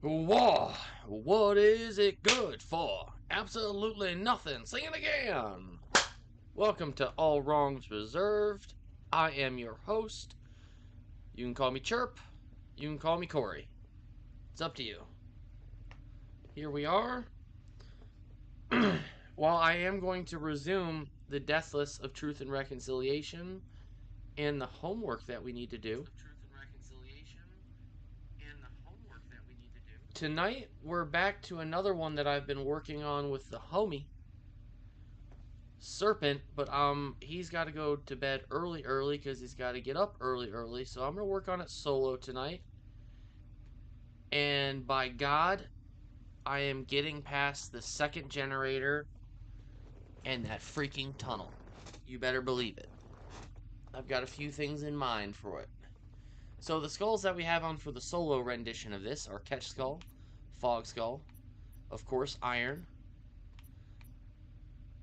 War. What is it good for? Absolutely nothing. Sing it again. Welcome to All Wrongs Reserved. I am your host. You can call me Chirp. You can call me Corey. It's up to you. Here we are. While I am going to resume the Deathless of Truth and Reconciliation and the homework that we need to do. Tonight, we're back to another one that I've been working on with the homie, Serpent, but he's got to go to bed early because he's got to get up early, so I'm going to work on it solo tonight. And by God, I am getting past the second generator and that freaking tunnel. You better believe it. I've got a few things in mind for it. So the skulls that we have on for the solo rendition of this are Catch Skull, Fog Skull, of course Iron,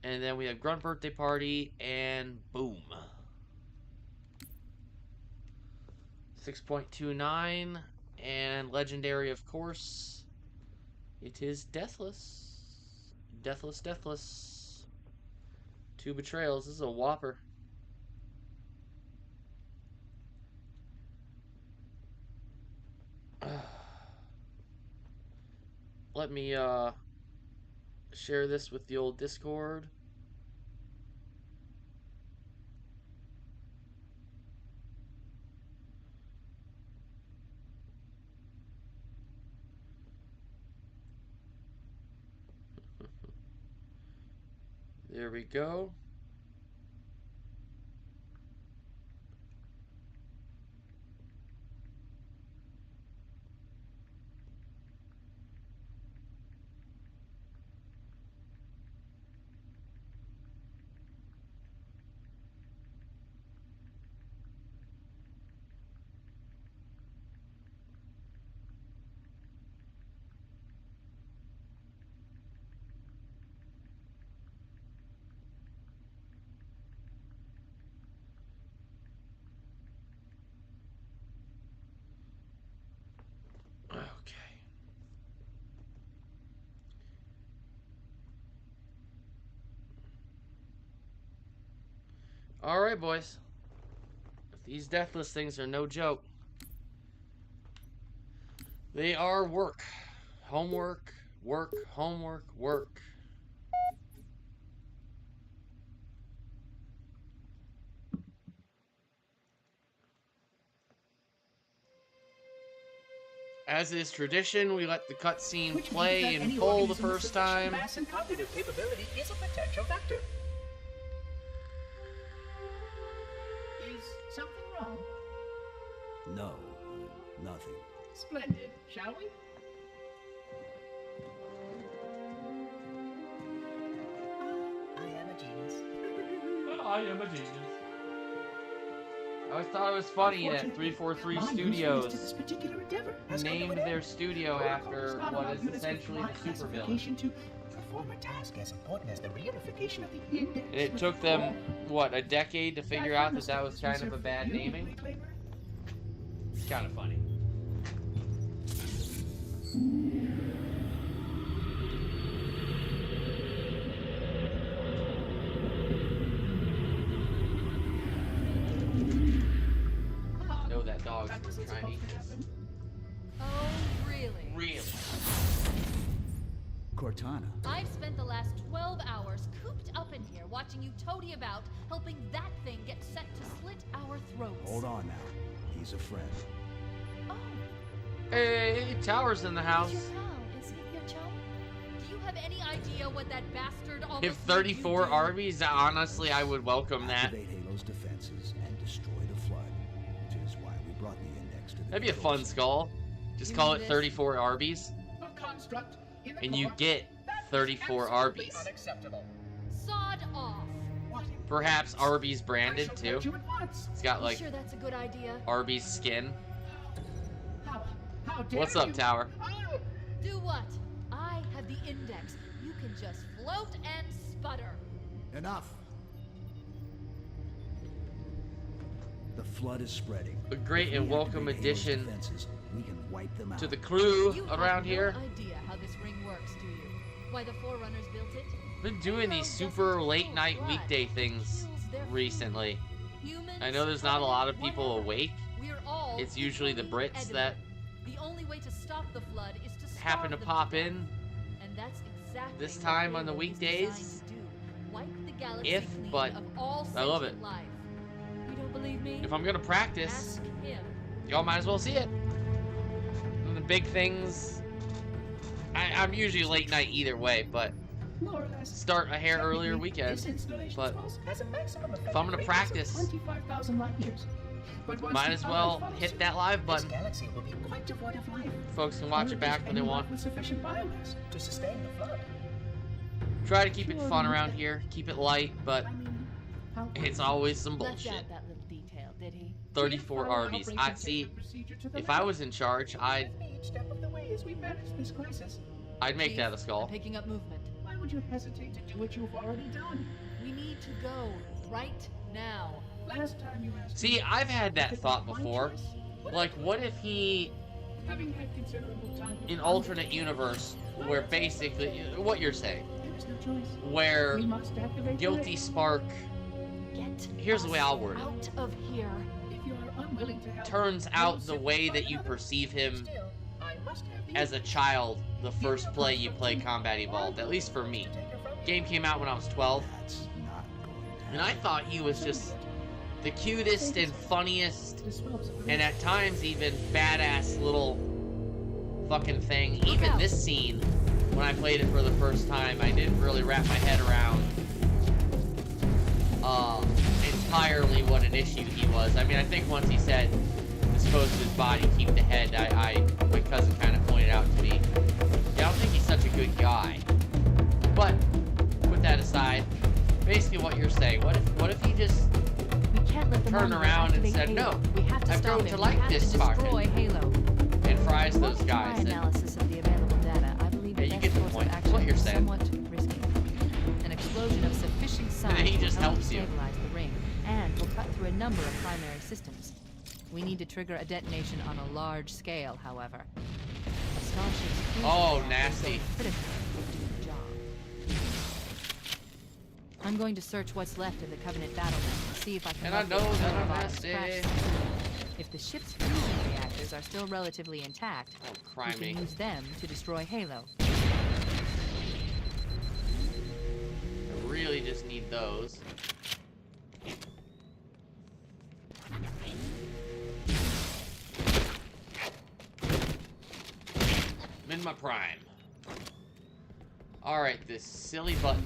and then we have Grunt Birthday Party and Boom. 6.29 and Legendary, of course. It is Deathless. Deathless. 2 Betrayals. This is a whopper. Let me share this with the old Discord. There we go. Okay. Alright, boys. These Deathless things are no joke. They are work. Homework, work, homework, work. As is tradition, we let the cutscene play in full the first time. Mass and cognitive capability is a potential vector. Is something wrong? No, nothing. Splendid, shall we? I am a genius. I am a genius. I always thought it was funny that 343 Studios named their studio after what is essentially the supervillain. To perform a task as important as the reunification of the index. And it took them, what, a decade to figure out that that was kind of a bad naming? It's kind of funny. No, that dog's trying to eat this. Oh, really? Really? Cortana. I've spent the last 12 hours cooped up in here watching you toady about, helping that thing get set to slit our throats. Hold on now. He's a friend. Oh, Hey, Tower's in the house. is your pal? Is he your chum? Do you have any idea what that bastard almost If made you 34 do? Arby's, honestly, I would welcome that. Activate Halo's defenses and destroy the flood, which is why we brought the index to the That'd be a control fun skull. Just You call mean it this? 34 Arby's, A construct in the and you core get that is 34 absolutely Arby's. Unacceptable. Sod off. What? Perhaps Arby's I branded shall too. tell you at once. It's got You like sure that's a good idea? Arby's skin. How dare What's up, you? Tower? Oh, Do what? I have the index. You can just float and sputter. Enough. The flood is spreading. A great If we and welcome activate Halo's addition defenses, we can wipe wipe them out. to the crew You around have here. no idea how this ring works, do you? Why the Forerunners built it? Been doing these Halo super doesn't late kill night blood, weekday it things heals their recently. Humans, I know there's not a lot of people whatever. awake. We're all It's usually the equally Brits edible. that The only way to stop the flood is to starve happen to them pop death. in And that's exactly this what time on the Halo is weekdays. designed to do. Wipe the galaxy If, clean but of all I love sentient it. life. You don't believe me? If I'm gonna practice, Ask him. y'all might as well see it. And the big things. I'm usually late night either way, but More or less. start a hair earlier Technically, weekend. This installation's But pulse has a maximum if I'm gonna effective radius of practice, 25,000 light years. But once might the as power well follows hit suit, that live this button. galaxy will be quite devoid of life. Folks can watch Or it back just when they any want. life with sufficient biomass to sustain the flood. Try to keep it Sure, fun we around can- here. Keep it light, but I mean, how it's always some Left bullshit. out that little detail, did he? 34 Follow Arby's. operating I see. procedure to the If I letter. was in charge, I'd Each step of the way as we manage this crisis. make Chief, that a I'm skull. picking up movement. Why would you hesitate to do what you've already done? We need to go right now. Last time you asked See, me I've had if that it thought was my before. choice, would I Like, do what it? if he, Having had considerable time to in ponder, alternate universe, where basically, what you're saying, there is no choice. where We must activate Guilty the Spark Get Here's the way I'll word it. out of here. If you are unwilling to help, turns I will out the simply way find that you another. perceive him Still, I must have the as a child the first play you play Combat Evolved, at least for me. to take her from you. Game came out when I was 12, That's not going to and I thought he was just the cutest and funniest, Dispose of the and at times even badass little fucking thing. Look Even out. this scene, when I played it for the first time, I didn't really wrap my head around entirely what an issue he was. I mean, I think once he said, dispose of his body, keep the head, my cousin kind of pointed out to me, yeah, I don't think he's such a good guy. But, put that aside, basically what you're saying, what if he just We can't let the turned monitor around and activate said, Halo. "No, We have to I've stop grown him. to We like have this to Spartan." destroy Halo. and fries those According to guys? my And analysis of the available data, I believe Yeah, the you best get the course point. of It's action what you're is saying. somewhat risky. An explosion of sufficient size he will just help helps you. stabilize the ring and will cut through a number of primary systems. We need to trigger a detonation on a large scale, however. A Starship's fusion Oh, reactor is nasty. critical to do the job. I'm going to search what's left of the Covenant battlement and see if I can And I locate know the that core I'm of Autumn's nasty. crash site. If the ship's fusion reactors are still relatively intact, oh, we cry can me. use them to destroy Halo. I really just need those. I'm in my prime. Alright, this silly button.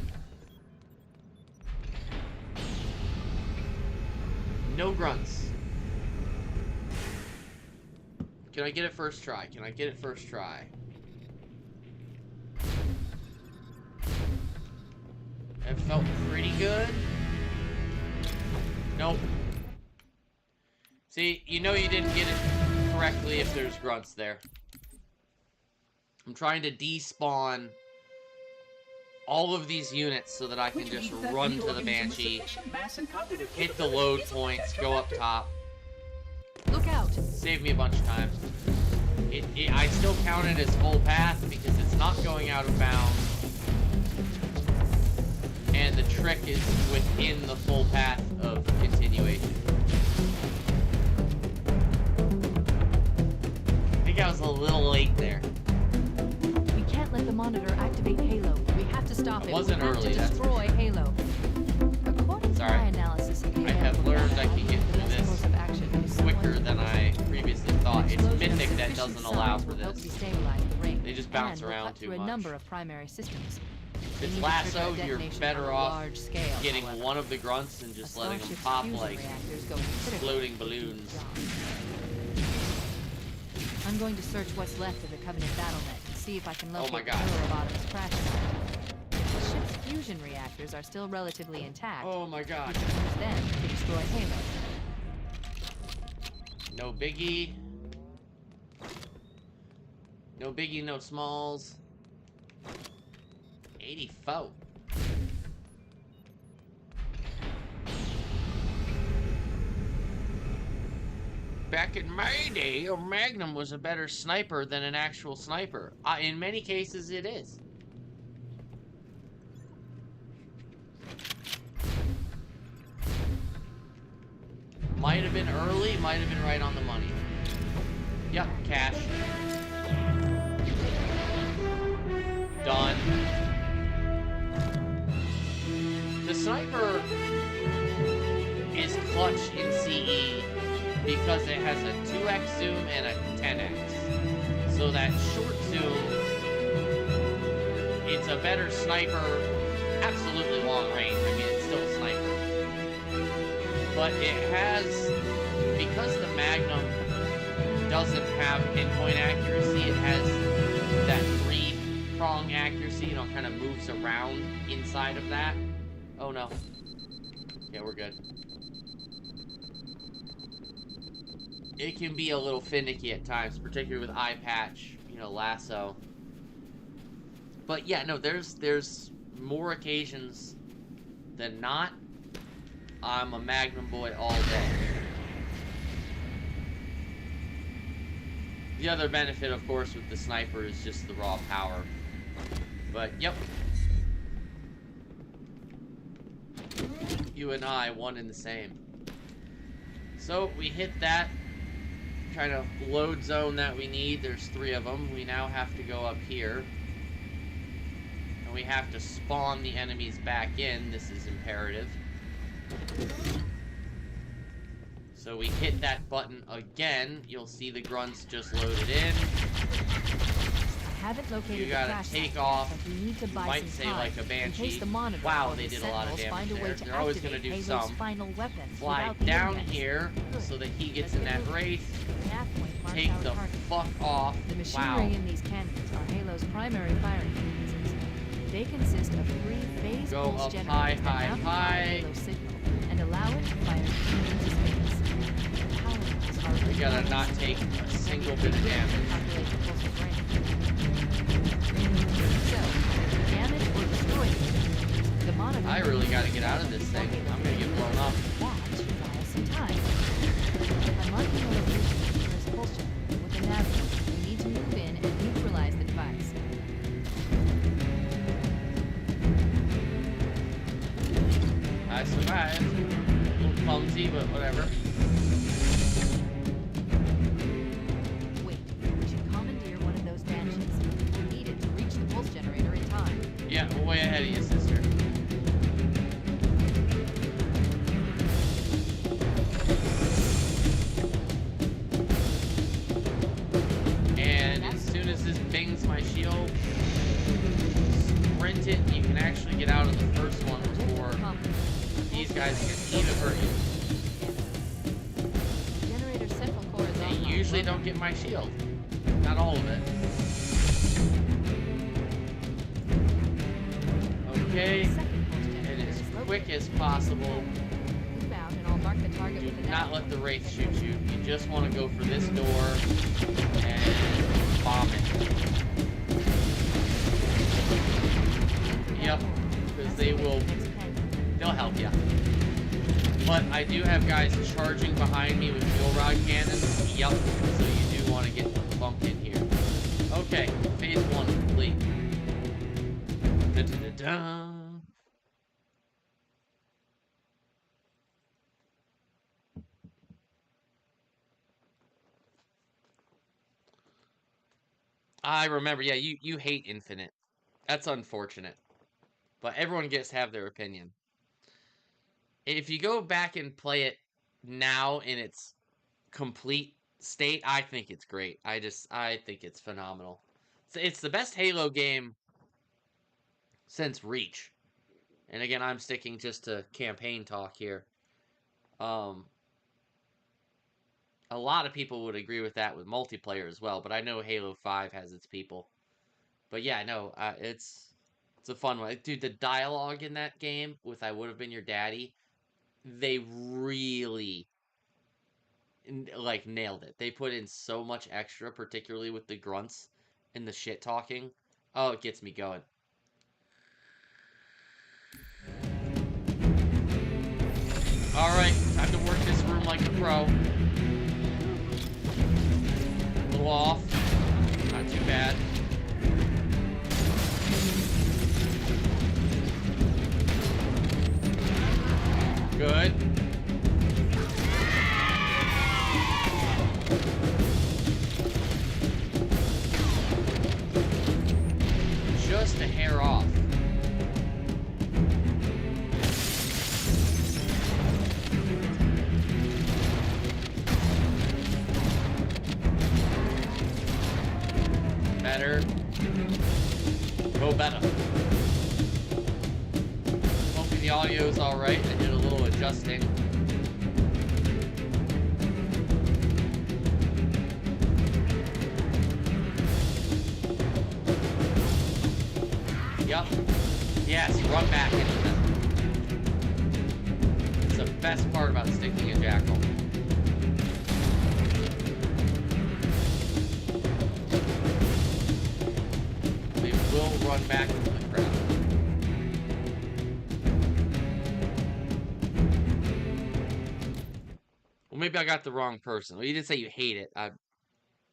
No grunts. Can I get it first try? Can I get it first try? It felt pretty good. Nope. See, you know you didn't get it correctly if there's grunts there. I'm trying to despawn all of these units so that I can Which just means that run the to the organism with Banshee, sufficient mass and cognitive hit the load capabilities points, will go up catch your top. Look out! Saved me a bunch of times. I still count it as full path because it's not going out of bounds. And the trick is within the full path of continuation. I think I was a little late there. We can't let the monitor activate Halo. We have to stop it. wasn't we have early, to that's destroy Halo. According Sorry. to my analysis of the I have available learned data, I can believe get the through best this course of action is quicker somewhat than I previously thought. It's explosion of Mythic that sufficient doesn't allow size for will help this. destabilize the ring They just bounce and will around cut too through much. a number of primary systems. If We it's need to lasso, trigger a you're detonation better on a off large scale, getting however. one of the grunts and just A letting them Starship's pop fusion like reactors going critical exploding to do the balloons. job. I'm going to search what's left of the Covenant battlement and see if I can locate my the God. core of Autumn's crash site. If the ship's fusion reactors are still relatively intact, Oh my we god. can use them to destroy Halo. No biggie. No biggie, no smalls. 84. back in my day, a Magnum was a better sniper than an actual sniper. In many cases, it is. Might have been early, might have been right on the money. Yep, cash. Done. The sniper is clutch in CE because it has a 2x zoom and a 10x. So that short zoom, it's a better sniper, absolutely long range. I mean, it's still a sniper. But it has, because the Magnum doesn't have pinpoint accuracy, it has that 3-prong accuracy, you know, kind of moves around inside of that. Oh no. Yeah, we're good. It can be a little finicky at times, particularly with eye patch, you know, lasso. But yeah, no, there's more occasions than not. I'm a Magnum boy all day. The other benefit, of course, with the sniper is just the raw power. But, yep. You and I, one and the same. So, we hit that kind of load zone that we need. There's 3 of them. We now have to go up here. And we have to spawn the enemies back in. This is imperative. So we hit that button again. You'll see the grunts just loaded in. I haven't located You gotta take off. but we need to buy Might some say time like a in banshee. case the monitor Wow, or they the did a lot of Sentinels damage find a way there. to They're always gonna activate do Halo's some. final weapons Fly without the down index. here Good. so that he gets in that wraith. Nav point marks Take our the target. fuck off. The machinery Wow. in these cannons are Halo's primary firing mechanisms. They consist of 3 phase Go pulse up generators high, that high, amplify high. Halo's signal and allow it to fire straight into space. Power levels are We gotta regulated not so take that a single bit of damage. calculate the pulse's range. So, damage or destroy it. The monitor I really gotta get out of this thing. I'm gonna get blown up. that should buy us some time. I'm marking the location for his pulse generator with a nav point. We need to move in and neutralize the device. I survived. A little clumsy, but whatever. Wait, we should commandeer one of those banshees. We need it to reach the pulse generator in time. Yeah, we're way ahead of you, sister. And as soon as this bings my shield, sprint it, you can actually get out of the first one before these guys can even hurt you. Generator's central core is They offline. usually don't get my shield. Not all of it. Okay, Second pulse and generator as is quick located. as possible. Move out and I'll mark the target Do with a not nav let point. the wraith shoot you. You just want to go for this door and bomb it. Yep, because they will, they'll help you. But I do have guys charging behind me with fuel rod cannons. Yep, so you do want to get bumped in here. Okay, phase 1 complete. Da-da-da-da. I remember, yeah, you hate Infinite. That's unfortunate. But everyone gets to have their opinion. If you go back and play it now in its complete state, I think it's great. I think it's phenomenal. It's the best Halo game since Reach. And again, I'm sticking just to campaign talk here. A lot of people would agree with that with multiplayer as well, but I know Halo 5 has its people. But yeah, no, it's a fun one. Dude, the dialogue in that game with I Would Have Been Your Daddy, they really like nailed it. They put in so much extra, particularly with the grunts and the shit talking. Oh, it gets me going. Alright, time to work this room like a pro. little off. Not too bad. Good. Just a hair off. Better. Go better. Hopefully the audio is alright. I did a little adjusting. Yep. Yes, run back into them. It's the best part about sticking a jackal. They will run back into the crowd. Well, maybe I got the wrong person. Well, you didn't say you hate it. I'm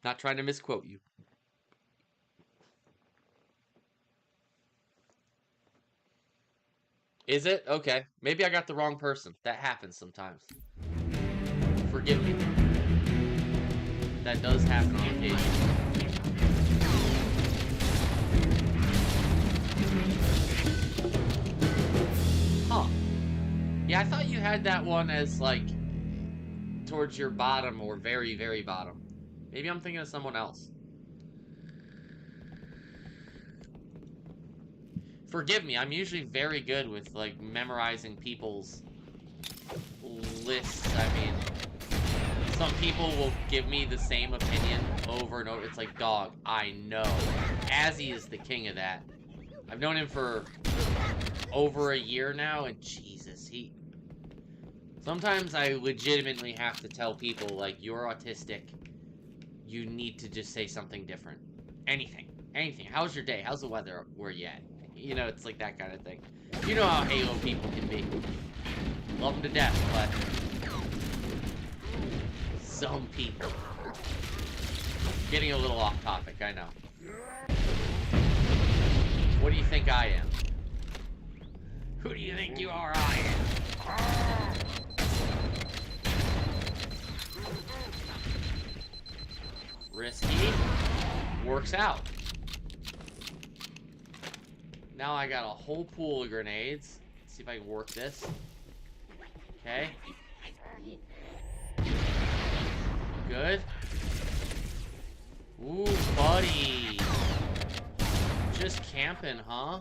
not trying to misquote you. Is it? Okay. Maybe I got the wrong person. That happens sometimes. Forgive me. That does happen on occasion. Huh. Yeah, I thought you had that one as, like, towards your bottom or very, very bottom. Maybe I'm thinking of someone else. Forgive me, I'm usually very good with, like, memorizing people's lists. I mean, some people will give me the same opinion over and over. It's like, dog, I know. Azzy is the king of that. I've known him for over a year now, and Jesus, he... Sometimes I legitimately have to tell people, like, you're autistic. You need to just say something different. Anything. Anything. How's your day? How's the weather where you at? You know, it's like that kind of thing. You know how Halo people can be. Love them to death, but... some people. Getting a little off topic, I know. What do you think I am? Who do you think you are? I am. Risky. Works out. Now I got a whole pool of grenades. Let's see if I can work this. Okay. Good. Ooh, buddy. Just camping, huh?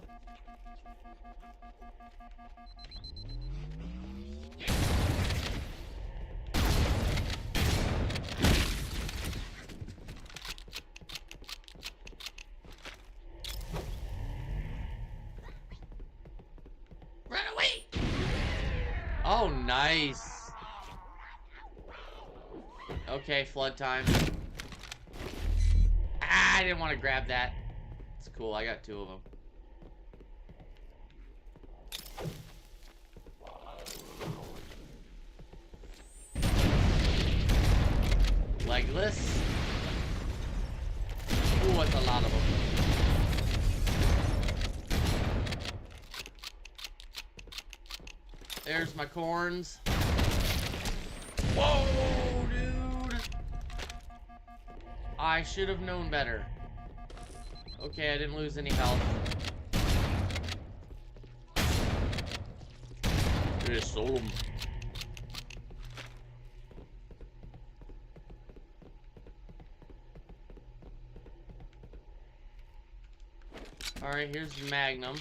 Run away! Oh, nice. Okay, flood time. Ah, I didn't want to grab that. It's cool, I got two of them. Legless. Ooh, that's a lot of them. There's my corns. Whoa, dude! I should have known better. Okay, I didn't lose any health. Just sold them. Alright, here's the Magnum.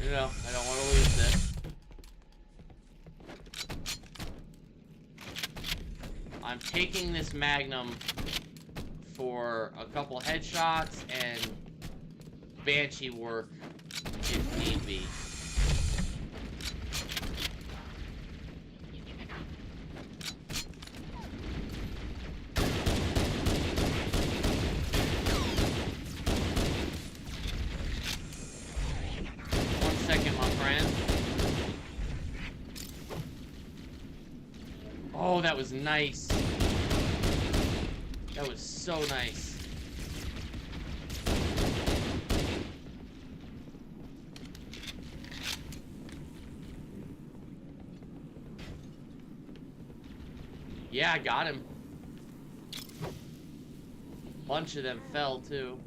You know, I don't want to lose this. I'm taking this Magnum for a couple headshots and Banshee work if need be. Oh, that was nice. That was so nice. Yeah, I got him. Bunch of them fell too.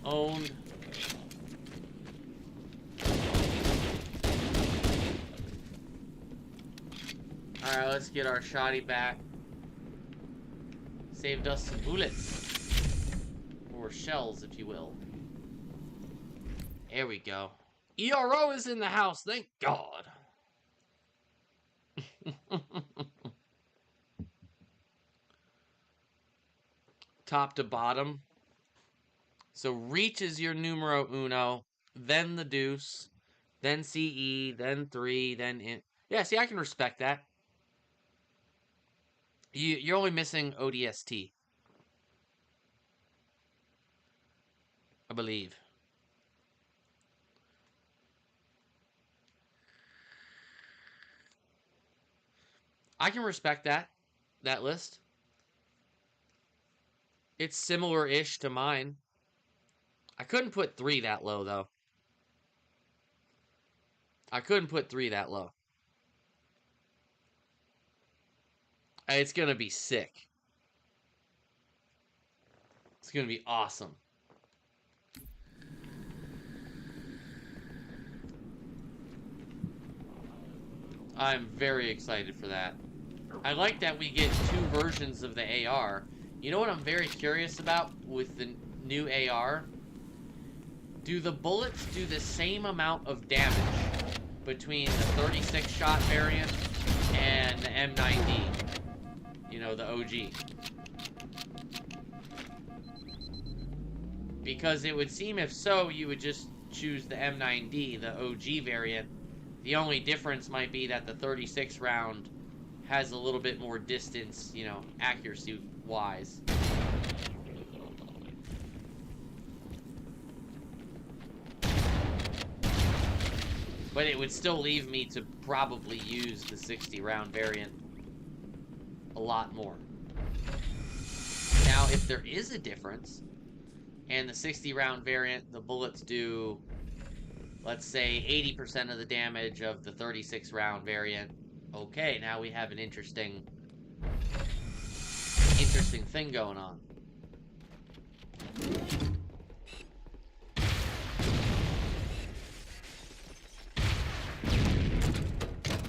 Owned. Alright, let's get our shoddy back. Saved us some bullets. Or shells, if you will. There we go. ERO is in the house, thank God. Top to bottom. So reach is your numero uno, then the deuce, then CE, then 3, then in. Yeah, see, I can respect that. You're only missing ODST, I believe. I can respect that list. It's similar-ish to mine. I couldn't put 3 that low, though. I couldn't put 3 that low. It's gonna be sick. It's gonna be awesome. I'm very excited for that. I like that we get 2 versions of the AR. You know what I'm very curious about with the new AR? Do the bullets do the same amount of damage between the 36 shot variant and the M90? You know, the OG. Because it would seem if so, you would just choose the M90, the OG variant. The only difference might be that the 36 round has a little bit more distance, you know, accuracy-wise. But it would still leave me to probably use the 60 round variant a lot more. Now, if there is a difference, and the 60 round variant, the bullets do, let's say, 80% of the damage of the 36 round variant, okay, now we have an interesting thing going on.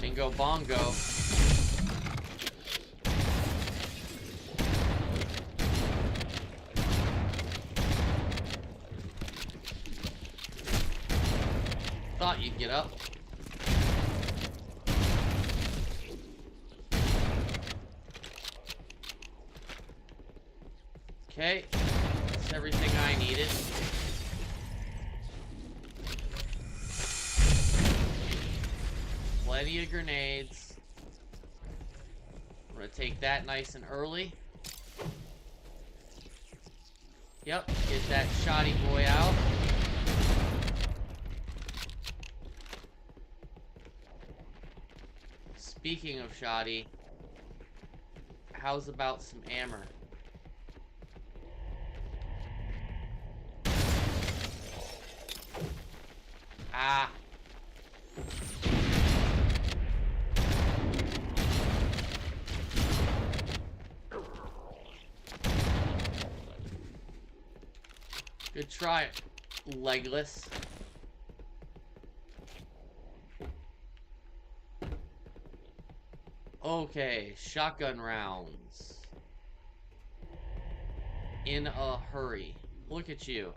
Bingo bongo. Thought you'd get up. Okay, that's everything I needed. Plenty of grenades. I'm gonna take that nice and early. Yep, get that shoddy boy out. Speaking of shoddy, how's about some ammer? Ah. Good try, legless. Okay, shotgun rounds. In a hurry. Look at you.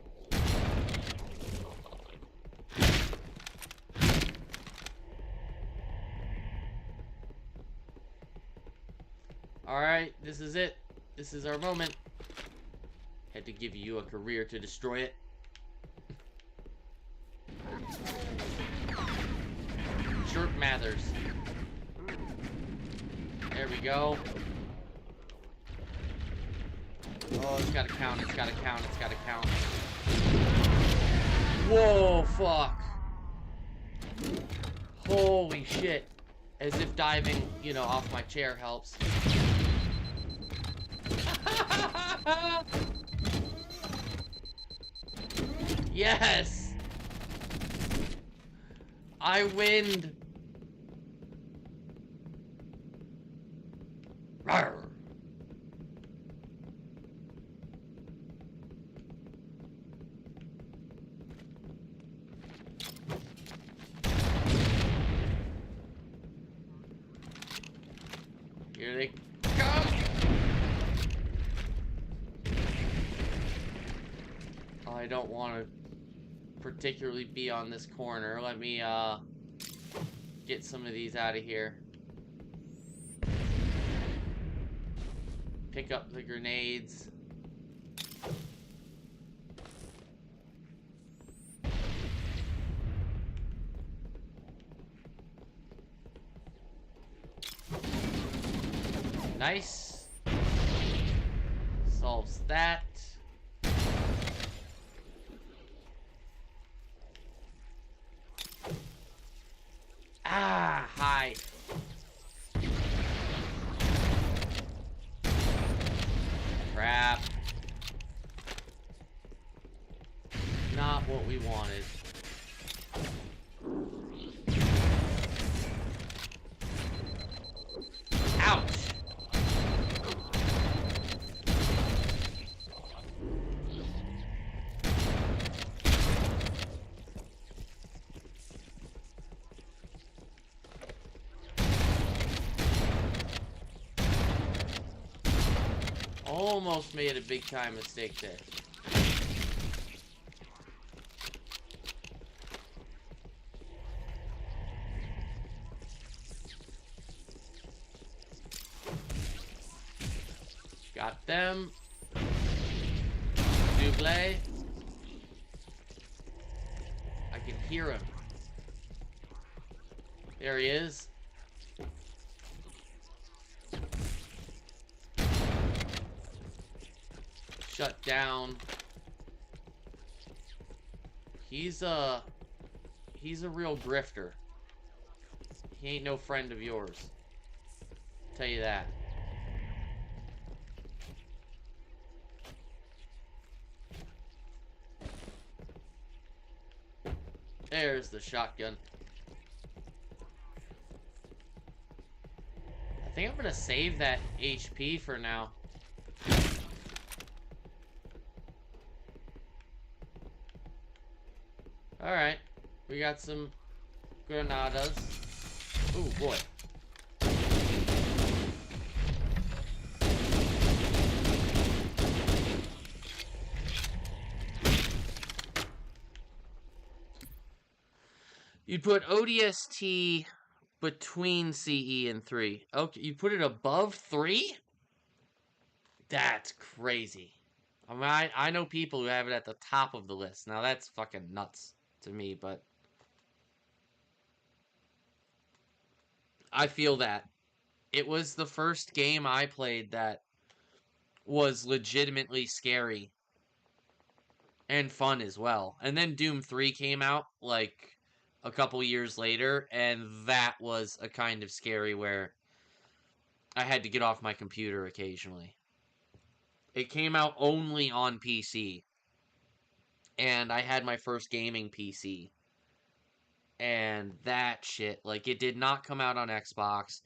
Alright, this is it. This is our moment. Had to give you a career to destroy it. Jerk Mathers. There we go. Oh, it's gotta count, it's gotta count, it's gotta count. Whoa, fuck. Holy shit. As if diving, you know, off my chair helps. Yes! I win! Rawr. Here they come! I don't want to particularly be on this corner. Let me, get some of these out of here. Pick up the grenades. Nice. Solves that. Ah, hi. Crap. Not what we wanted. Ouch. Almost made a big time mistake there. Got them. Double. I can hear him. There he is. Shut down. He's a real grifter. He ain't no friend of yours. Tell you that. There's the shotgun. I think I'm gonna save that HP for now. Alright. We got some granadas. Ooh, boy. You'd put ODST between CE and 3. Okay, you put it above 3? That's crazy. I mean, I know people who have it at the top of the list. Now, that's fucking nuts to me, but I feel that. It was the first game I played that was legitimately scary and fun as well. And then Doom 3 came out, like, a couple years later, and that was a kind of scary where I had to get off my computer occasionally. It came out only on PC, and I had my first gaming PC. And that shit, like, it did not come out on Xbox.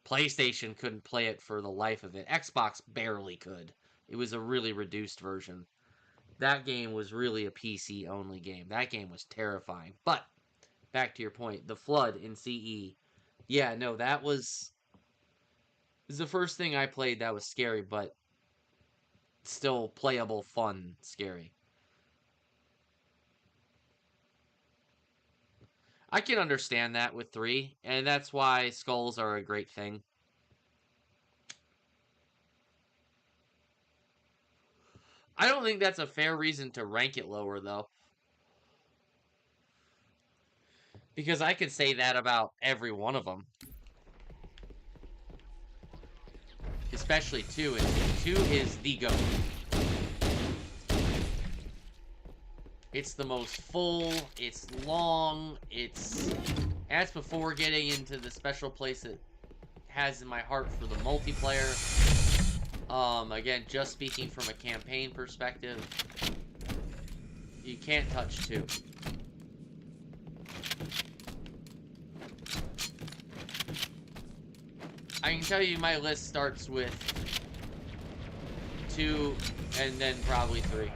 PlayStation couldn't play it for the life of it. Xbox barely could. It was a really reduced version. That game was really a PC only game. That game was terrifying. But back to your point, the Flood in CE. Yeah, no, that was the first thing I played that was scary, but still playable, fun, scary. I can understand that with 3, and that's why skulls are a great thing. I don't think that's a fair reason to rank it lower, though. Because I could say that about every one of them. Especially 2, and 2 is the GOAT. It's the most full, it's long, that's before getting into the special place it has in my heart for the multiplayer. Again, just speaking from a campaign perspective, you can't touch 2. I can tell you my list starts with 2 and then probably 3.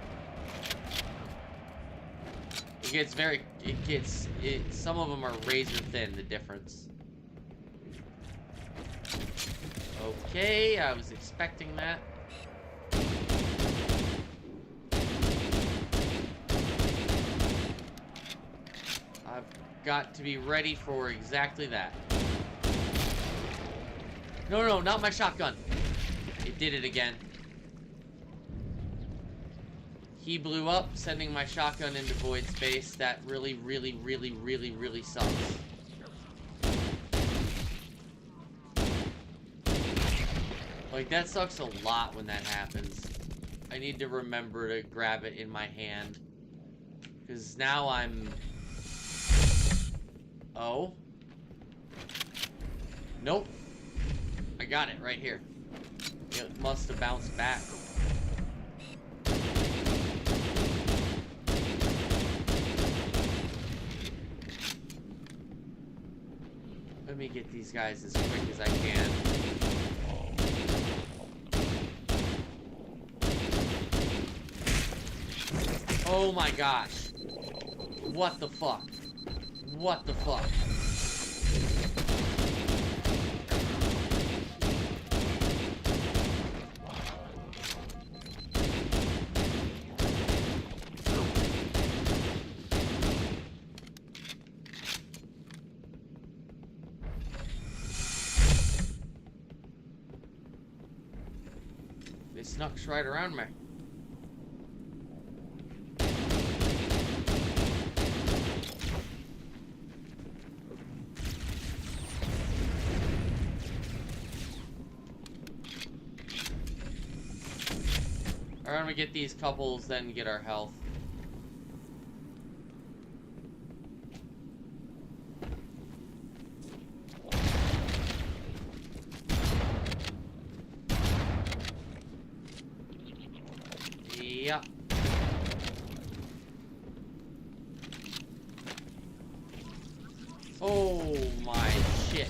Some of them are razor thin, the difference. Okay, I was expecting that. I've got to be ready for exactly that. No, not my shotgun. It did it again. He blew up, sending my shotgun into void space. That really, really, really, really, really sucks. Like, that sucks a lot when that happens. I need to remember to grab it in my hand. Because now I'm... Oh. Nope. I got it right here. It must have bounced back. Let me get these guys as quick as I can. Oh my gosh. What the fuck? What the fuck? They snuck right around me. Alright, I'm gonna get these couples, then get our health. Yep. Oh my shit.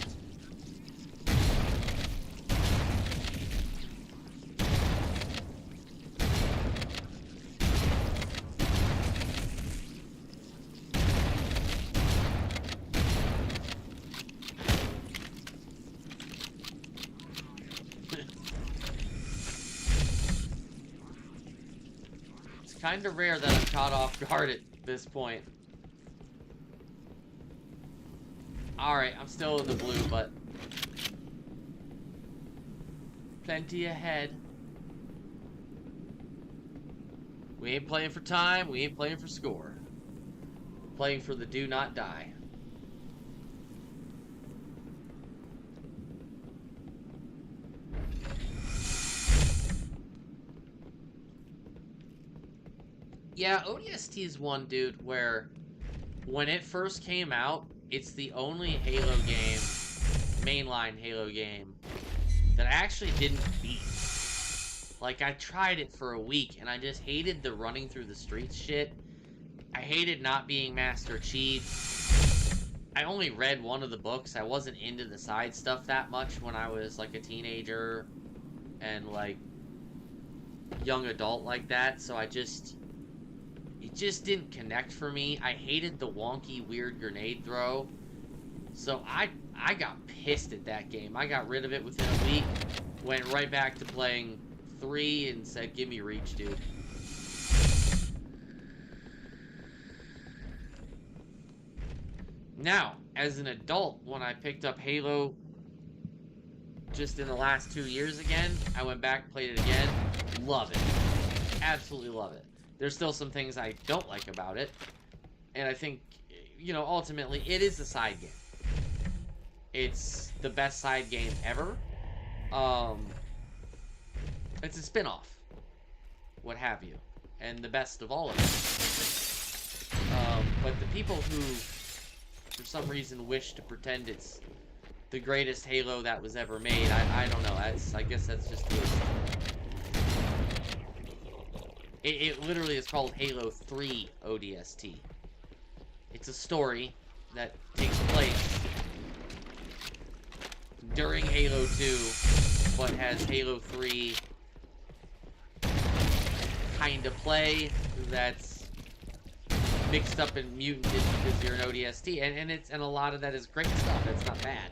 Kind of rare that I'm caught off guard at this point. Alright, I'm still in the blue, but plenty ahead. We ain't playing for time, we ain't playing for score. Playing for the do not die. Yeah, ODST is one, dude, where when it first came out, it's the only Halo game, mainline Halo game, that I actually didn't beat. Like, I tried it for a week, and I just hated the running through the streets shit. I hated not being Master Chief. I only read one of the books. I wasn't into the side stuff that much when I was, like, a teenager and, like, young adult like that, so it just didn't connect for me. I hated the wonky, weird grenade throw. So I got pissed at that game. I got rid of it within a week. Went right back to playing 3 and said, give me Reach, dude. Now, as an adult, when I picked up Halo just in the last 2 years again, I went back, played it again. Love it. Absolutely love it. There's still some things I don't like about it. And I think, you know, ultimately, it is a side game. It's the best side game ever. It's a spin-off. What have you. And the best of all of it. But the people who, for some reason, wish to pretend it's the greatest Halo that was ever made, I don't know. I guess that's just it literally is called Halo 3 ODST. It's a story that takes place during Halo 2, but has Halo 3 kind of play that's mixed up and mutated because you're an ODST, and a lot of that is great stuff. It's not bad.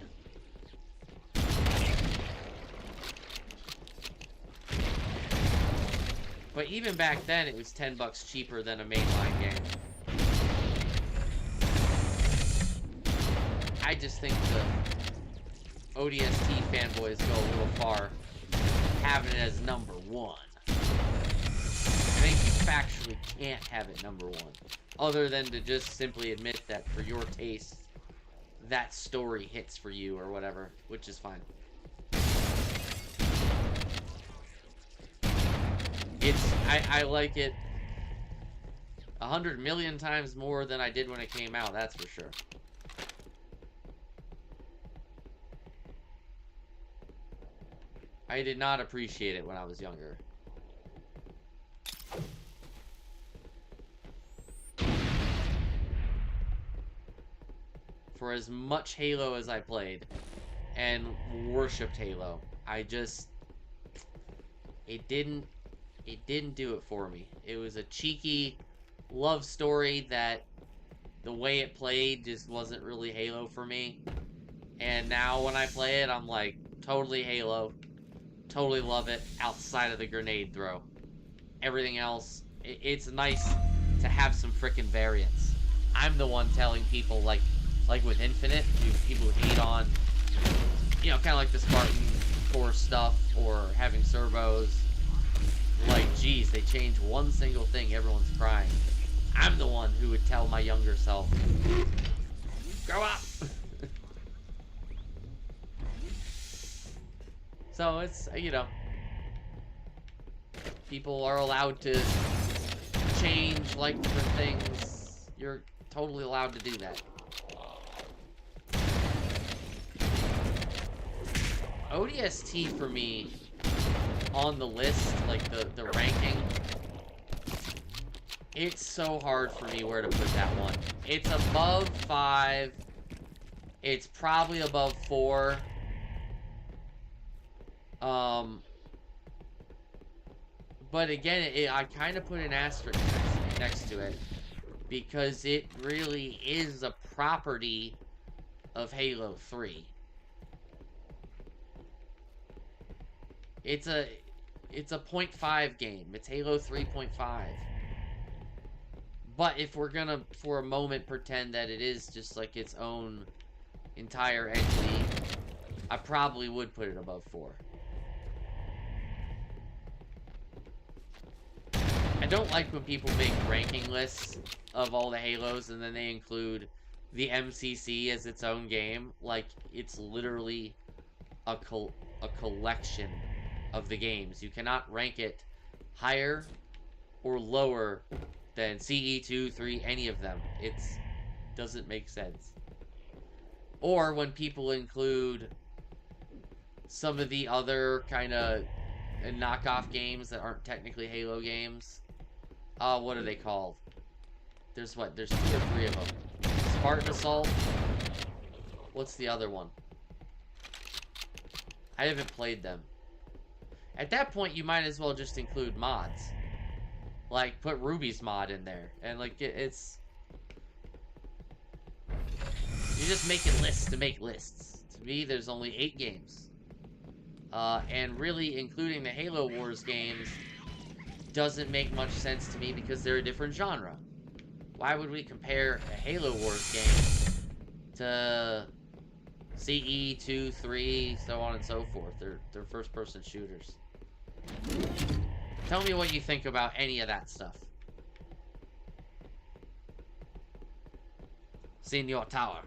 But even back then, it was $10 cheaper than a mainline game. I just think the ODST fanboys go a little far having it as number one. I think you factually can't have it number one, other than to just simply admit that for your taste, that story hits for you or whatever, which is fine. I like it 100 million times more than I did when it came out, that's for sure. I did not appreciate it when I was younger. For as much Halo as I played and worshipped Halo, it didn't do it for me. It was a cheeky love story that the way it played just wasn't really Halo for me. And now when I play it, I'm like, totally Halo. Totally love it outside of the grenade throw. Everything else, it's nice to have some frickin' variance. I'm the one telling people, like with Infinite, people who hate on, you know, kind of like the Spartan core stuff or having servos. Like, geez, they change one single thing, everyone's crying. I'm the one who would tell my younger self, grow up! So it's, you know, people are allowed to change, like different things. You're totally allowed to do that. ODST for me, on the list, like the ranking, it's so hard for me where to put that one. It's above 5. It's probably above 4. But again, I kind of put an asterisk next to it because it really is a property of Halo 3. It's a 0.5 game. It's Halo 3.5. But if we're gonna, for a moment, pretend that it is just like its own entire entity, I probably would put it above 4. I don't like when people make ranking lists of all the Halos and then they include the MCC as its own game. Like, it's literally a collection of the games. You cannot rank it higher or lower than CE 2, 3, any of them. It doesn't make sense. Or when people include some of the other kind of knockoff games that aren't technically Halo games. What are they called? There's 2 or 3 of them. Spartan Assault. What's the other one? I haven't played them. At that point, you might as well just include mods. Like, put Ruby's mod in there. And, like, it's... You're just making lists to make lists. To me, there's only 8 games. And really, including the Halo Wars games doesn't make much sense to me because they're a different genre. Why would we compare a Halo Wars game to CE 2, 3, so on and so forth? They're first-person shooters. Tell me what you think about any of that stuff. Senior Tower.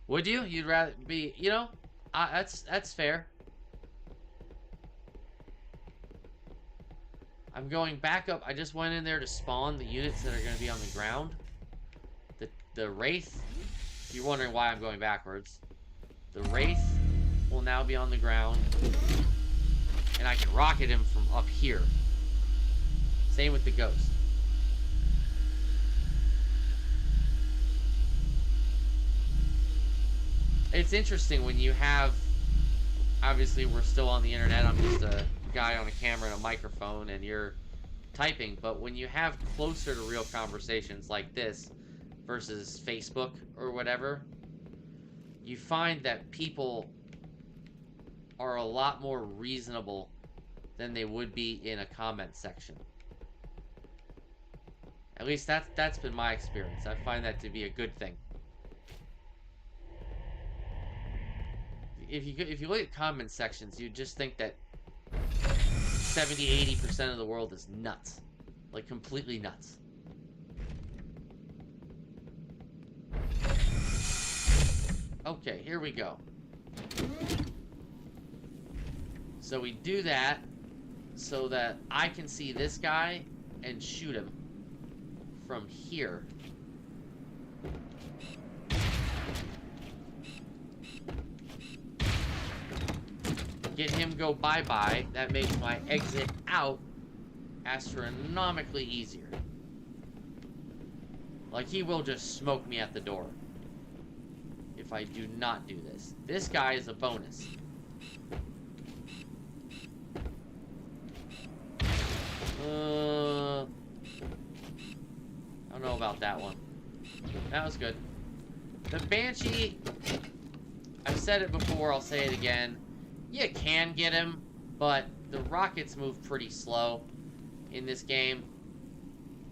Would you? You'd rather be, you know, that's fair. I'm going back up. I just went in there to spawn the units that are going to be on the ground. The Wraith, if you're wondering why I'm going backwards, the Wraith will now be on the ground. And I can rocket him from up here. Same with the Ghost. It's interesting when you have... Obviously, we're still on the internet. I'm just a guy on a camera and a microphone, and you're typing. But when you have closer to real conversations like this versus Facebook or whatever, you find that people are a lot more reasonable than they would be in a comment section. At least that's been my experience. I find that to be a good thing. If you look at comment sections, you just think that 70-80% of the world is nuts. Like, completely nuts. Okay, here we go. So we do that so that I can see this guy and shoot him from here. Get him go bye-bye. That makes my exit out astronomically easier. Like, he will just smoke me at the door if I do not do this. This guy is a bonus. I don't know about that one. That was good. The Banshee, I've said it before, I'll say it again. You can get him, but the rockets move pretty slow in this game.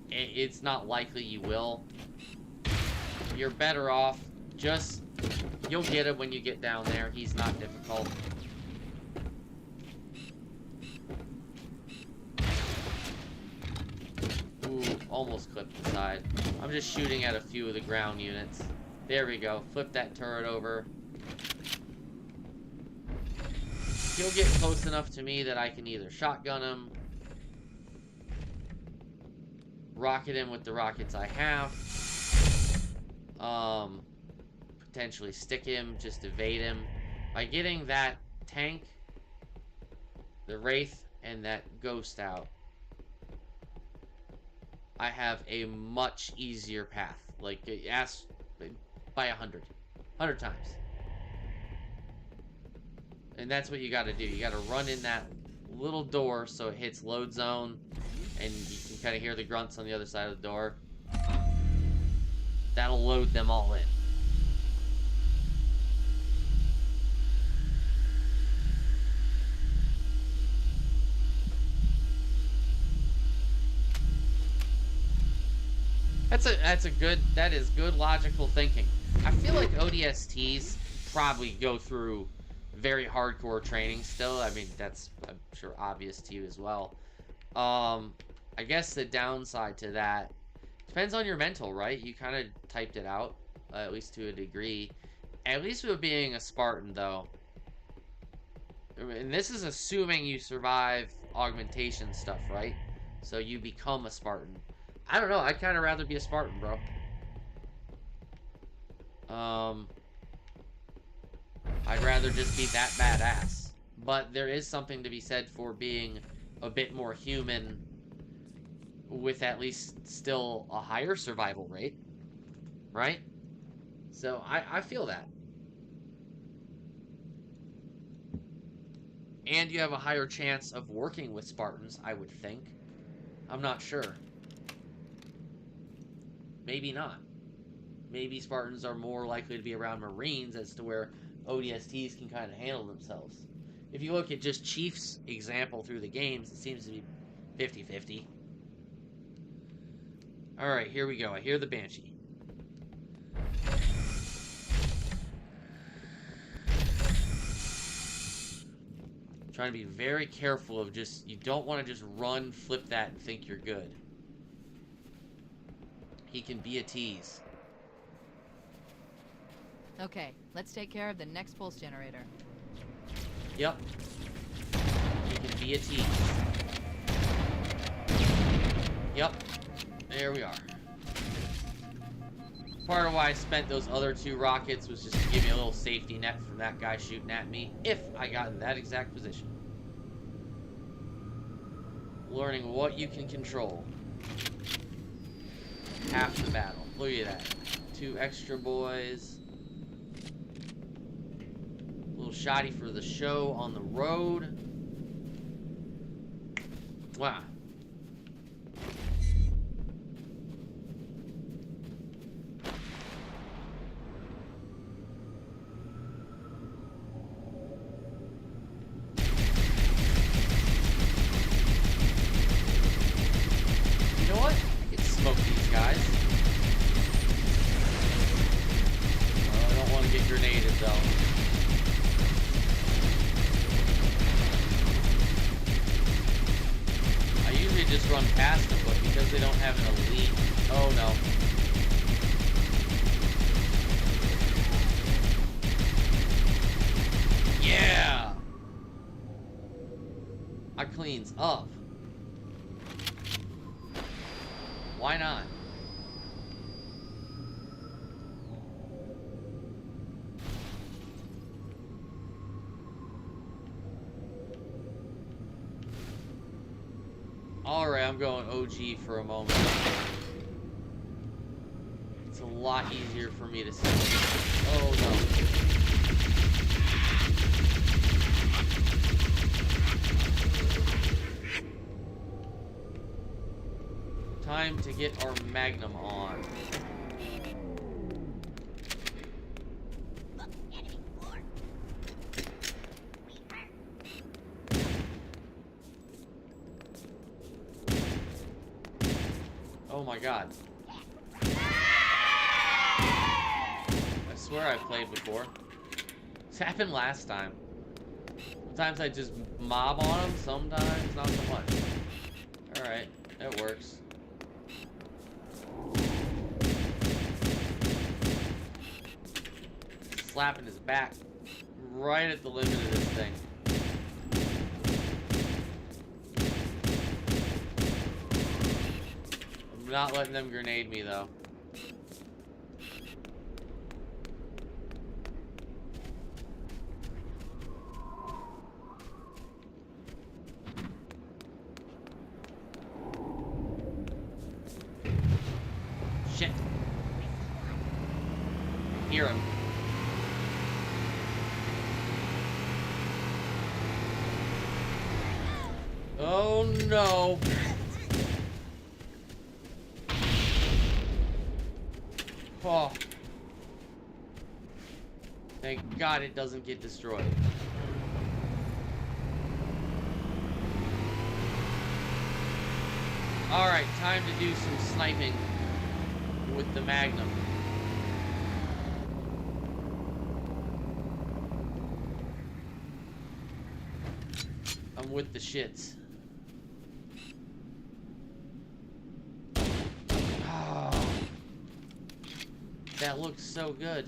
It's not likely you will. You're better off just... You'll get him when you get down there. He's not difficult. Ooh, almost clipped the side. I'm just shooting at a few of the ground units. There we go. Flip that turret over. He'll get close enough to me that I can either shotgun him, rocket him with the rockets I have, potentially stick him, just evade him. By getting that tank, the Wraith, and that Ghost out, I have a much easier path. Like, ask by 100 times. And that's what you gotta do. You gotta run in that little door so it hits load zone, and you can kind of hear the grunts on the other side of the door. That'll load them all in. That is good logical thinking. I feel like ODSTs probably go through very hardcore training still. I mean, that's, I'm sure, obvious to you as well. I guess the downside to that depends on your mental, right? You kind of typed it out, at least to a degree. At least with being a Spartan, though. And this is assuming you survive augmentation stuff, right? So you become a Spartan. I don't know. I'd kind of rather be a Spartan, bro. I'd rather just be that badass. But there is something to be said for being a bit more human with at least still a higher survival rate. Right? So I feel that. And you have a higher chance of working with Spartans, I would think. I'm not sure. Maybe not. Maybe Spartans are more likely to be around Marines as to where ODSTs can kind of handle themselves. If you look at just Chief's example through the games, it seems to be 50-50. Alright, here we go. I hear the Banshee. Trying to be very careful of just... You don't want to just run, flip that, and think you're good. He can be a tease. Okay, let's take care of the next pulse generator. Yep. He can be a tease. Yep. There we are. Part of why I spent those other 2 rockets was just to give me a little safety net from that guy shooting at me if I got in that exact position. Learning what you can control. Half the battle. Look at that. 2 extra boys. A little shoddy for the show on the road. Wow. You know what? I can smoke these guys. I don't want to get grenaded though. I usually just run past them, but because they don't have an elite... Oh no. Yeah! I cleans up. Why not? Alright, I'm going OG for a moment. It's a lot easier for me to see. Oh no. Time to get our Magnum on. Oh my god. I swear I played before. This happened last time. Sometimes I just mob on them, sometimes not so much. Alright, that works. Slapping his back right at the limit of this thing. I'm not letting them grenade me though. Shit. Hear him. Oh no. Oh. Thank God it doesn't get destroyed. Alright, time to do some sniping with the Magnum. I'm with the shits. Oh, that looks so good.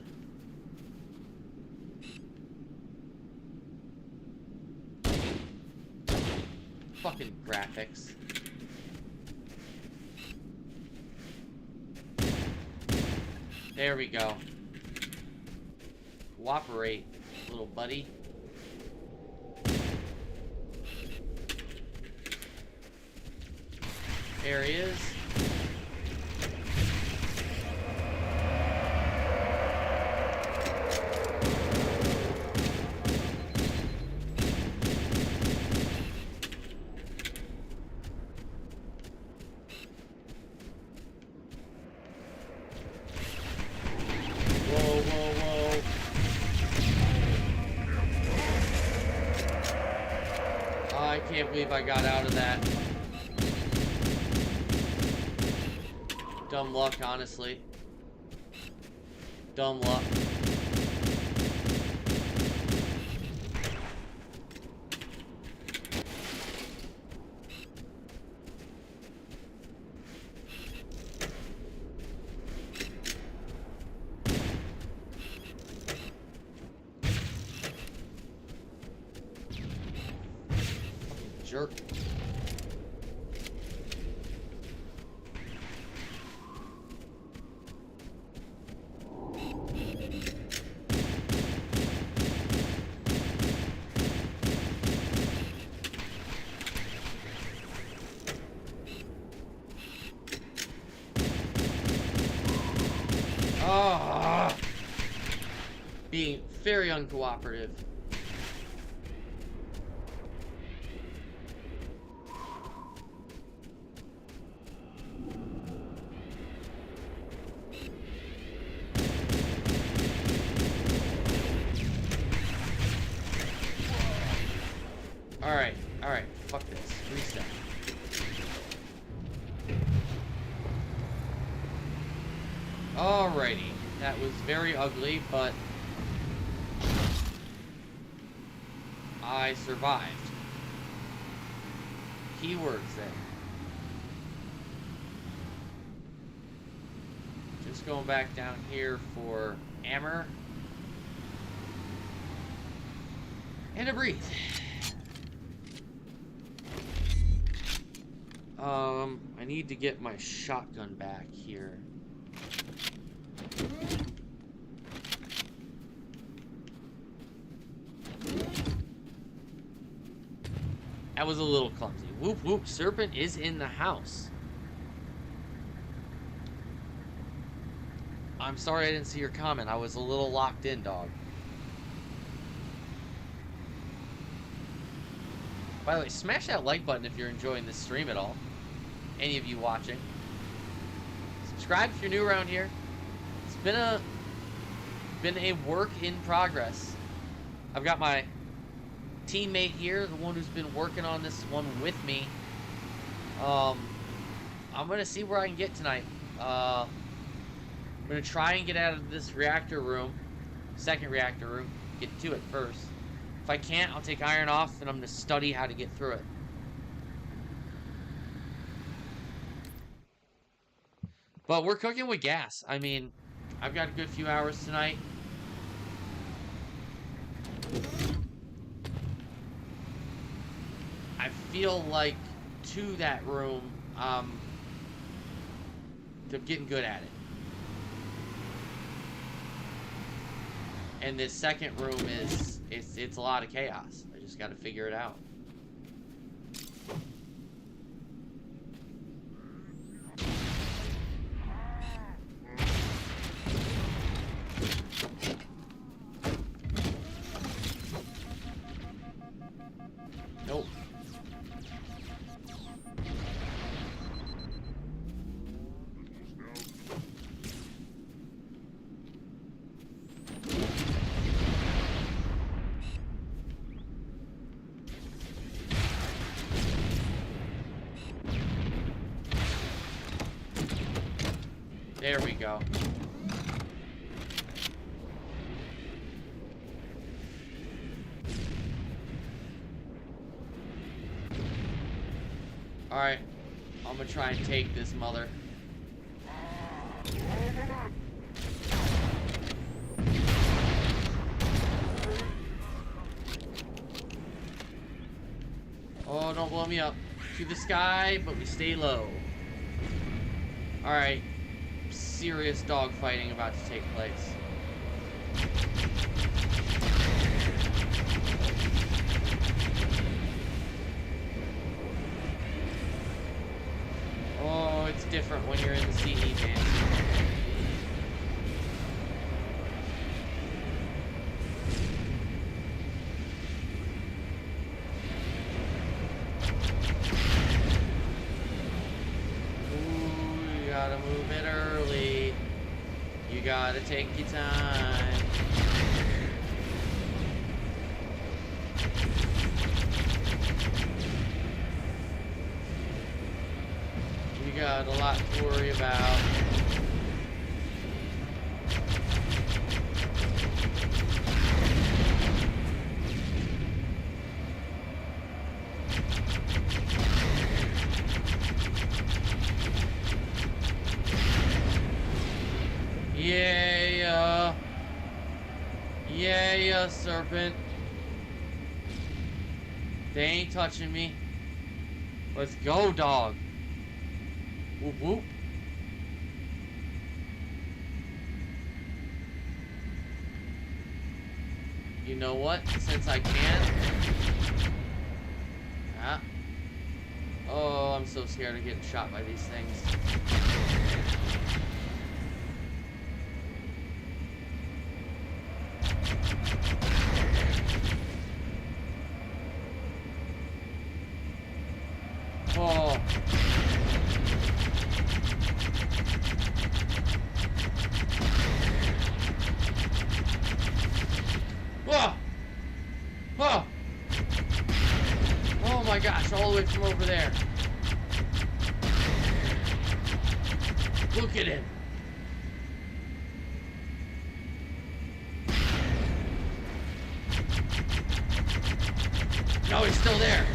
Fucking graphics. There we go. Cooperate, little buddy. There he is. Whoa, whoa, whoa. Oh, I can't believe I got out of that. Dumb luck, honestly. Dumb luck. Jerk. uncooperative. Alright, fuck this. Reset. Alrighty. That was very ugly, but I survived. Keywords then. Just going back down here for hammer. And a breathe. I need to get my shotgun back here. That was a little clumsy. Whoop whoop, serpent is in the house. I'm sorry I didn't see your comment. I was a little locked in, dog. By the way, smash that like button if you're enjoying this stream at all. Any of you watching. Subscribe if you're new around here. It's been a work in progress. I've got my teammate here, the one who's been working on this one with me. I'm gonna see where I can get tonight. I'm gonna try and get out of this reactor room, second reactor room, get to it first. If I can't, I'll take iron off and I'm gonna study how to get through it. But we're cooking with gas. I mean, I've got a good few hours tonight. I feel like to that room, I'm getting good at it. And this second room is, it's a lot of chaos. I just gotta figure it out. Nope. There we go. Alright. I'm gonna try and take this mother. Oh, don't blow me up. To the sky, but we stay low. Alright. Serious dogfighting about to take place. Oh, it's different when you're in the CE band. Ooh, you gotta move it early. You gotta take your time. You got a lot to worry about. Yeah, serpent. They ain't touching me. Let's go, dog. Whoop whoop. You know what? Since I can. Ah. Oh, I'm so scared of getting shot by these things. Oh. Whoa! Whoa! Oh my gosh, all the way from over there. Look at him. No, he's still there.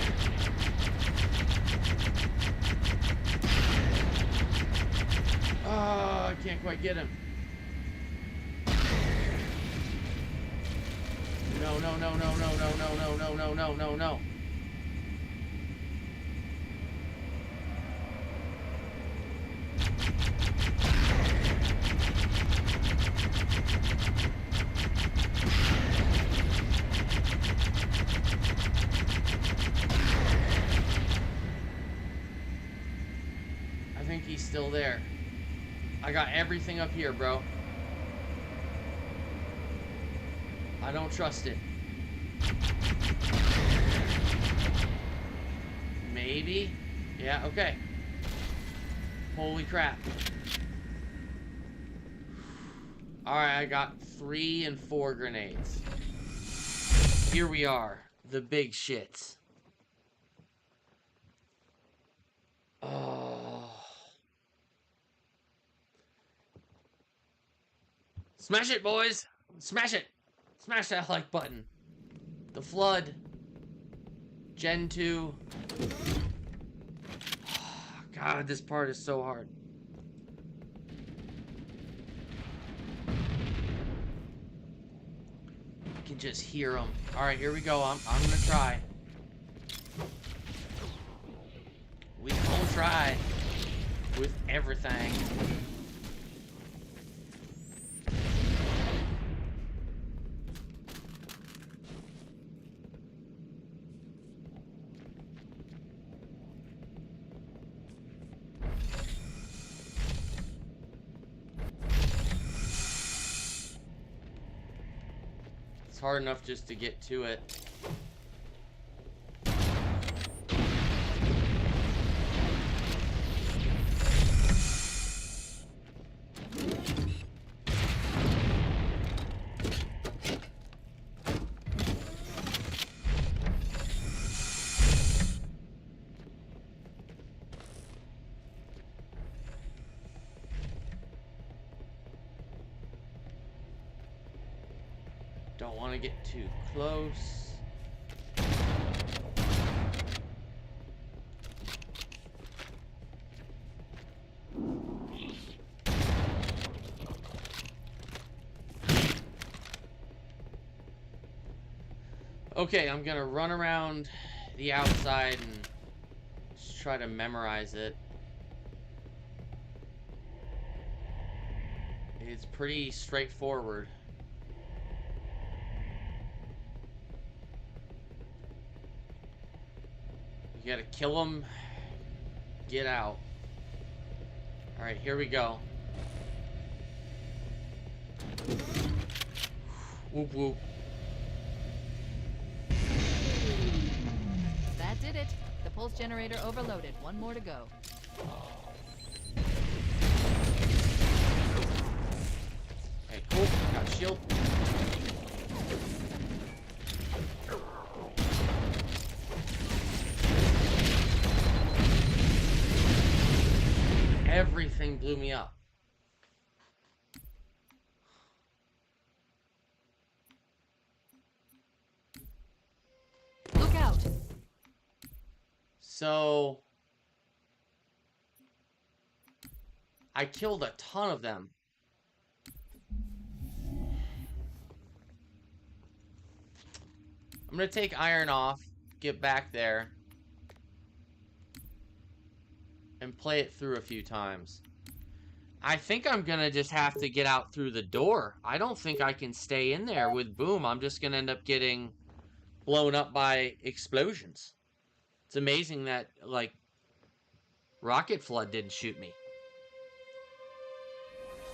Oh, I can't quite get him. No, no, no, no, no, no, no, no, no, no, no, no, no. I think he's still there. I got everything up here, bro. I don't trust it. Maybe? Yeah, okay. Holy crap. Alright, I got 3 and 4 grenades. Here we are. The big shits. Oh. Smash it, boys! Smash it! Smash that like button. The Flood. Gen 2. God, this part is so hard. You can just hear them. Alright, here we go. I'm gonna try. We gonna try. With everything. It's hard enough just to get to it. Don't want to get too close. Okay, I'm gonna run around the outside and just try to memorize it. It's pretty straightforward. You gotta kill him, get out. Alright, here we go. Whoop whoop. That did it. The pulse generator overloaded. One more to go. Okay, cool. Got a shield. Everything blew me up. Look out! So I killed a ton of them. I'm gonna take iron off, get back there, and play it through a few times. I think I'm gonna just have to get out through the door. I don't think I can stay in there with Boom. I'm just gonna end up getting blown up by explosions. It's amazing that, like, Rocket Flood didn't shoot me.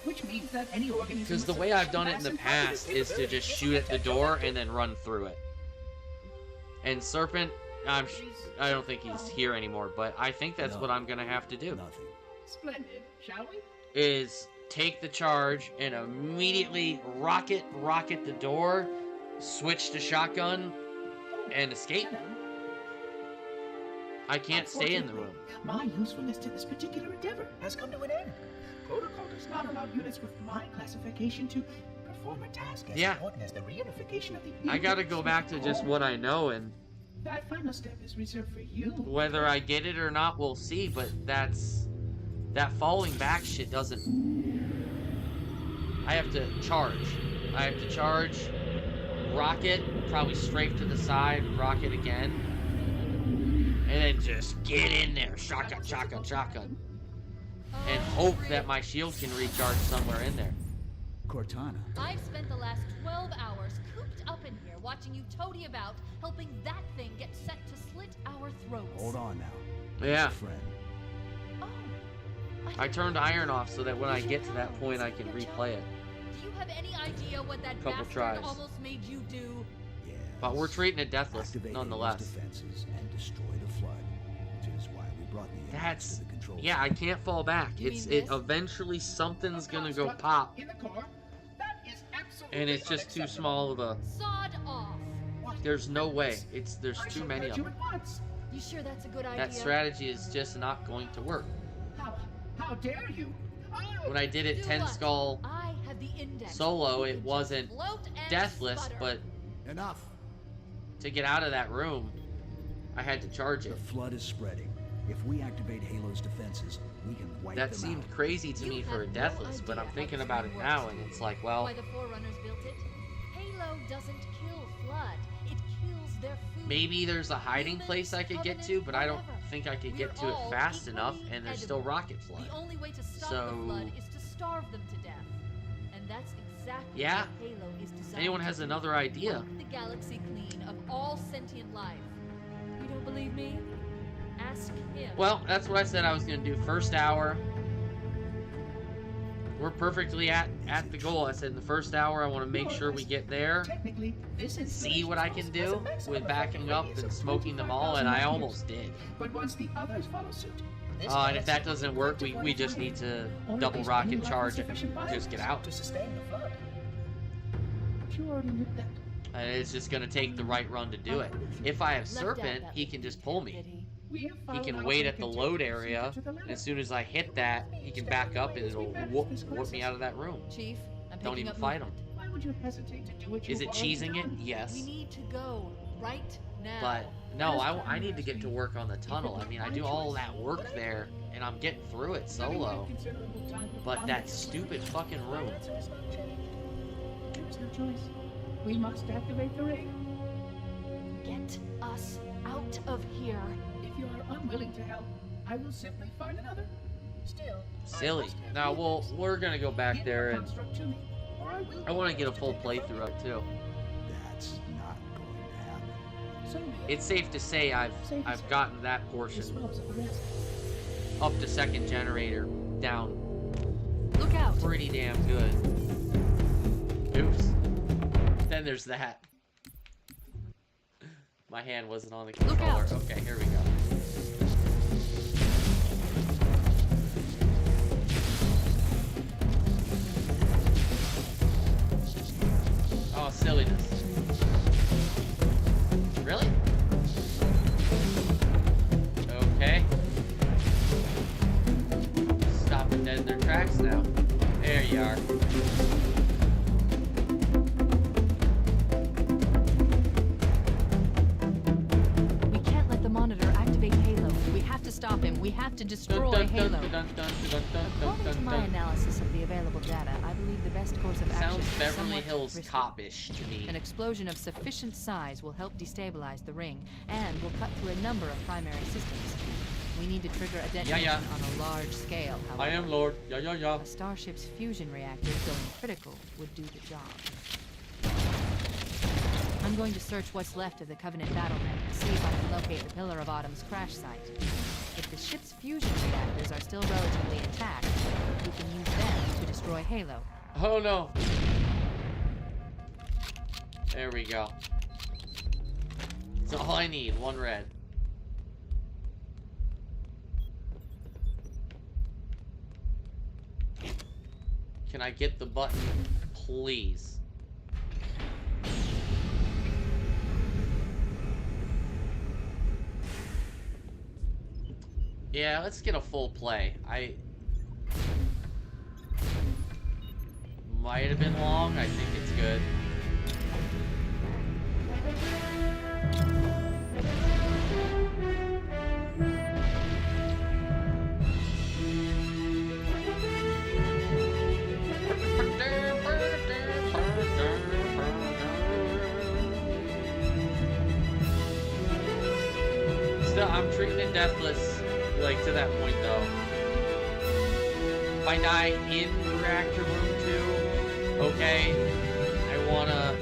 Which means that any organism... Because the way I've done it in the past is to just shoot at the door and then run through it. And Serpent I don't think he's here anymore, but I think that's what I'm gonna have to do. Nothing. Splendid, shall we? Is take the charge and immediately rocket the door, switch to shotgun, and escape. I can't stay in the room. My usefulness to this particular endeavor has come to an end. Protocol does not allow units with my classification to perform a task as important as the reunification of the I gotta go back to just what I know, and that final step is reserved for you. whether I get it or not, we'll see, but that falling back shit doesn't... I have to charge. Rocket, probably strafe to the side, rocket again. And then just get in there. Shotgun. And hope that my shield can recharge somewhere in there. Cortana. I've spent the last 12 hours cooped up in here watching you toady about, helping that thing get set to slit our throats. Hold on now. Yeah. Friend. Oh, I turned iron off so that when I get to that point, I can replay it. do you have any idea what that Couple bastard tries. almost made you do? Yes. But we're treating it deathless, Activate nonetheless. those defenses and destroy the flood, which is why we brought the That's... to the control Yeah, I center. can't fall back. You It mean this? eventually something's gonna go pop, In the core, that is absolutely and it's just too small of a... Sod off. There's no way. There's too many of them. You sure that's a good idea? That strategy is just not going to work. How dare you? When I did it Do 10 what? skull I have the index. solo, You it can just wasn't float and deathless, sputter. but Enough. to get out of that room, I had to charge The it. flood is spreading. If we activate Halo's defenses, we can wipe That them seemed out. crazy to You me for a have no deathless, but idea I'm how thinking this about thing it works. now, and it's like, well, Why the Forerunners built it? Halo doesn't kill flood. It kills their food. maybe there's a hiding Humans, place I could get to, but I don't whatever. think I could We're get to it all fast equally enough, and there's still edible. rocket flood. The only way to stop So- the flood is to starve them to death. And that's exactly Yeah. what Halo is designed Anyone to has do. another idea? Wipe the galaxy clean of all sentient life. You don't believe me? Ask him. Well, that's what I said I was going to do. First hour. We're perfectly at the goal. I said in the first hour, I want to make sure we get there, Technically, this is see what I can do with backing up and smoking them all, and I almost did. But once the others follow suit, And if that doesn't work, we just need to double rocket charge and just get out. to sustain the flood. But you already knew that. And it's just going to take the right run to do it. If I have Left out Serpent, that he can just pull me. did he? We have He followed can our wait at the contingent load area, to the and limit. as soon as I hit that, he can back up and it'll whoop me out of that room. Chief, I'm Don't picking even up fight him. movement. Why would you hesitate to do what you Is it cheesing it? Yes. We need to go right now. But no, I need to get to work on the tunnel. I mean, I do all that work there, and I'm getting through it solo. But that stupid fucking room. There is no choice. We must activate the ring. Get us out of here. If you are unwilling to help, I will simply find another. Still, Silly. Now, we're gonna go back there, and I want to get a full playthrough of it too. That's not going to happen. It's safe to say I've gotten that portion up to second generator down Look out. pretty damn good. Oops. Then there's that. My hand wasn't on the Look controller. out. Okay, here we go. Oh, silliness. Really? Okay. Stopping dead in their tracks now. There you are. We can't let the monitor activate Halo. We have to stop him. We have to destroy Halo. According to my analysis of the available data, I believe the best course of action Sounds is Beverly somewhat Hills risky. cop-ish to me. An explosion of sufficient size will help destabilize the ring and will cut through a number of primary systems. We need to trigger a detonation on a large scale, however. I am Lord. Yeah, yeah, yeah. A starship's fusion reactor going critical would do the job. I'm going to search what's left of the Covenant battlement to see if I can locate the Pillar of Autumn's crash site. If the ship's fusion reactors are still relatively intact, we can use them to destroy Halo. Oh no. There we go. That's all I need. One red. Can I get the button, please? Yeah, let's get a full play. I might have been long. I think it's good. Still, I'm treating it deathless, like, to that point, though. If I die in reactor room 2, okay, I wanna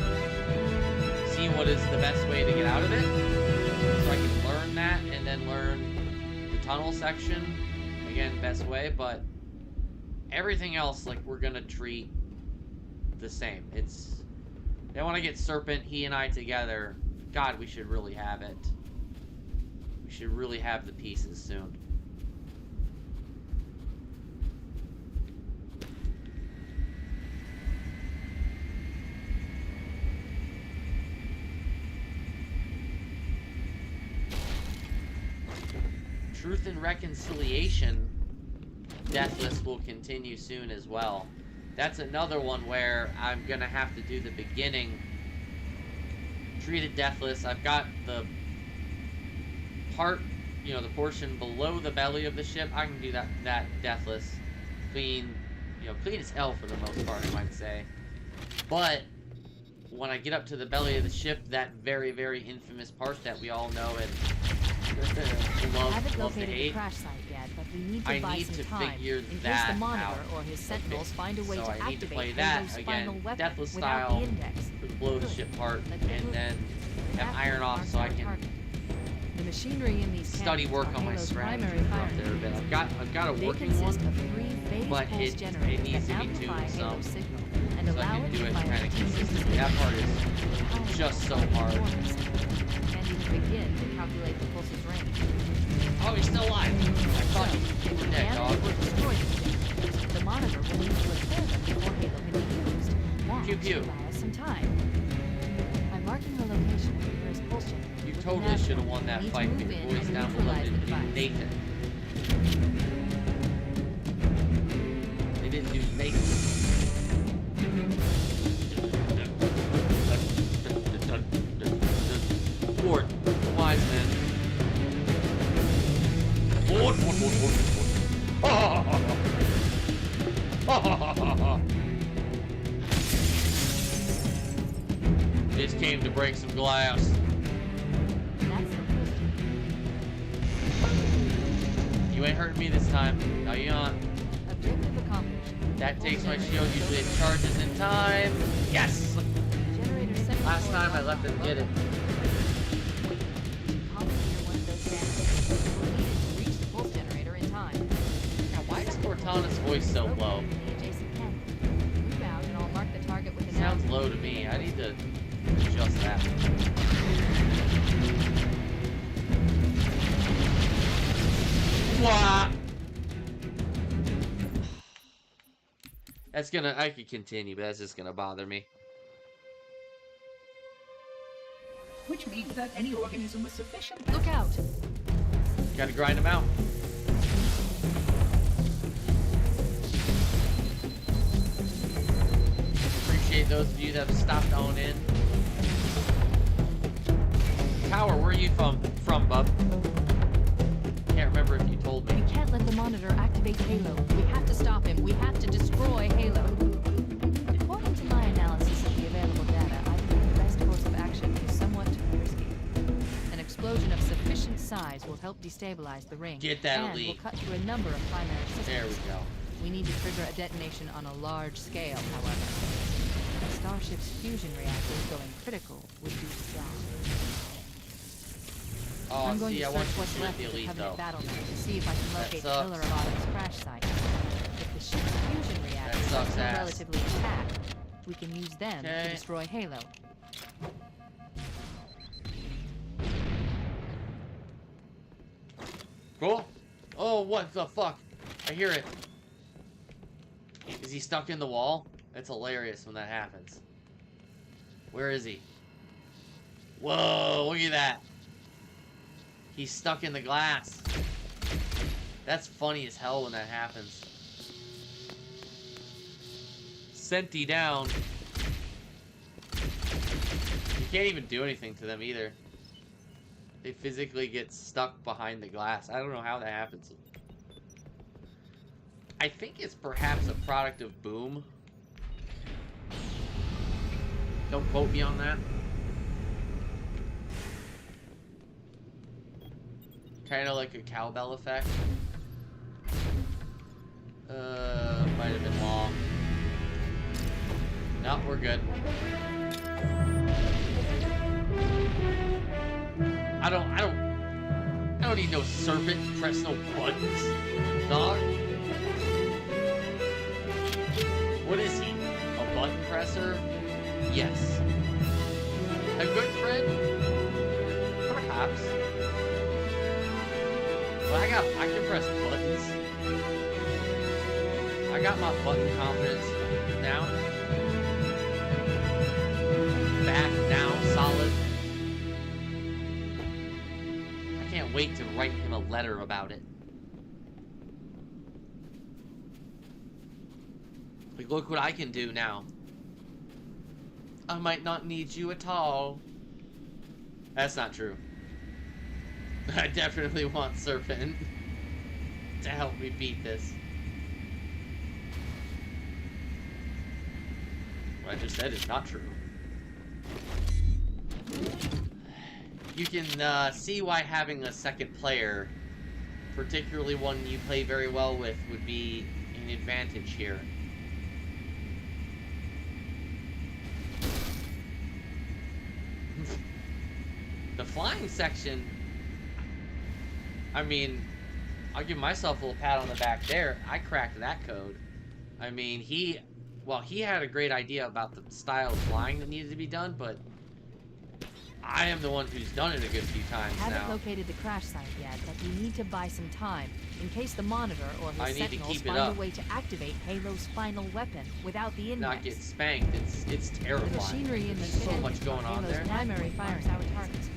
see what is the best way to get out of it, so I can learn that, and then learn the tunnel section, again, best way, but everything else, like, we're gonna treat the same. It's, I want to get Serpent, he and I together. God, we should really have it. We should really have the pieces soon. Truth and Reconciliation, Deathless will continue soon as well. That's another one where I'm gonna have to do the beginning. Treat it deathless. I've got the part, you know, the portion below the belly of the ship. I can do that deathless. Clean, you know, clean as hell for the most part, I might say. But when I get up to the belly of the ship, that very, very infamous part that we all know and Haven't love to located the hate. crash site yet, but we need to I buy need some to time figure in case that the monitor out. or his sentinels find a way So to I need to activate play that Halo's again, final weapon deathless without style, the index. blow the ship apart, and then have iron off Marks so I our can target. The machinery in these study cannons work are on my Halo's strategy primary for up firing there a bit. mechanism. I've got a They working consist one, of 3 phase but pulse it generators needs that to be tuned amplify some, Halo's signal and so I allow can it do to it fire kind of continuously consistently. That part is Power just so up hard. performance. And you can begin to calculate the pulse's range. Oh, he's still alive. I thought you If were we dead, damage dog. or destroy these generators, the monitor will need to repair them before Halo can be used. That Pew, pew. should buy us some time. By marking the location of the nearest pulse generator, You with the totally nav should have point, won that we need to fight, move but your in boys and down below neutralize the didn't do device. Nathan. They didn't do Nathan. Ward, wise man. Ward. Just came to break some glass. That's the pulse generator. You ain't hurting me this time. No, you aren't. Objective accomplished. That Pulse takes my generator shield. is Usually it over. charges in time. Yes! Generator second Last floor time I is left him get it. Commandeer one of those standards. We'll need it to reach the pulse generator in time. God, why is Cortana's voice so low? Located in the adjacent canyon. Move out and I'll mark the target with an Sounds arrow. low to me. I need to adjust that. Wah! That's gonna, I could continue, but that's just gonna bother me. Which means that any organism with sufficient Look out! Gotta grind them out. Appreciate those of you that have stopped on in. Tower, where are you from, bub? Can't remember if you told me. We can't let the monitor activate Halo. We have to stop him. We have to destroy Halo. According to my analysis of the available data, I think the best course of action is somewhat risky. An explosion of sufficient size will help destabilize the ring. Get that and elite. will cut through a number of primary systems. There we go. We need to trigger a detonation on a large scale, however. Starship's fusion reactors going critical would do the job. Oh, I'm going see, to I search want you what's to left the of the elite, Covenant though. battle map to see if I can That locate the sucks. Pillar of Autumn's crash site. If the ship's fusion reactors are sucks still ass. relatively intact, we can use them to Okay. destroy Halo. Cool. Oh, what the fuck? I hear it. Is he stuck in the wall? It's hilarious when that happens. Where is he? Whoa, look at that. He's stuck in the glass. That's funny as hell when that happens. Senti down. You can't even do anything to them either. They physically get stuck behind the glass. I don't know how that happens. I think it's perhaps a product of Boom. Don't quote me on that. Kind of like a cowbell effect. Might have been long. No, we're good. I don't need no serpent, press no buttons, dog. What is he? A button presser? Yes. A good friend? Perhaps. But I can press buttons. I got my button confidence now. Back down solid. I can't wait to write him a letter about it. Like, look what I can do now. I might not need you at all. That's not true. I definitely want Serpent to help me beat this. What I just said is not true. You can see why having a second player, particularly one you play very well with, would be an advantage here. The flying section, I mean, I'll give myself a little pat on the back there. I cracked that code. I mean, he had a great idea about the style of flying that needed to be done, but I am the one who's done it a good few times now. Haven't located the crash site yet, but you need to buy some time in case the Monitor or his Sentinels find a way to activate Halo's final weapon without the index. Not get spanked. It's terrifying. The machinery in the There's so much going on there. Primary firing targets.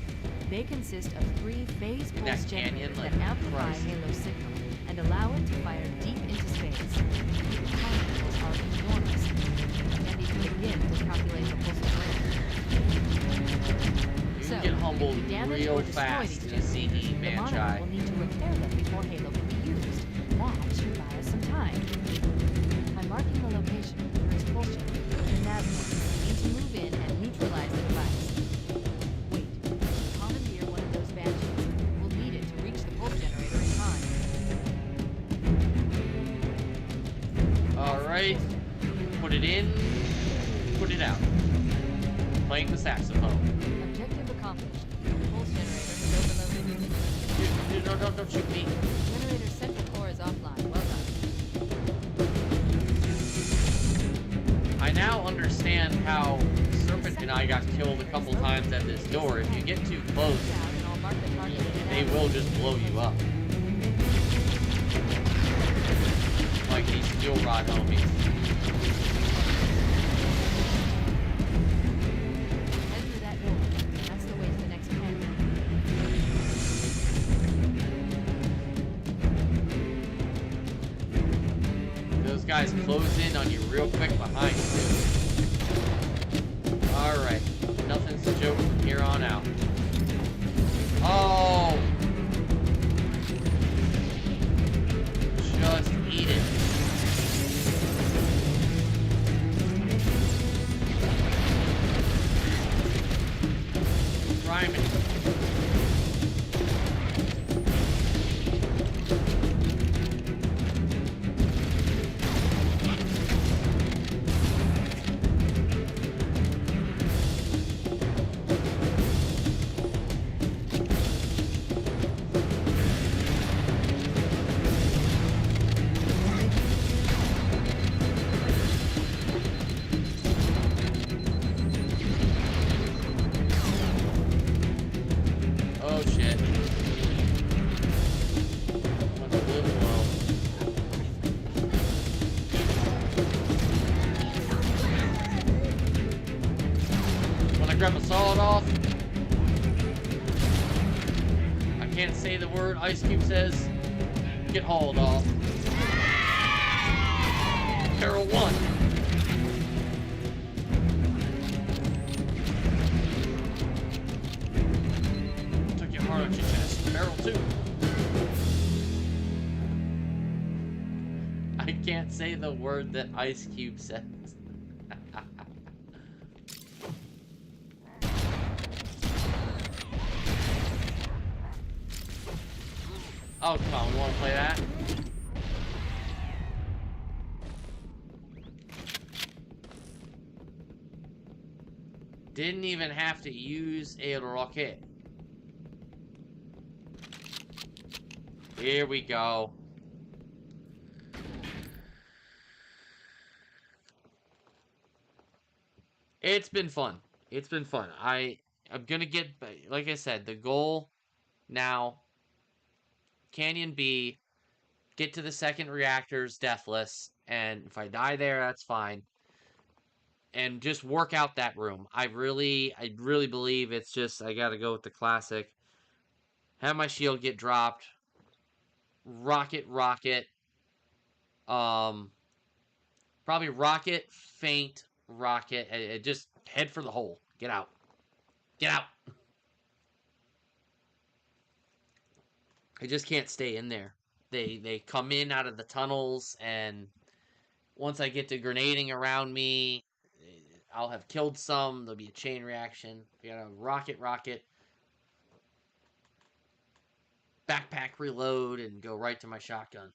They consist of 3 phase pulse generators that amplify Halo's signal and allow it to fire deep into space. The particles are enormous. Can't even begin to calculate the pulse range. You can get humbled real fast in a CE Manchai. Will need to repair them before Halo can be used. That should buy us some time. I'm marking the location of the first pulse generator in the nav point. We need to move in and neutralize the device. Wait, commandeer one of those badges. We'll need it to reach the pulse generator in time. Alright. Put it in. Put it out. Playing the saxophone. Objective accomplished. Pulse generator still below the Dude, don't shoot me. Generator's central core is offline. Well done. I now understand how Serpent and I got killed a couple times at this door. If you get too close, they will just blow you up. Like these steel rod homies. Guys close in on you real quick behind you. Alright. Nothing's a joke from here on out. Oh! Just eat it. Rhyming. can't say the word Ice Cube says. Get hauled off. Barrel 1. Took you hard on your chest. Barrel 2. I can't say the word that Ice Cube says. Oh, come on, we want to play that? Didn't even have to use a rocket. Here we go. It's been fun. It's been fun. I'm gonna get, like I said, the goal now, Canyon B, get to the second reactor's Deathless, and if I die there, that's fine. And just work out that room. I really believe it's just, I gotta go with the classic. Have my shield get dropped. Rocket. Probably rocket, faint, rocket. Just head for the hole. Get out. Get out. I just can't stay in there. They come in out of the tunnels, and once I get to grenading around me, I'll have killed some. There'll be a chain reaction. We gotta rocket. Backpack reload and go right to my shotgun.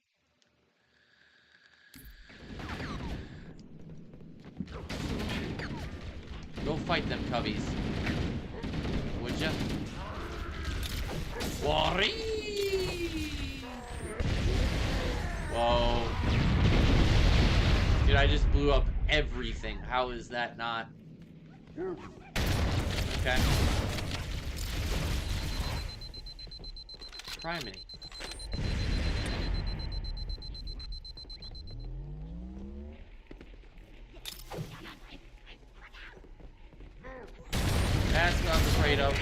Go fight them cubbies. Would ya? Worry! Whoa. Dude, I just blew up everything. How is that not? Okay. Criminy. That's what I'm afraid of.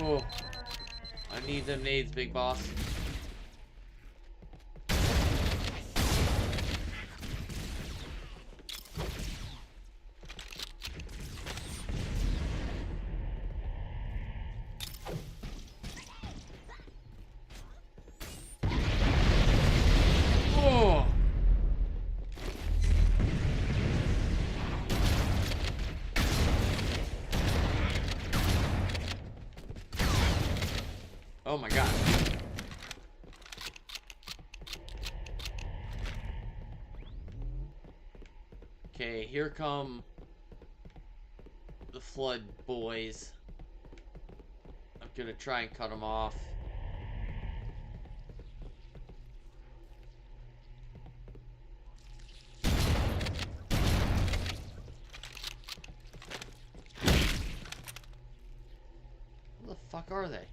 Oh, I need them nades, big boss. Oh. Oh my god. Okay, here come the flood boys. I'm gonna try and cut them off. Who the fuck are they?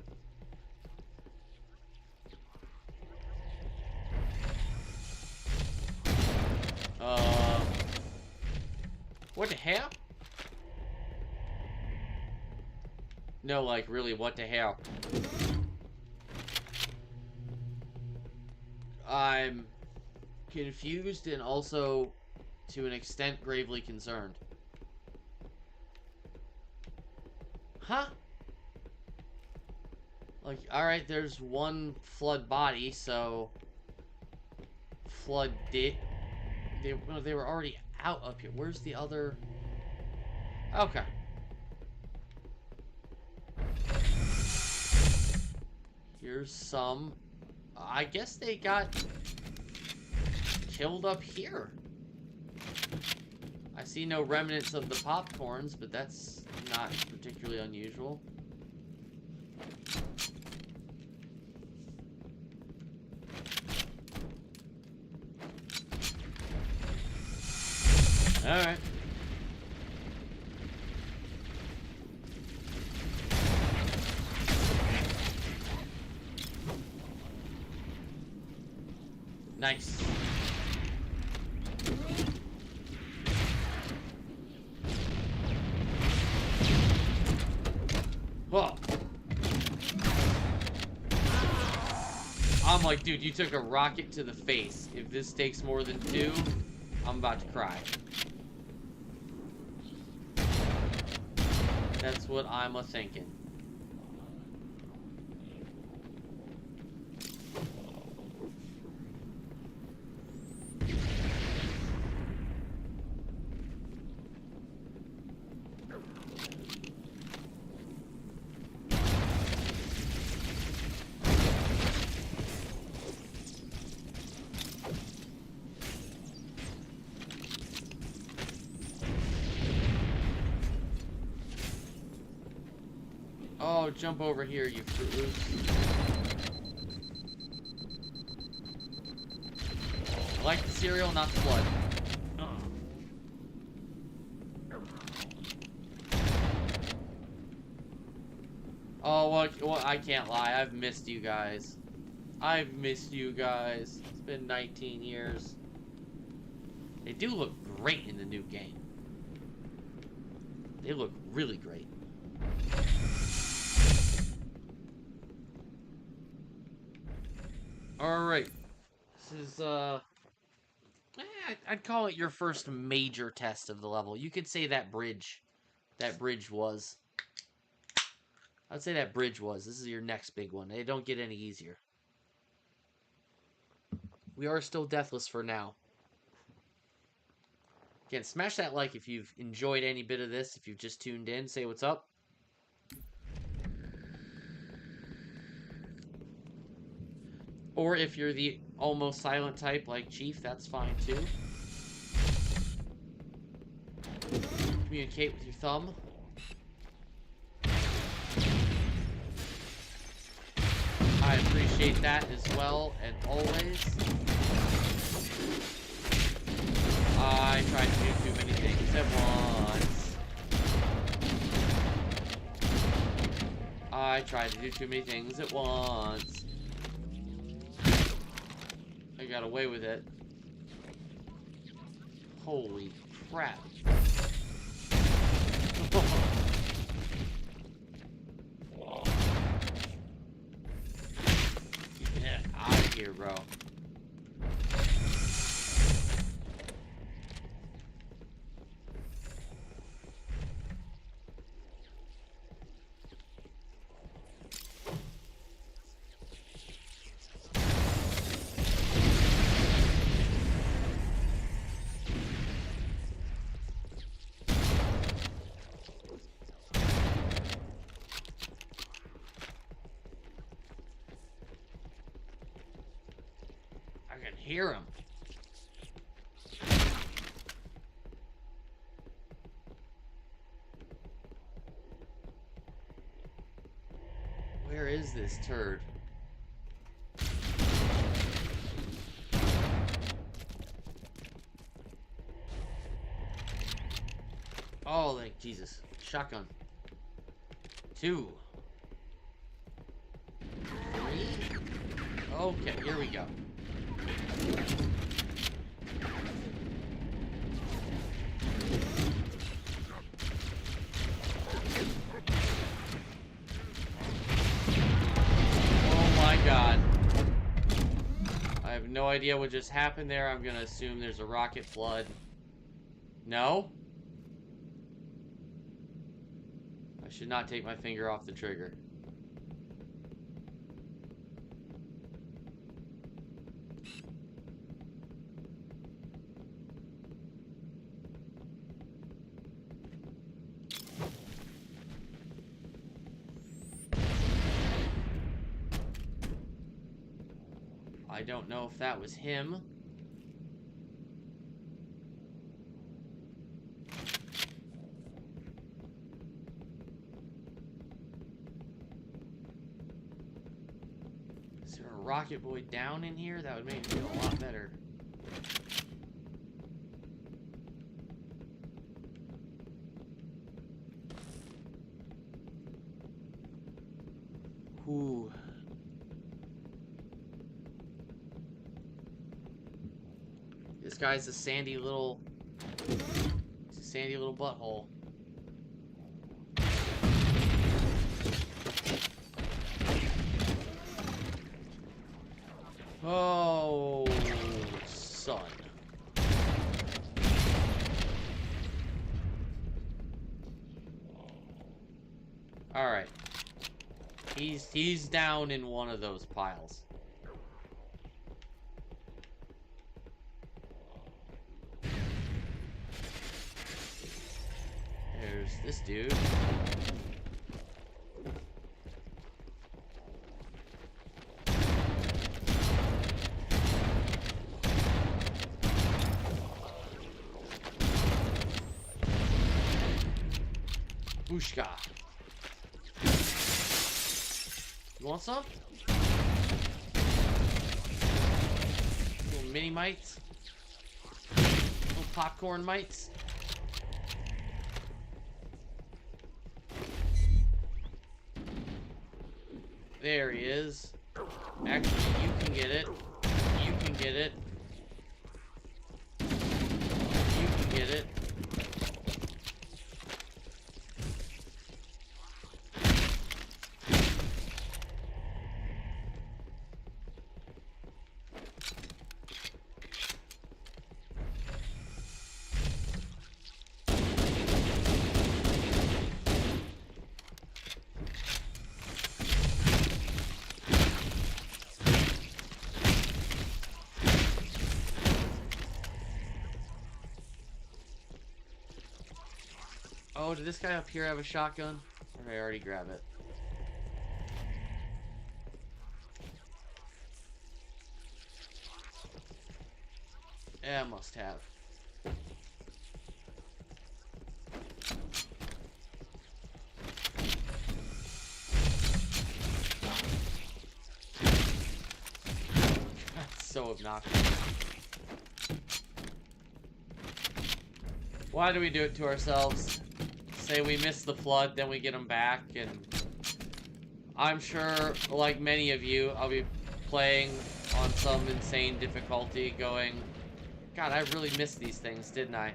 What the hell? No, like, really, what the hell? I'm confused and also, to an extent, gravely concerned. Huh? Like, alright, there's one flood body, so... Flood did... They were already out up here. Where's the other... Okay. Here's some... I guess they got... killed up here. I see no remnants of the popcorns, but that's not particularly unusual. Alright. Nice. Whoa. I'm like, dude, you took a rocket to the face. If this takes more than 2, I'm about to cry. That's what I'm a-thinking. Oh, jump over here, you Fruit Loops. I like the cereal, not the blood. Oh, well, I can't lie. I've missed you guys. I've missed you guys. It's been 19 years. They do look great in the new game. They look really great. Alright. This is, I'd call it your first major test of the level. You could say that bridge was. I'd say that bridge was. This is your next big one. They don't get any easier. We are still deathless for now. Again, smash that like if you've enjoyed any bit of this. If you've just tuned in, say what's up. Or if you're the almost silent type like Chief, that's fine too. Communicate with your thumb. I appreciate that as well, and always. I try to do too many things at once. I try to do too many things at once. I got away with it. Holy crap. Get out of here, bro. I can hear him. Where is this turd? Oh, thank Jesus. Shotgun. 2. 3. Okay, here we go. Oh my god. I have no idea what just happened there. I'm gonna assume there's a rocket flood. No? I should not take my finger off the trigger. I don't know if that was him. Is there a rocket boy down in here? That would make me feel a lot better. Ooh. This guy's a sandy little butthole. Oh, son. Alright. He's down in one of those piles. There's this dude. Bushka. You want some? Little mini mites? Little popcorn mites? There he is. Actually, you can get it. You can get it. You can get it. Oh, did this guy up here have a shotgun? Or did I already grab it? Yeah, I must have. That's so obnoxious. Why do we do it to ourselves? Say we miss the flood, then we get them back, and I'm sure, like many of you, I'll be playing on some insane difficulty going, God, I really missed these things, didn't I?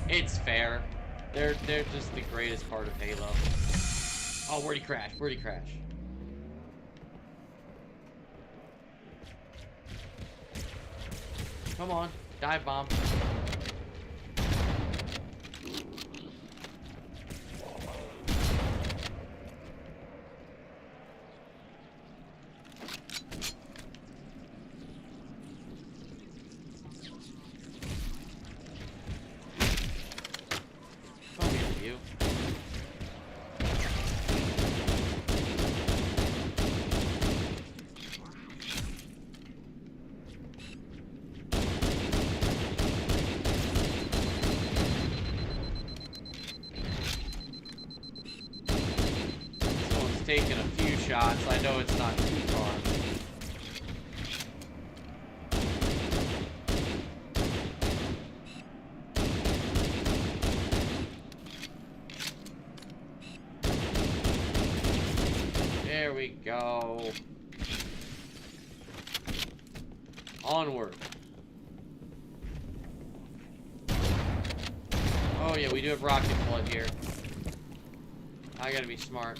It's fair. They're just the greatest part of Halo. Oh, where'd he crash? Where'd he crash? Come on, dive bomb. Come here, you. Taking a few shots. I know it's not too far. There we go. Onward. Oh yeah, we do have rocket flood here. I gotta be smart.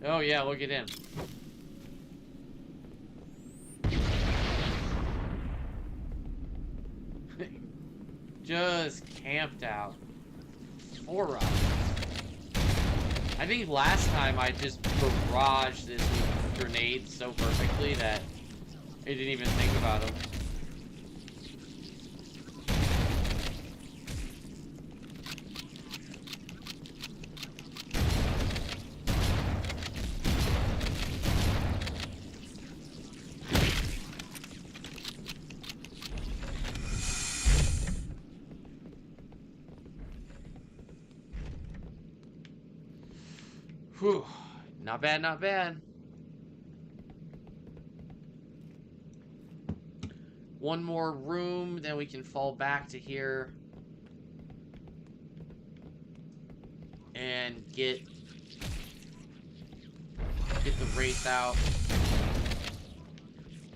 Oh yeah, look at him. Just camped out. 4 rounds. I think last time I just barraged this with grenades so perfectly that I didn't even think about them. Whew. Not bad, not bad. One more room, then we can fall back to here. And get the Wraith out.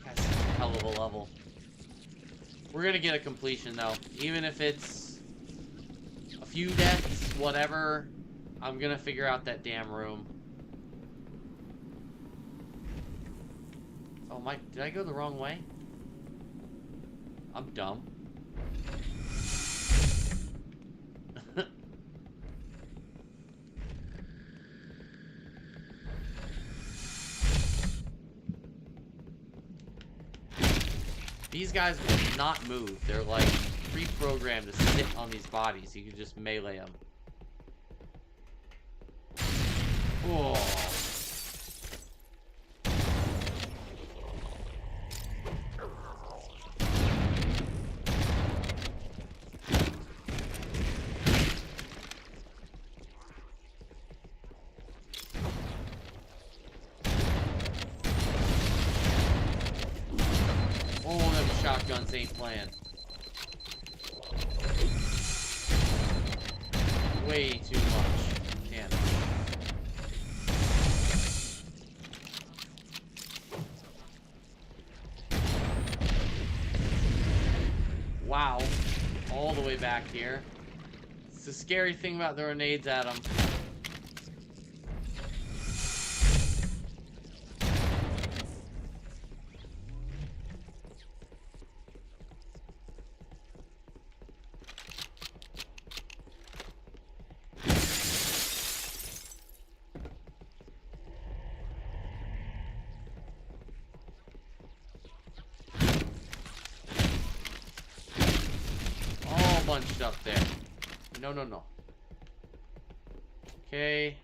That's a hell of a level. We're gonna get a completion though. Even if it's a few deaths, whatever, I'm gonna figure out that damn room. Oh my, did I go the wrong way? I'm dumb. These guys will not move. They're like pre-programmed to sit on these bodies. You can just melee them. Oh. Shotguns ain't playing. Way too much damage. Wow. All the way back here. It's the scary thing about throwing nades at them. Bunched up there. No, no, no. Okay.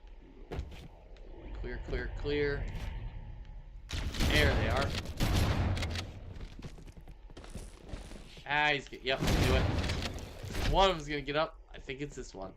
Clear, clear, clear. There they are. Ah, he's get, yep, do it. One of them's gonna get up. I think it's this one.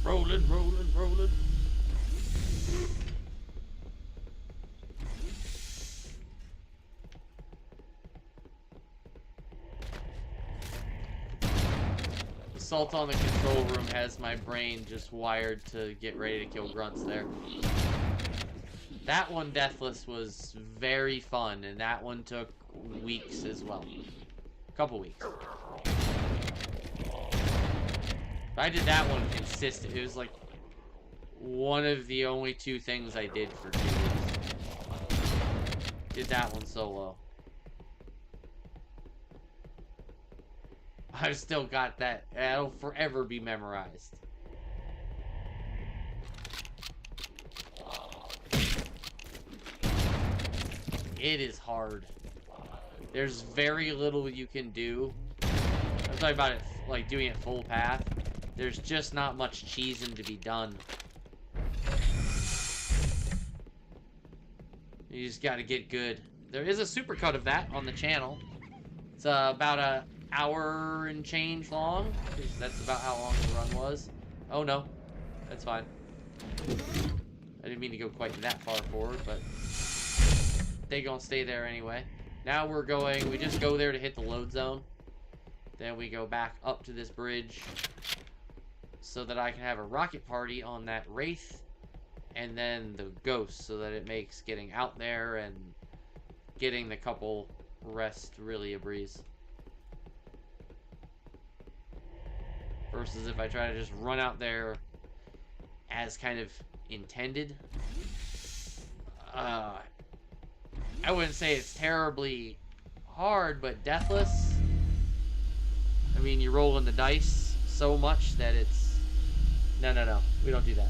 Rolling, rolling, rolling. Assault on the control room has my brain just wired to get ready to kill grunts there. That one, Deathless, was very fun, and that one took weeks as well. A couple weeks. I did that one consistent. It was like one of the only two things I did for 2 weeks. Did that one solo. I've still got that. That'll forever be memorized. It is hard. There's very little you can do. I'm talking about it like doing it full path. There's just not much cheesing to be done. You just gotta get good. There is a supercut of that on the channel. It's about an hour and change long, because that's about how long the run was. Oh no, that's fine. I didn't mean to go quite that far forward, but they gonna stay there anyway. Now we're going, we just go there to hit the load zone. Then we go back up to this bridge so that I can have a rocket party on that Wraith, and then the Ghost, so that it makes getting out there and getting the couple rest really a breeze. Versus if I try to just run out there as kind of intended. I wouldn't say it's terribly hard, but Deathless, I mean, you're rolling the dice so much that it's... No. We don't do that.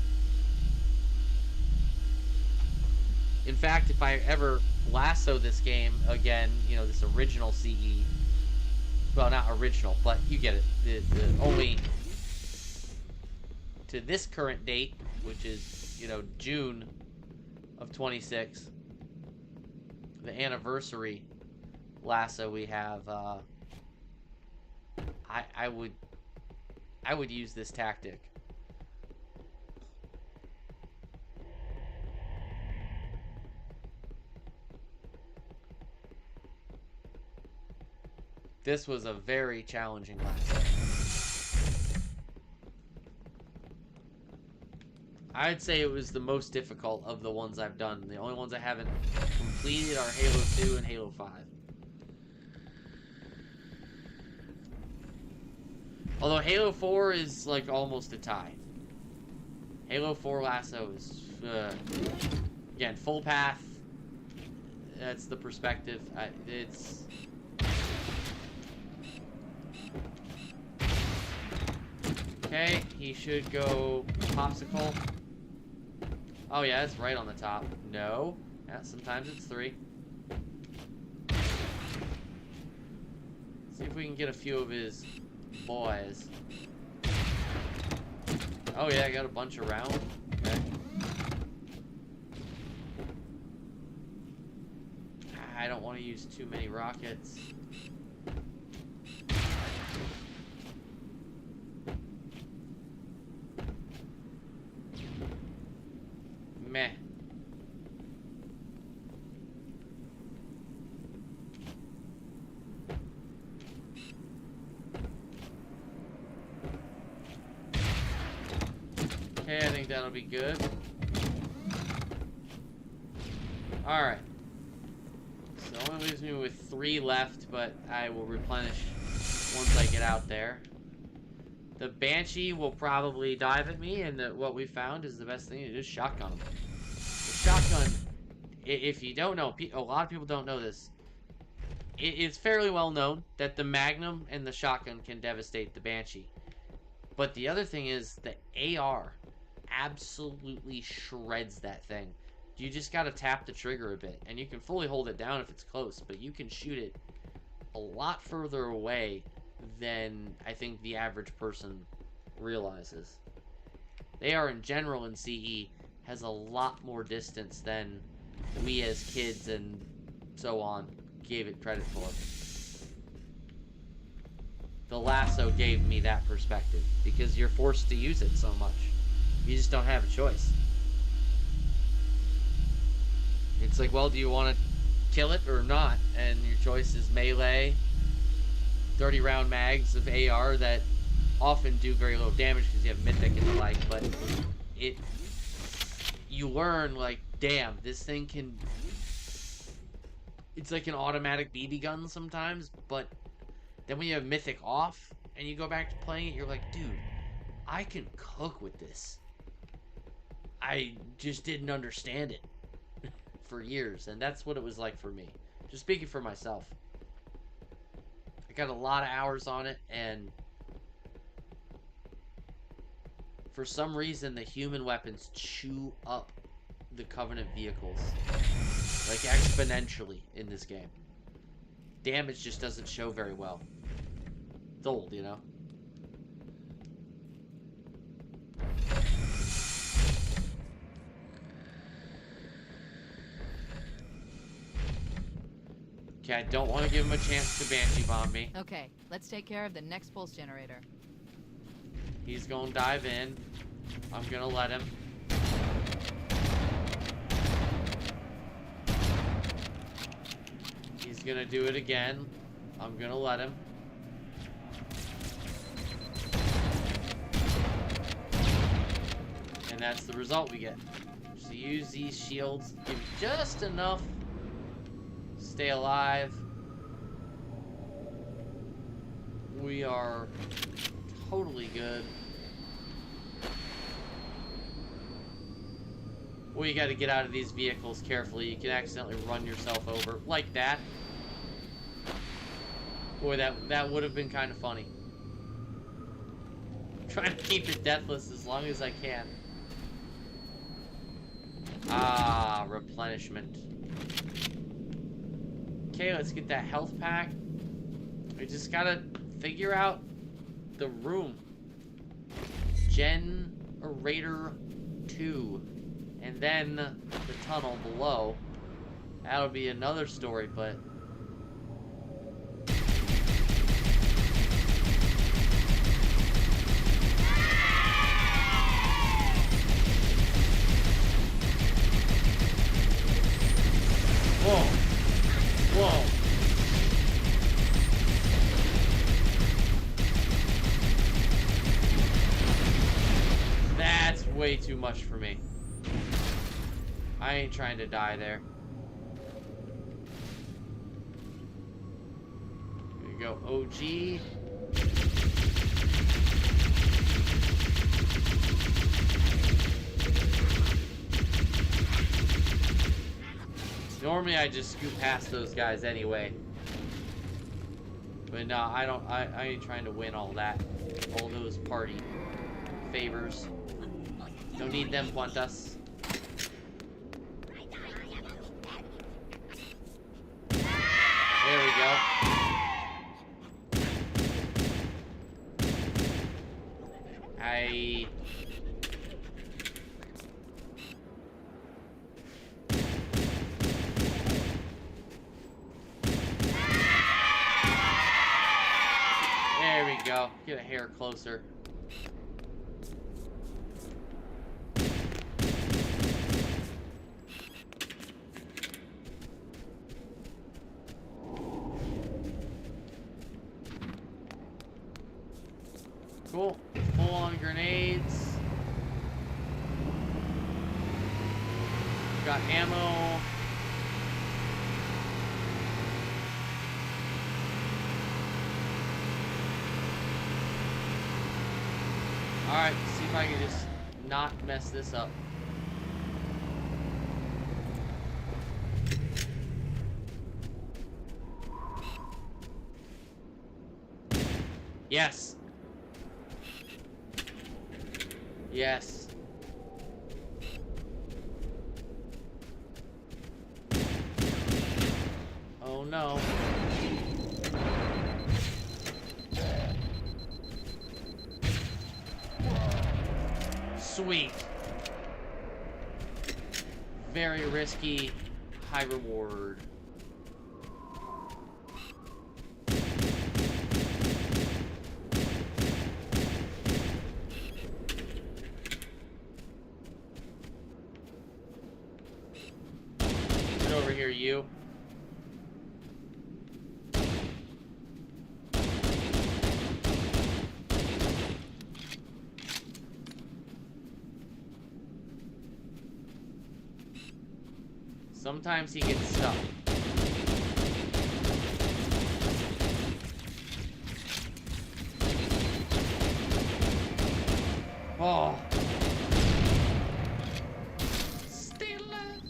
In fact, if I ever lasso this game again, you know, this original CE, Well, not original, but you get it. The only to this current date, which is, you know, June of 26, the anniversary lasso we have, I would use this tactic. This was a very challenging lasso. I'd say it was the most difficult of the ones I've done. The only ones I haven't completed are Halo 2 and Halo 5. Although Halo 4 is like almost a tie. Halo 4 lasso is, again, full path. That's the perspective. It's... Okay, he should go popsicle. Oh yeah, it's right on the top. No. Yeah, sometimes it's 3. See if we can get a few of his boys. Oh yeah, I got a bunch around. Okay. I don't want to use too many rockets. Meh. Okay, I think that'll be good. Alright. So it only leaves me with 3 left, but I will replenish once I get out there. The Banshee will probably dive at me, and what we found is the best thing to do is shotgun him. The shotgun, if you don't know, a lot of people don't know this, it's fairly well known that the Magnum and the shotgun can devastate the Banshee. But the other thing is the AR absolutely shreds that thing. You just gotta tap the trigger a bit, and you can fully hold it down if it's close, but you can shoot it a lot further away than I think the average person realizes. The AR in general in CE has a lot more distance than we as kids and so on gave it credit for. The lasso gave me that perspective because you're forced to use it so much. You just don't have a choice. It's like, well, do you want to kill it or not? And your choice is melee, 30 round mags of AR that often do very little damage because you have mythic and the like, but you learn, like, damn, this thing can, it's like an automatic BB gun sometimes, but then when you have mythic off and you go back to playing it, you're like, dude, I can cook with this. I just didn't understand it for years, and that's what it was like for me. Just speaking for myself. I got a lot of hours on it, and for some reason, the human weapons chew up the Covenant vehicles, like, exponentially in this game. Damage just doesn't show very well. It's old, you know? Okay, I don't want to give him a chance to Banshee bomb me. Okay, let's take care of the next pulse generator. He's gonna dive in. I'm gonna let him. He's gonna do it again. I'm gonna let him. And that's the result we get. So use these shields, give you just enough. Stay alive. We are totally good. Well, you got to get out of these vehicles carefully. You can accidentally run yourself over like that. Boy, that would have been kind of funny. I'm trying to keep it deathless as long as I can. Ah, replenishment. Okay, let's get that health pack. We just gotta figure out the room. Generator 2. And then the tunnel below. That'll be another story, but... Whoa. Whoa. That's way too much for me. I ain't trying to die there. Here we go, OG. Normally I just scoot past those guys anyway. But no, I ain't trying to win all that. All those party favors. Don't need them, Quantas. There we go. There we go. Get a hair closer. Cool. Full on grenades. Got ammo. Alright, see if I can just not mess this up. Yes. Yes. Oh no. Sweet. Very risky, high reward. Get over here, you. Sometimes he gets stuck. Oh. Stay alive.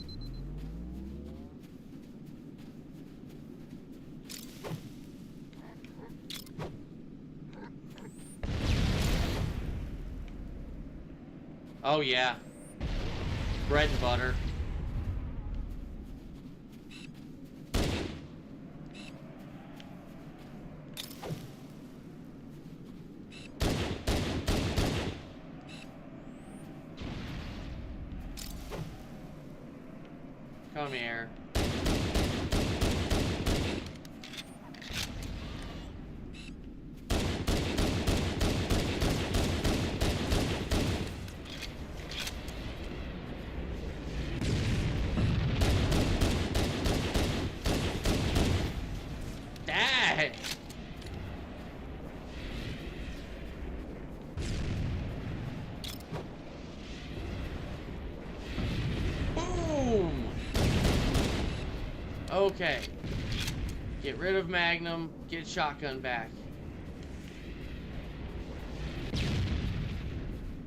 Oh yeah. Bread and butter. Come here. Dang! Boom! Okay. Get rid of Magnum, get shotgun back.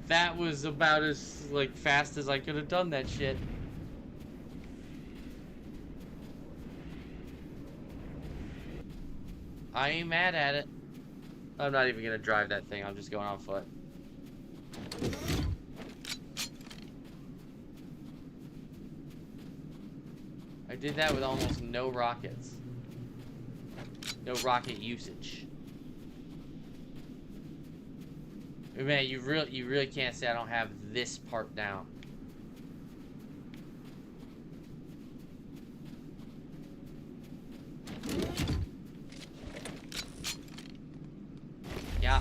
That was about as fast as I could have done that shit. I ain't mad at it. I'm not even gonna drive that thing, I'm just going on foot. I did that with almost no rockets. No rocket usage. Man, you really can't say I don't have this part down. Yeah.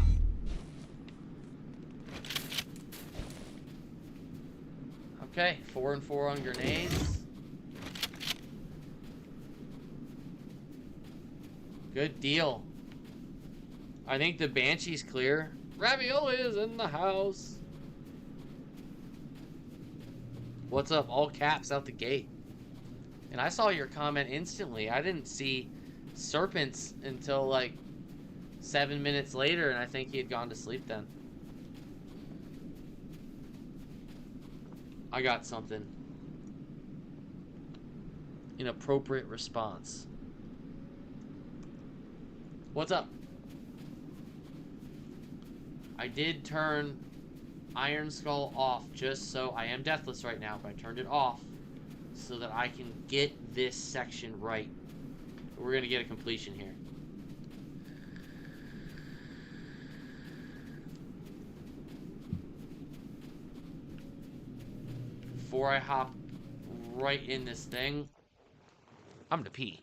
Okay, 4 and 4 on grenades. Good deal. I think the Banshee's clear. Ravioli is in the house. What's up? All caps out the gate. And I saw your comment instantly. I didn't see Serpents until like 7 minutes later, and I think he had gone to sleep then. I got something. Inappropriate response. What's up? I did turn Iron Skull off just so I am deathless right now, but I turned it off so that I can get this section right. We're gonna get a completion here. Before I hop right in this thing, I'm gonna pee.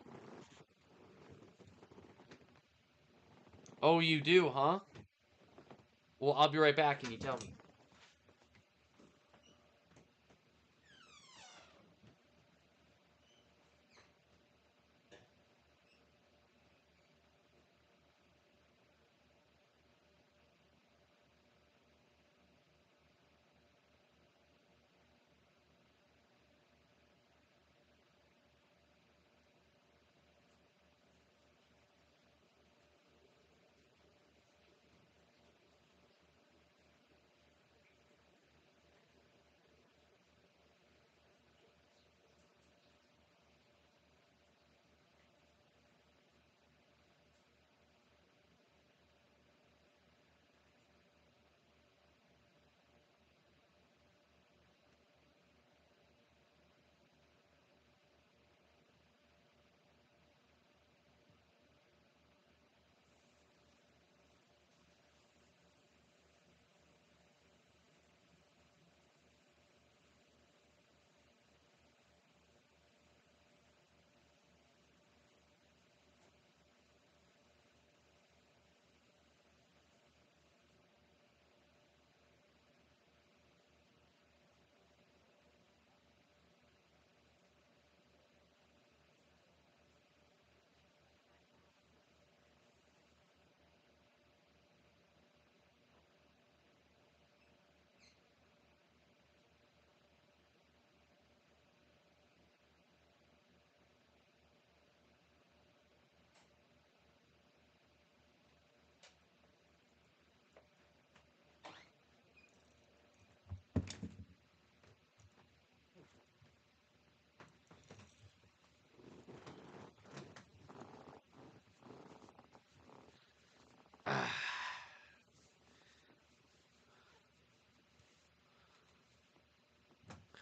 Oh, you do, huh? Well, I'll be right back and you tell me.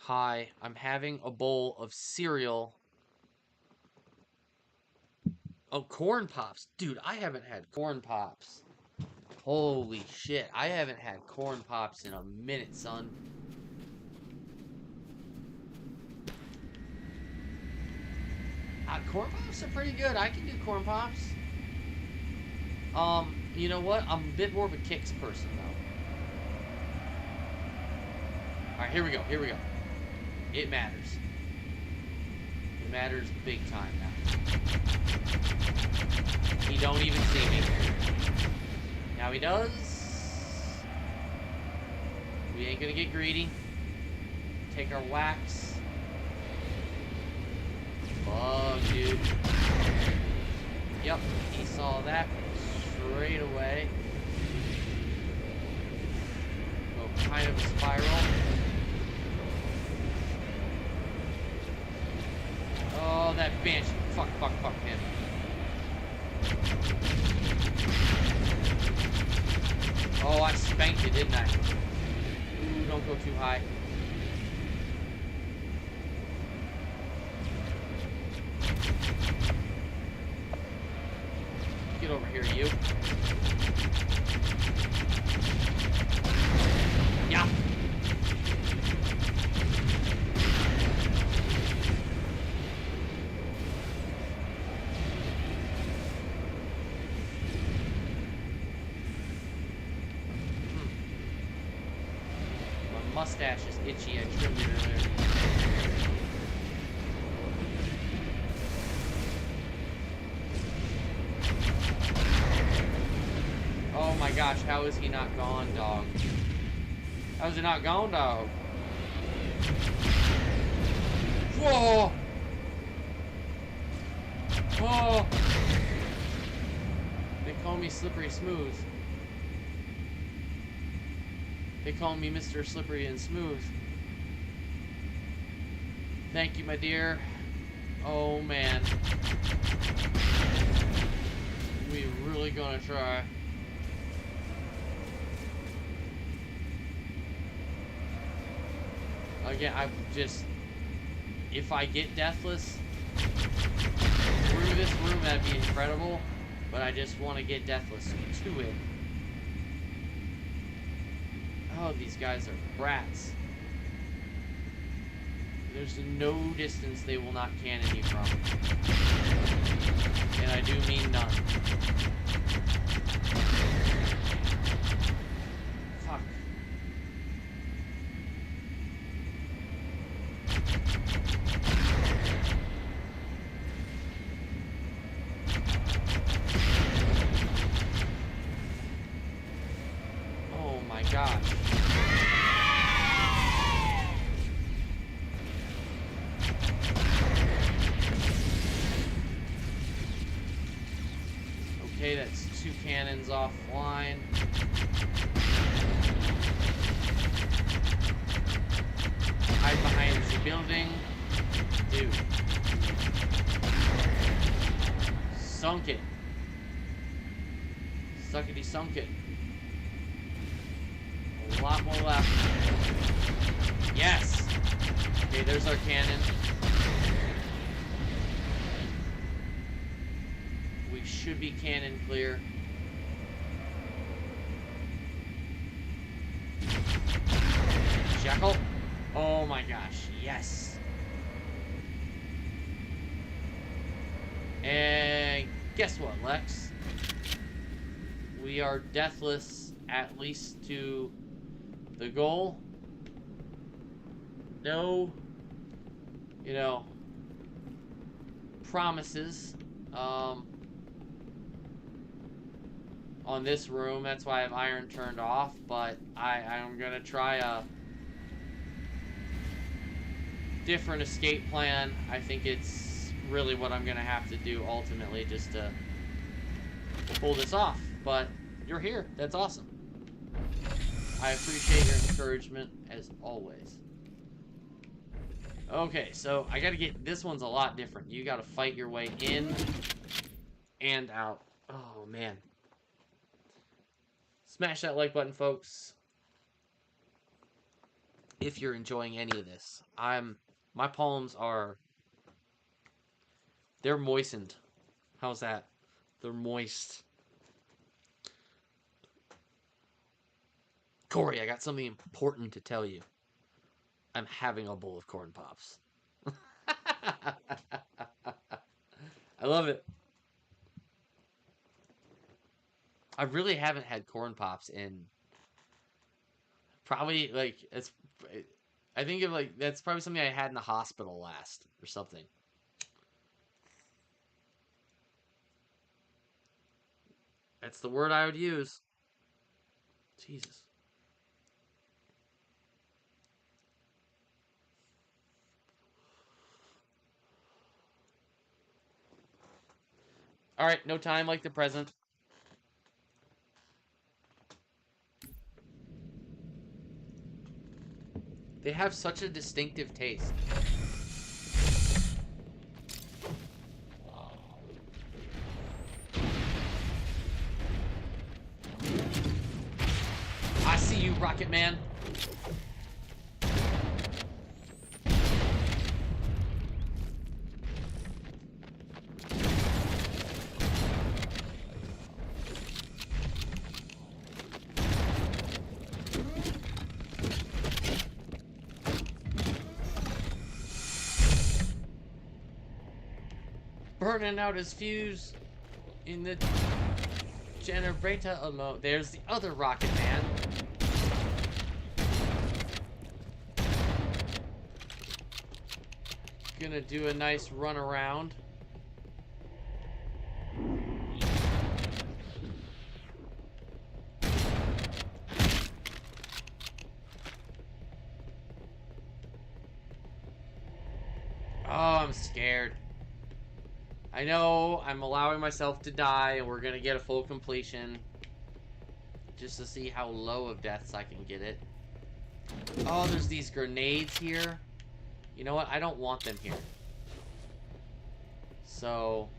Hi, I'm having a bowl of cereal. Oh, corn pops. Dude, I haven't had corn pops. Holy shit, I haven't had corn pops in a minute, son. Corn pops are pretty good. I can do corn pops. You know what? I'm a bit more of a Kix person, though. Alright, here we go. Here we go. It matters. It matters big time now. He don't even see me. Now he does. We ain't gonna get greedy. Take our wax. Bug, dude. Yep, he saw that straight away. Go kind of a spiral. Oh, that Banshee. Fuck him. Oh, I spanked it, didn't I? Ooh, don't go too high. Get over here, you. Yeah. My mustache is itchy. I trimmed it earlier. Oh my gosh, how is he not gone, dog? How is he not gone, dog? Whoa! Whoa! They call me Slippery Smooth. They call me Mr. Slippery and Smooth. Thank you, my dear. Oh man. We really gonna try. Again, I just, if I get Deathless through this room, that'd be incredible. But I just want to get Deathless to it. Oh, these guys are brats. There's no distance they will not cannon you from. And I do mean none. Fuck. Oh my gosh. Okay, that's 2 cannons offline. Hide behind the building. Dude. Sunk it. Suckety sunk it. A lot more left. Yes! Okay, there's our cannon. We should be cannon clear. Jackal. Oh my gosh, yes. And guess what, Lex? We are deathless, at least to the goal. No, you know, promises on this room. That's why I have iron turned off, but I'm gonna try a different escape plan. I think it's really what I'm gonna have to do ultimately just to pull this off. But you're here. That's awesome. I appreciate your encouragement as always. Okay, so I gotta get, this one's a lot different. You gotta fight your way in and out. Oh man. Smash that like button, folks, if you're enjoying any of this. My palms are, they're moistened. How's that? They're moist. Corey, I got something important to tell you. I'm having a bowl of corn pops. I love it. I really haven't had corn pops in probably, like, it's, I think of, like, that's probably something I had in the hospital last or something. That's the word I would use. Jesus. Alright, no time like the present. They have such a distinctive taste. I see you, Rocket Man. burning out his fuse in the generator alone. There's the other rocket man. Gonna do a nice run around. Oh, I'm scared. I know I'm allowing myself to die, and we're gonna get a full completion. Just to see how low of deaths I can get it. Oh, there's these grenades here. You know what? I don't want them here. So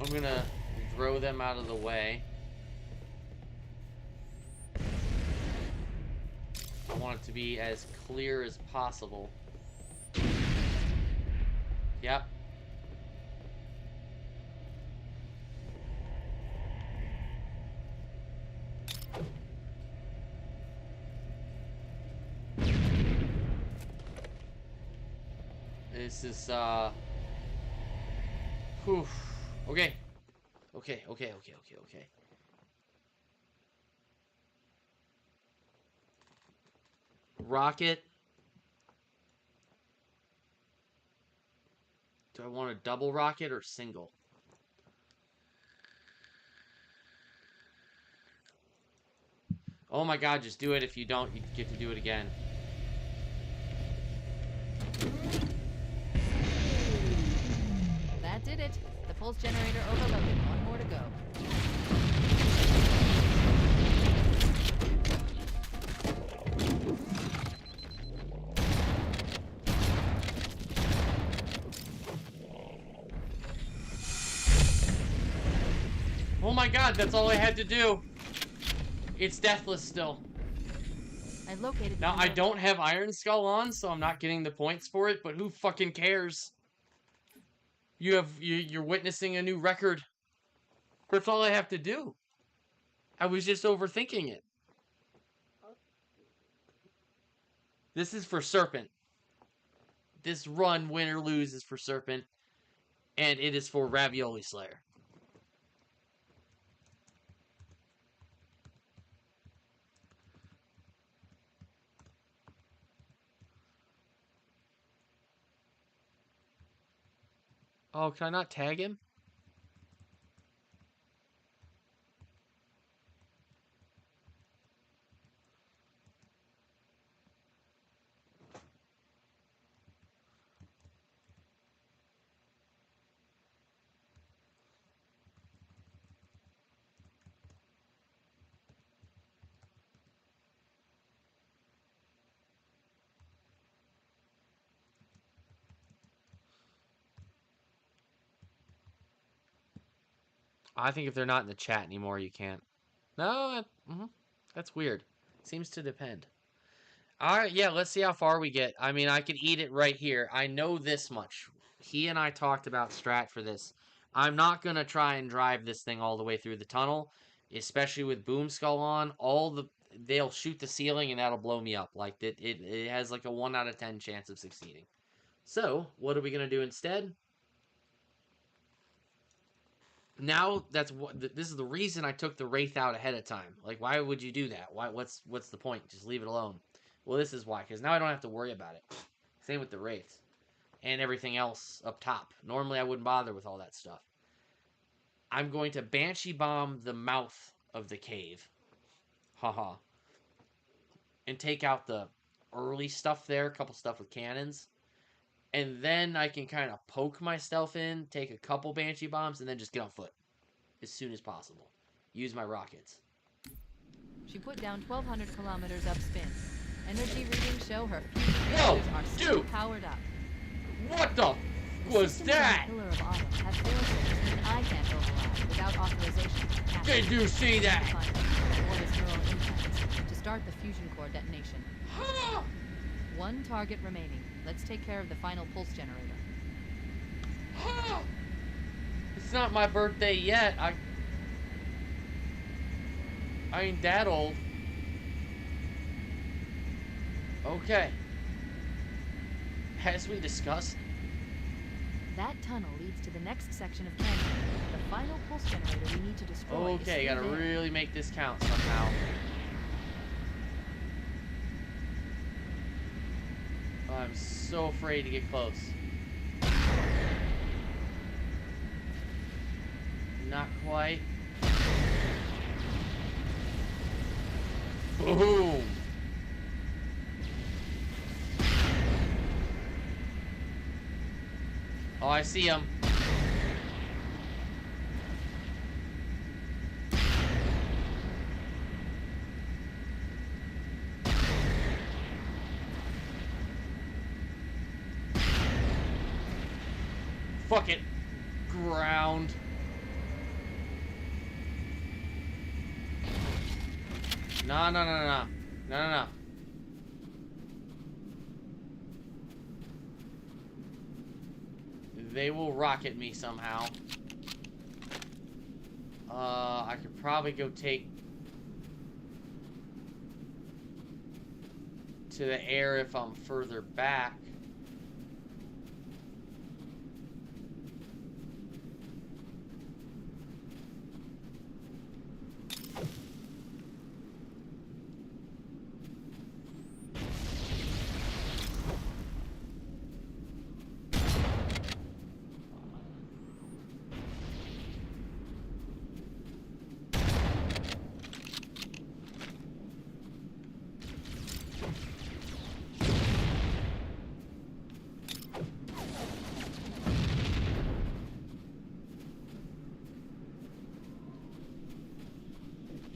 I'm gonna throw them out of the way. I want it to be as clear as possible. Yep. This is, whew. Okay. Okay. Rocket. Do I want a double rocket or single? Oh my god, just do it. If you don't, you get to do it again. That did it. The pulse generator overloaded. One more to go. Oh my god, that's all I had to do. It's Deathless still. I located. Now, I don't have Iron Skull on, so I'm not getting the points for it, but who fucking cares? You're witnessing a new record. That's all I have to do. I was just overthinking it. This is for Serpent. This run, win or lose, is for Serpent. And it is for Ravioli Slayer. Oh, can I not tag him? I think if they're not in the chat anymore, you can't. No, that's weird. Seems to depend. Alright, yeah, let's see how far we get. I mean, I could eat it right here. I know this much. He and I talked about strat for this. I'm not going to try and drive this thing all the way through the tunnel, especially with Boom Skull on. They'll shoot the ceiling and that'll blow me up. Like, it has like a 1 out of 10 chance of succeeding. So, what are we going to do instead? Now, this is the reason I took the Wraith out ahead of time. Like, why would you do that? What's the point? Just leave it alone. Well, this is why, because now I don't have to worry about it. Same with the Wraiths. And everything else up top. Normally, I wouldn't bother with all that stuff. I'm going to Banshee Bomb the mouth of the cave. Haha. And take out the early stuff there. A couple stuff with cannons. And then I can kind of poke myself in, take a couple Banshee Bombs, and then just get on foot. As soon as possible. Use my rockets. She put down 1,200 kilometers upspin. Energy readings show her Whoa, fuses are still dude. powered up. What the was that? The Pillar of Autumn have failsafes that I can't override without authorization. Did you see that? Orders neural implants to start the fusion core detonation. One target remaining. Let's take care of the final pulse generator. It's not my birthday yet. I ain't that old. Okay. As we discussed, That tunnel leads to the next section of canyon. The final pulse generator we need to destroy. Okay, is gotta through there. really make this count somehow. Oh, I'm so afraid to get close. Not quite. Boom! Oh, I see him. Fuck it. Ground. No, no, no, no, no. No, no, no. They will rocket me somehow. I could probably go take to the air if I'm further back.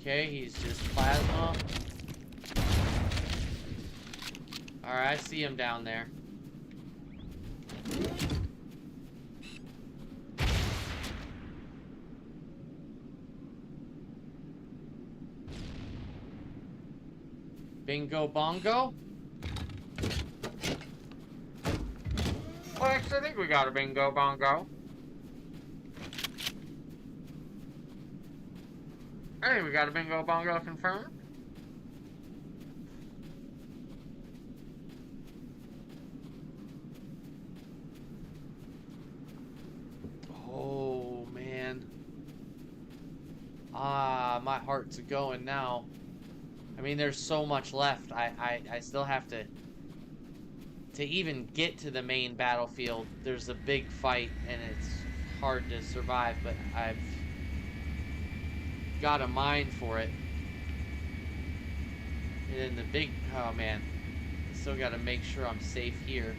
Okay, he's just plasma. Alright, I see him down there. Bingo bongo? Well, actually, I think we got a bingo bongo. Hey, we got a bingo bongo confirmed. Oh, man. Ah, my heart's going now. I mean, there's so much left. I still have to even get to the main battlefield. There's a big fight, and it's hard to survive, but I've got a mind for it. And then the big, oh man, still got to make sure I'm safe here.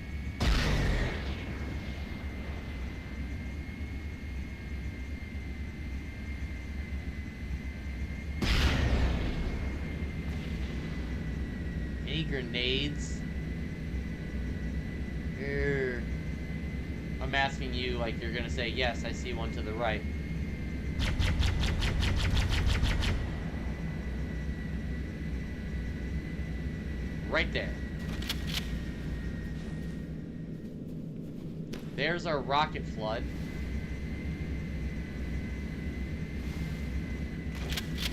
Any grenades? Urgh. I'm asking you like you're gonna say yes, I see one to the right. Right there. There's our rocket flood.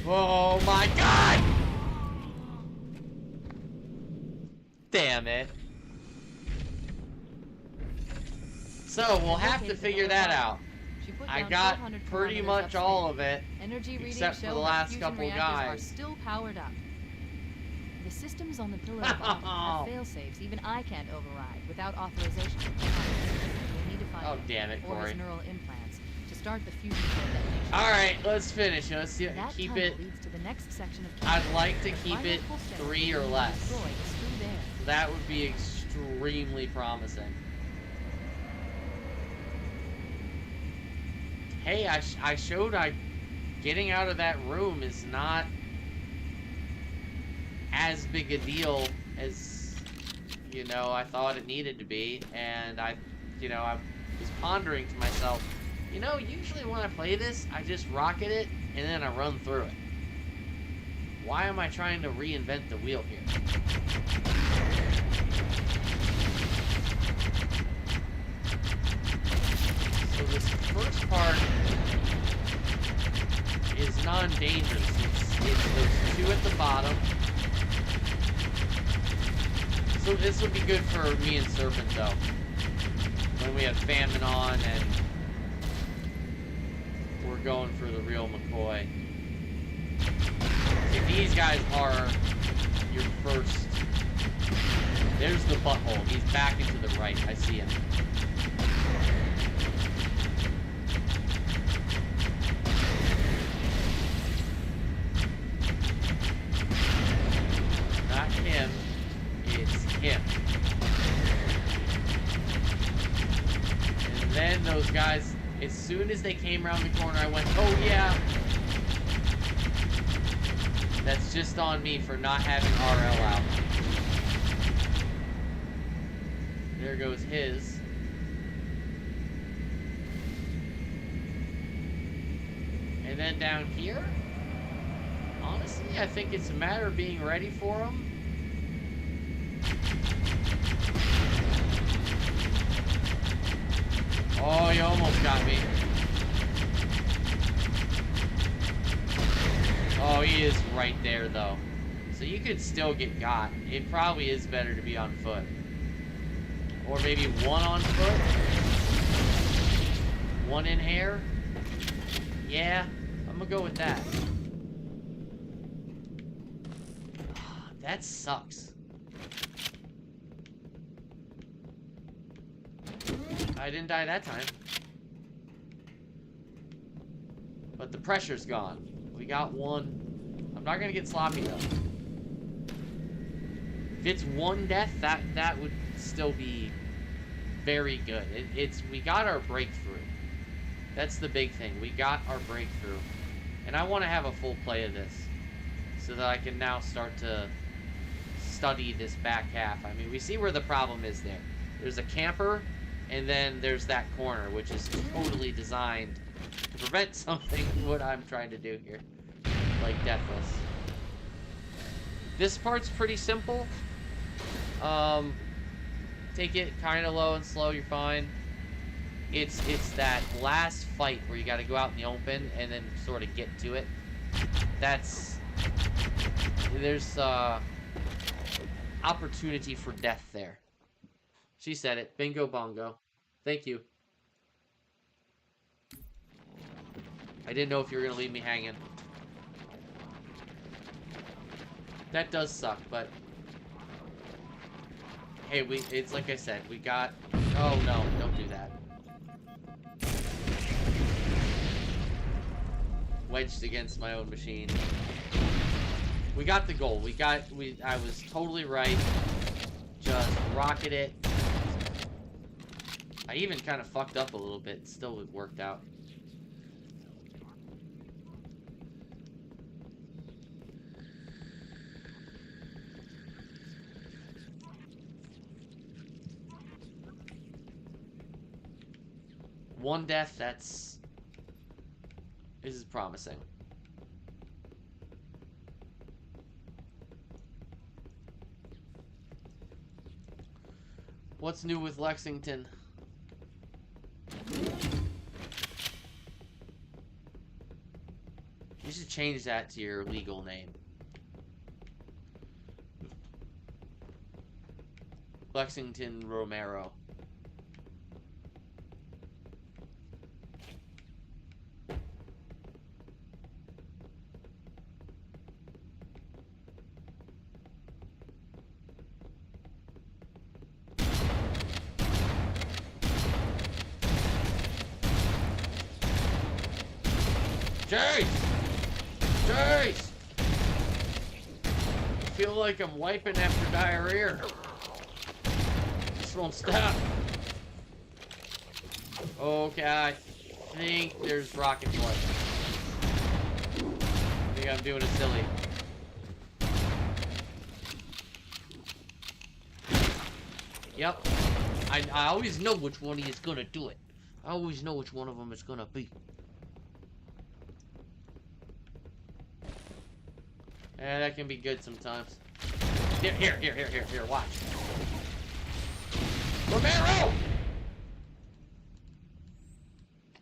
Oh my god! Damn it. So, we'll have to figure that out. I got pretty much all of it, except for the last couple guys. Are still powered up. The systems on the pillar of Autumn have fail-safes even I can't override without authorization. We'll need to find oh, damn it, or Corey. his neural implants to start the fusion core detonation. Alright, let's finish. Let's see, That keep tunnel it. leads to the next section of I'd canyon. like to The keep final it pulse 3 generator or we less. destroy is through there. That would be extremely promising. Hey, I showed getting out of that room is not as big a deal as, you know, I thought it needed to be. And I was pondering to myself, you know, usually when I play this, I just rocket it and then I run through it. Why am I trying to reinvent the wheel here? So this first part is non-dangerous. It's those two at the bottom. So this would be good for me and Serpent though. when we have famine on and we're going for the real McCoy. See, these guys are your first. There's the butthole. He's back into the right. I see him. Not him. It's him. And then those guys, as soon as they came around the corner, I went, oh yeah. That's just on me for not having RL out. There goes his. And then down here, honestly, I think it's a matter of being ready for them. Oh, you almost got me. Oh, he is right there, though. So you could still get got. It probably is better to be on foot. Or maybe one on foot. One in air. Yeah, I'm gonna go with that. That sucks. I didn't die that time. But the pressure's gone. We got one. I'm not gonna get sloppy though. If it's one death, that would still be very good. We got our breakthrough. That's the big thing. We got our breakthrough. And I want to have a full play of this so that I can now start to study this back half. I mean, we see where the problem is there. There's a camper, and then there's that corner, which is totally designed to prevent something what I'm trying to do here. Like Deathless. This part's pretty simple. Take it kind of low and slow, you're fine. It's that last fight where you got to go out in the open and then sort of get to it. There's opportunity for death there. She said it. Bingo bongo. Thank you. I didn't know if you were gonna leave me hanging. That does suck, but hey, it's like I said, we got. Oh no, don't do that. Wedged against my own machine. We got the goal. I was totally right. Just rocket it. I even kind of fucked up a little bit. Still, it worked out. One death, this is promising. What's new with Lexington? You should change that to your legal name. Lexington Romero. Chase! Chase! I feel like I'm wiping after diarrhea. This won't stop. Okay, I think there's rocket blood. I think I'm doing it silly. Yep. I always know which one he is gonna do it. I always know which one of them it's gonna be. Yeah, that can be good sometimes. Here, watch. Romero!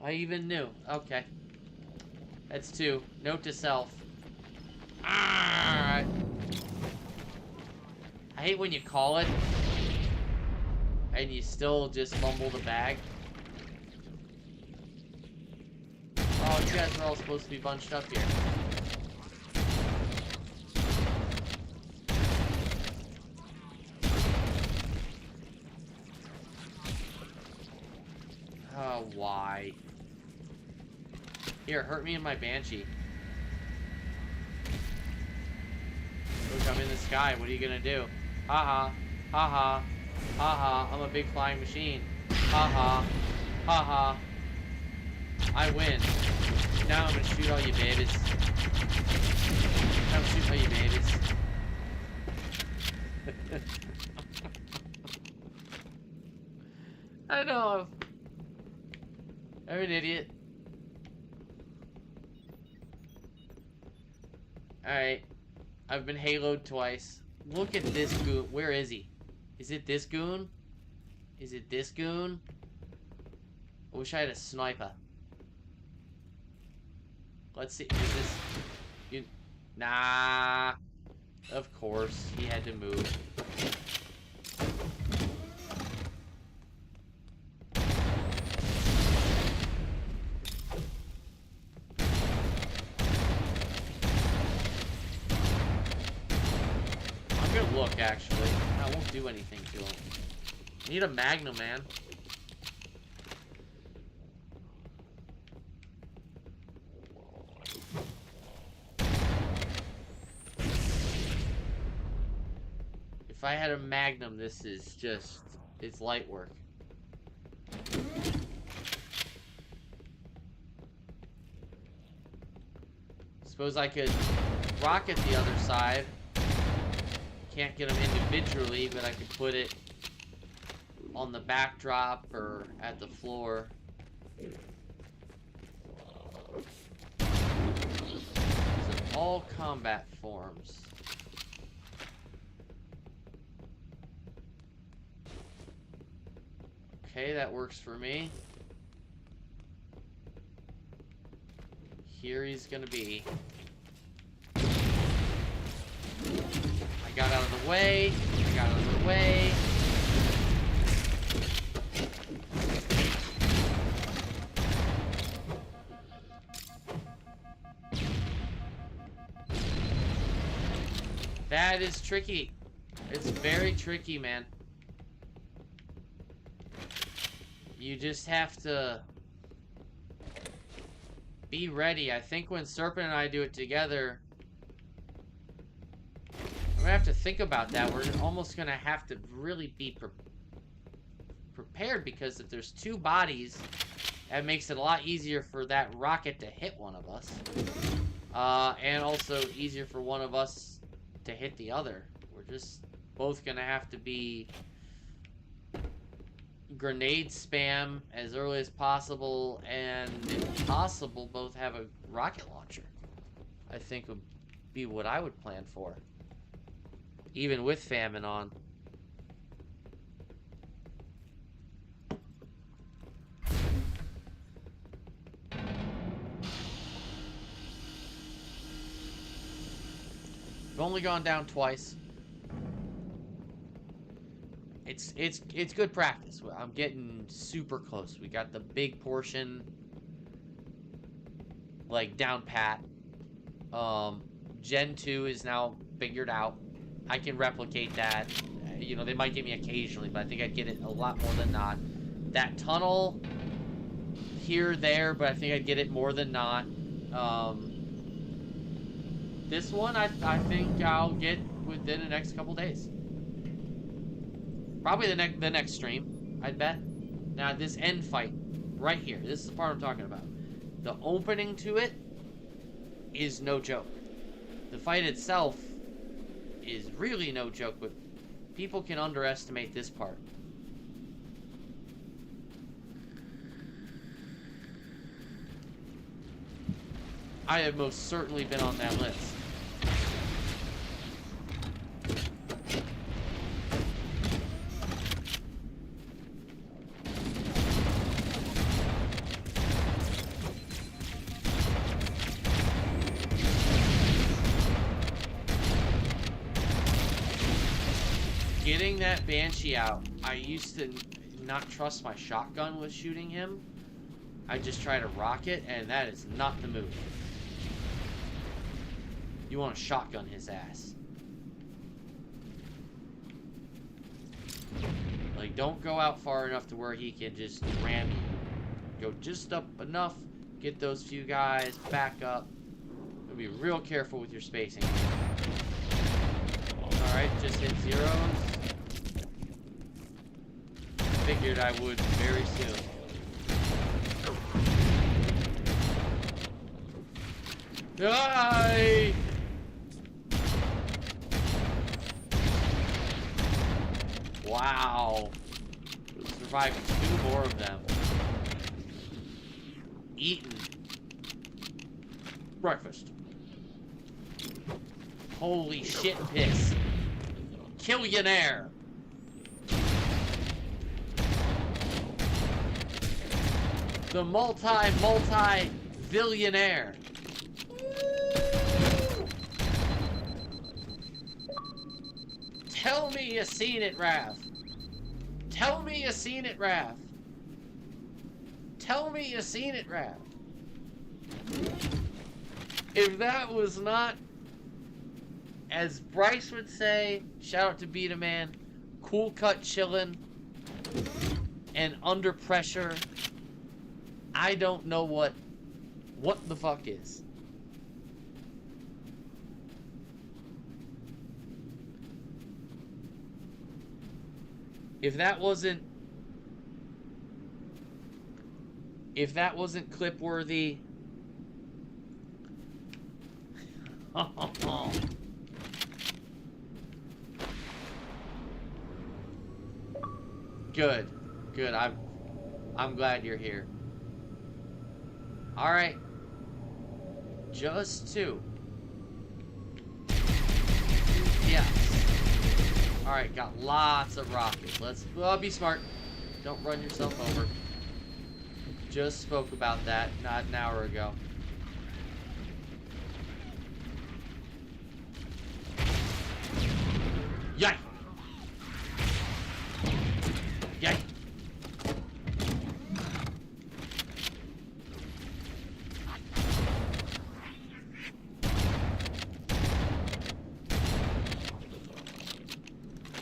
I even knew. Okay. That's 2. Note to self. Alright. I hate when you call it. I And you still just fumble the bag. Oh, you guys are all supposed to be bunched up here. Oh, why? Here, hurt me in my Banshee. Look, I'm in the sky. What are you gonna do? Haha. Haha. Haha. I'm a big flying machine. Haha. Haha. I win. Now I'm gonna shoot all you babies. I'm shooting all you babies. I know. I'm an idiot. Alright. I've been haloed twice. Look at this goon. Where is he? Is it this goon? Is it this goon? I wish I had a sniper. Let's see. Is this... You... Nah. Of course. He had to move. Good look, actually. I won't do anything to him. Need a magnum, man. If I had a magnum, this is just... It's light work. Suppose I could rocket the other side. Can't get them individually, but I could put it on the backdrop or at the floor. So all combat forms. Okay, that works for me. Here he's gonna be. I got out of the way. I got out of the way. That is tricky. It's very tricky, man. You just have to be ready. I think when Serpent and I do it together, I'm gonna have to think about that. We're almost gonna have to really be prepared, because if there's two bodies, that makes it a lot easier for that rocket to hit one of us. And also easier for one of us to hit the other. We're just both gonna have to be grenade spam as early as possible, and if possible, both have a rocket launcher. I think would be what I would plan for. Even with famine on. We've only gone down twice. It's good practice. I'm getting super close. We got the big portion like down pat. Gen 2 is now figured out. I can replicate that. You know, they might get me occasionally, but I think I'd get it a lot more than not. That tunnel, here, there, but I think I'd get it more than not. This one, I think I'll get within the next couple days. Probably the next stream, I'd bet. Now, this end fight, right here, this is the part I'm talking about. The opening to it is no joke. The fight itself is really no joke, but people can underestimate this part. I have most certainly been on that list. Getting that Banshee out, I used to not trust my shotgun with shooting him. I just try to rocket, and that is not the move. You want to shotgun his ass. Like, don't go out far enough to where he can just ram you. Go just up enough, get those few guys, back up. And be real careful with your spacing. Alright, just hit zeros. Figured I would very soon. Die! Wow. Survived 2 more of them. Eaten. Breakfast. Holy shit piss. Killionaire. The multi-billionaire. Tell me you seen it, Raph. Tell me you seen it, Raph. Tell me you seen it, Raph. If that was not, as Bryce would say, shout out to Beta Man, cool cut chillin' and under pressure, I don't know what the fuck is. If that wasn't clip worthy, good. I'm glad you're here. All right, just 2. Yes. All right, got lots of rockets. Let's be smart. Don't run yourself over. Just spoke about that not an hour ago. Yay! Yay!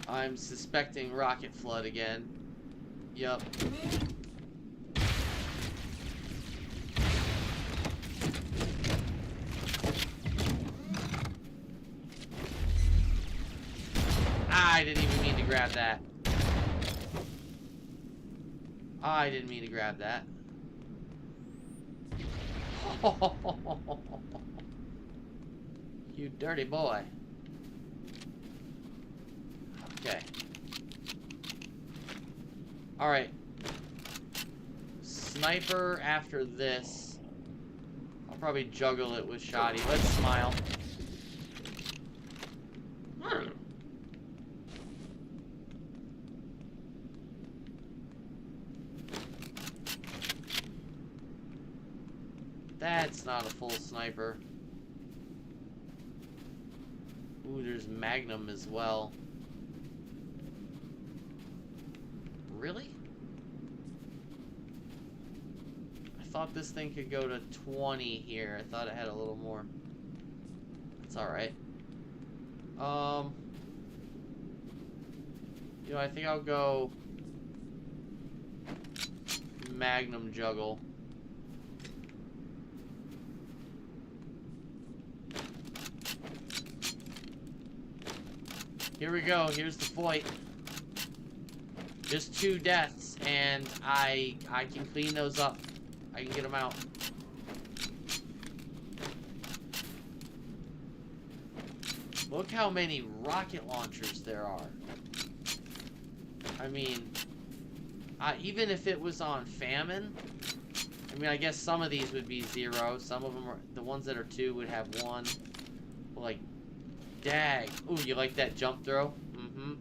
I'm suspecting rocket flood again. Yup. I didn't even mean to grab that. I didn't mean to grab that. You dirty boy. Okay. Alright. Sniper after this. I'll probably juggle it with Shoddy. Let's smile. That's not a full sniper. Ooh, there's Magnum as well. Really? I thought this thing could go to 20 here. I thought it had a little more. That's alright. You know, I think I'll go Magnum juggle. Here we go. Here's the fight. Just 2 deaths, and I can clean those up. I can get them out. Look how many rocket launchers there are. I mean, even if it was on famine, I mean, I guess some of these would be 0. Some of them are, the ones that are 2 would have 1. But like, dag. Ooh, you like that jump throw? Mm-hmm.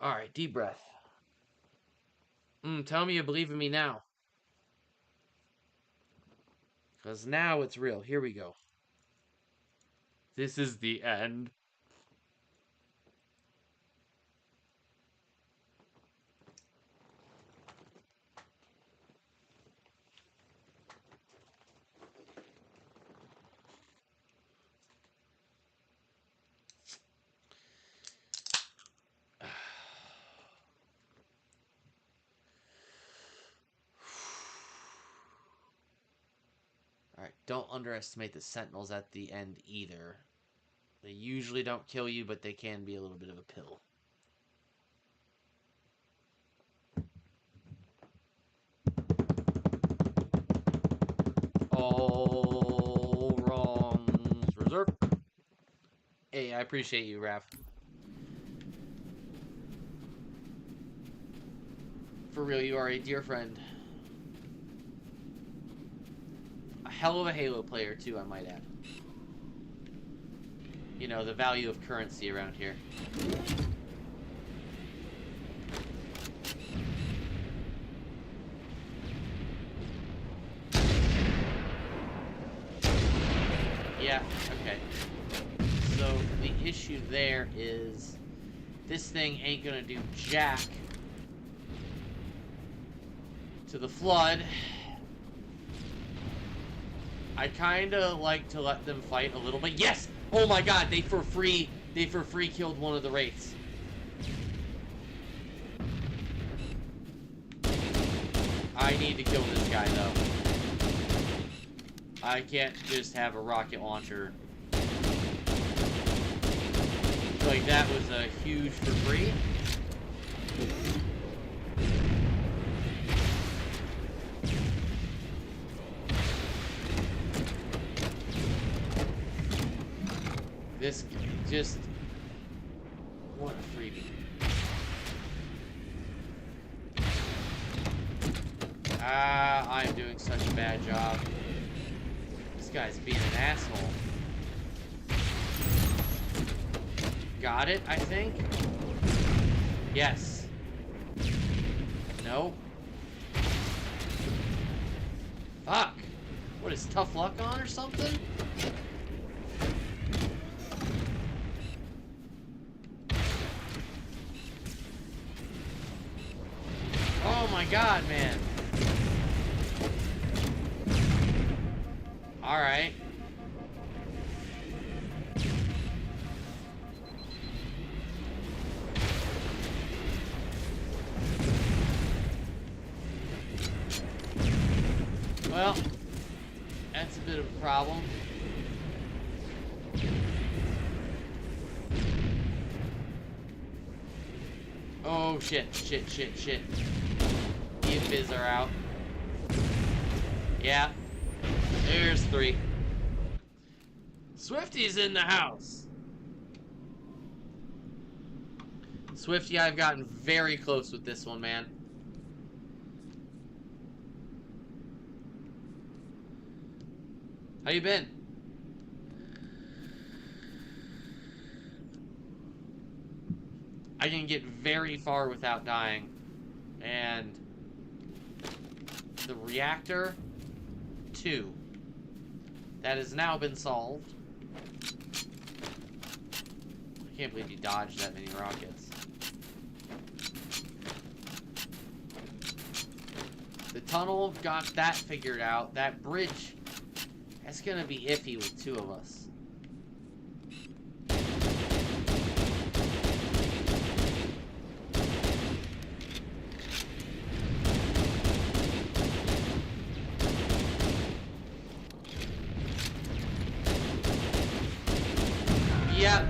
Alright, deep breath. Tell me you believe in me now. Because now it's real. Here we go. This is the end. Alright, don't underestimate the sentinels at the end either. They usually don't kill you, but they can be a little bit of a pill. All wrongs reserved. Hey, I appreciate you, Raph. For real, you are a dear friend. A hell of a Halo player, too, I might add. You know, the value of currency around here. Yeah, okay. So, the issue there is this thing ain't gonna do jack to the flood. I kinda like to let them fight a little bit. Yes! Oh my god, they for free killed one of the wraiths. I need to kill this guy though. I can't just have a rocket launcher. Like that was a huge for free. This just... what a freebie. I'm doing such a bad job. This guy's being an asshole. Got it, I think? Yes. No? Fuck! What is tough luck on or something? Oh my god, man. Alright. Well, that's a bit of a problem. Oh shit, shit, shit, shit. The Fizz are out. Yeah. There's 3. Swifty's in the house. Swifty, I've gotten very close with this one, man. How you been? I can get very far without dying. And the reactor 2. That has now been solved. I can't believe you dodged that many rockets. The tunnel, got that figured out. That bridge, that's gonna be iffy with 2 of us. Yep.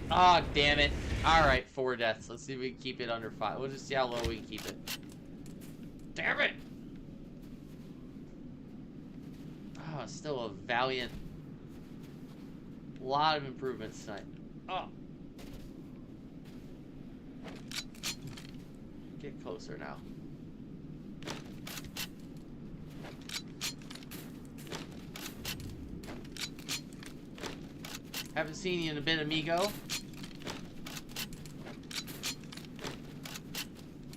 Oh, damn it. Alright, 4 deaths. Let's see if we can keep it under 5. We'll just see how low we can keep it. Damn it! Oh, still a valiant... lot of improvements tonight. Oh. Get closer now. Haven't seen you in a bit, amigo.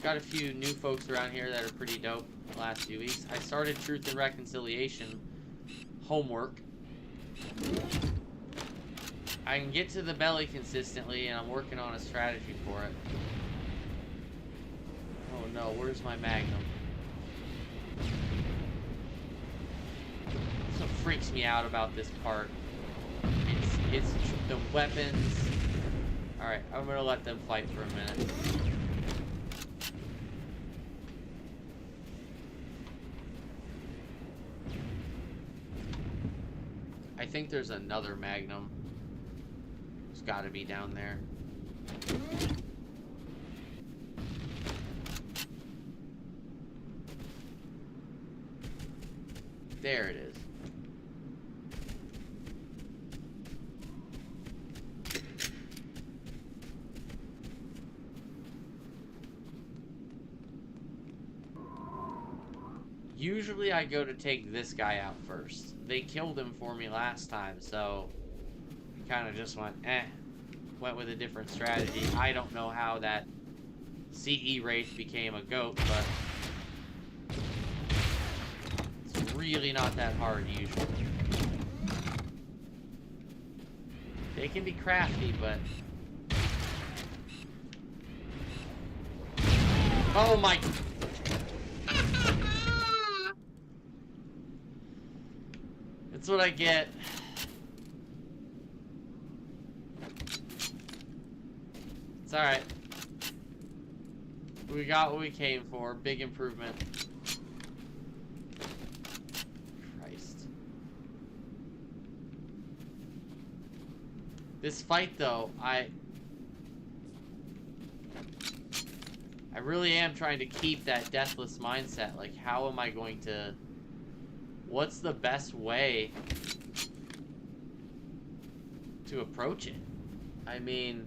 Got a few new folks around here that are pretty dope the last few weeks. I started Truth and Reconciliation homework. I can get to the belly consistently, and I'm working on a strategy for it. Oh no, where's my magnum? That's what freaks me out about this part. It's the weapons. Alright, I'm gonna let them fight for a minute. I think there's another magnum. It's gotta be down there. There it is. Usually I go to take this guy out first. They killed him for me last time, so kind of just went with a different strategy. I don't know how that CE Wraith became a goat, but it's really not that hard usually. They can be crafty, but oh my. That's what I get. It's alright. We got what we came for. Big improvement. Christ. This fight, though, I really am trying to keep that deathless mindset. Like, how am I going to... What's the best way to approach it? I mean...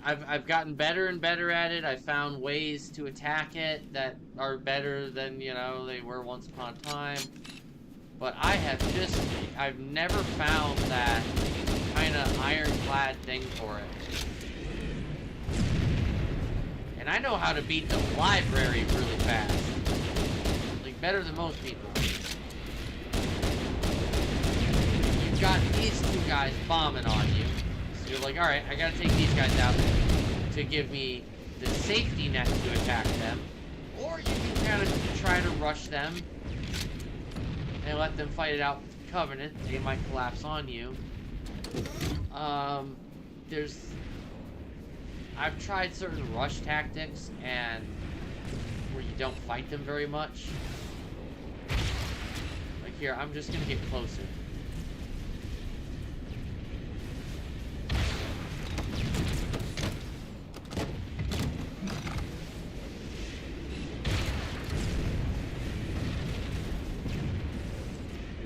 I've gotten better and better at it. I've found ways to attack it that are better than, you know, they were once upon a time. But I've never found that kind of ironclad thing for it. And I know how to beat the library really fast. Like, better than most people. You've got these two guys bombing on you. So you're like, alright, I gotta take these guys out to give me the safety net to attack them. Or you can kind of try to rush them and let them fight it out with the Covenant. They might collapse on you. I've tried certain rush tactics and where you don't fight them very much. Like here, I'm just gonna get closer.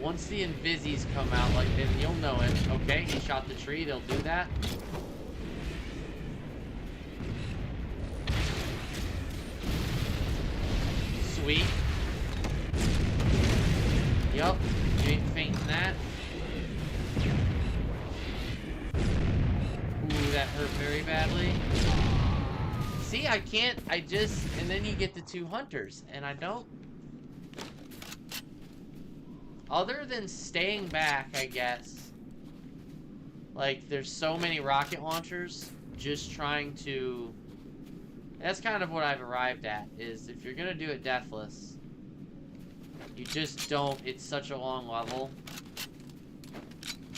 Once the Invisis come out, like, then you'll know it. Okay, he shot the tree, they'll do that. Sweet. Yup, you ain't fainting that. Ooh, that hurt very badly. See, I can't, and then you get the two hunters, and I don't. Other than staying back, I guess. Like, there's so many rocket launchers, just trying to... That's kind of what I've arrived at, is if you're gonna do it deathless, you just don't, it's such a long level.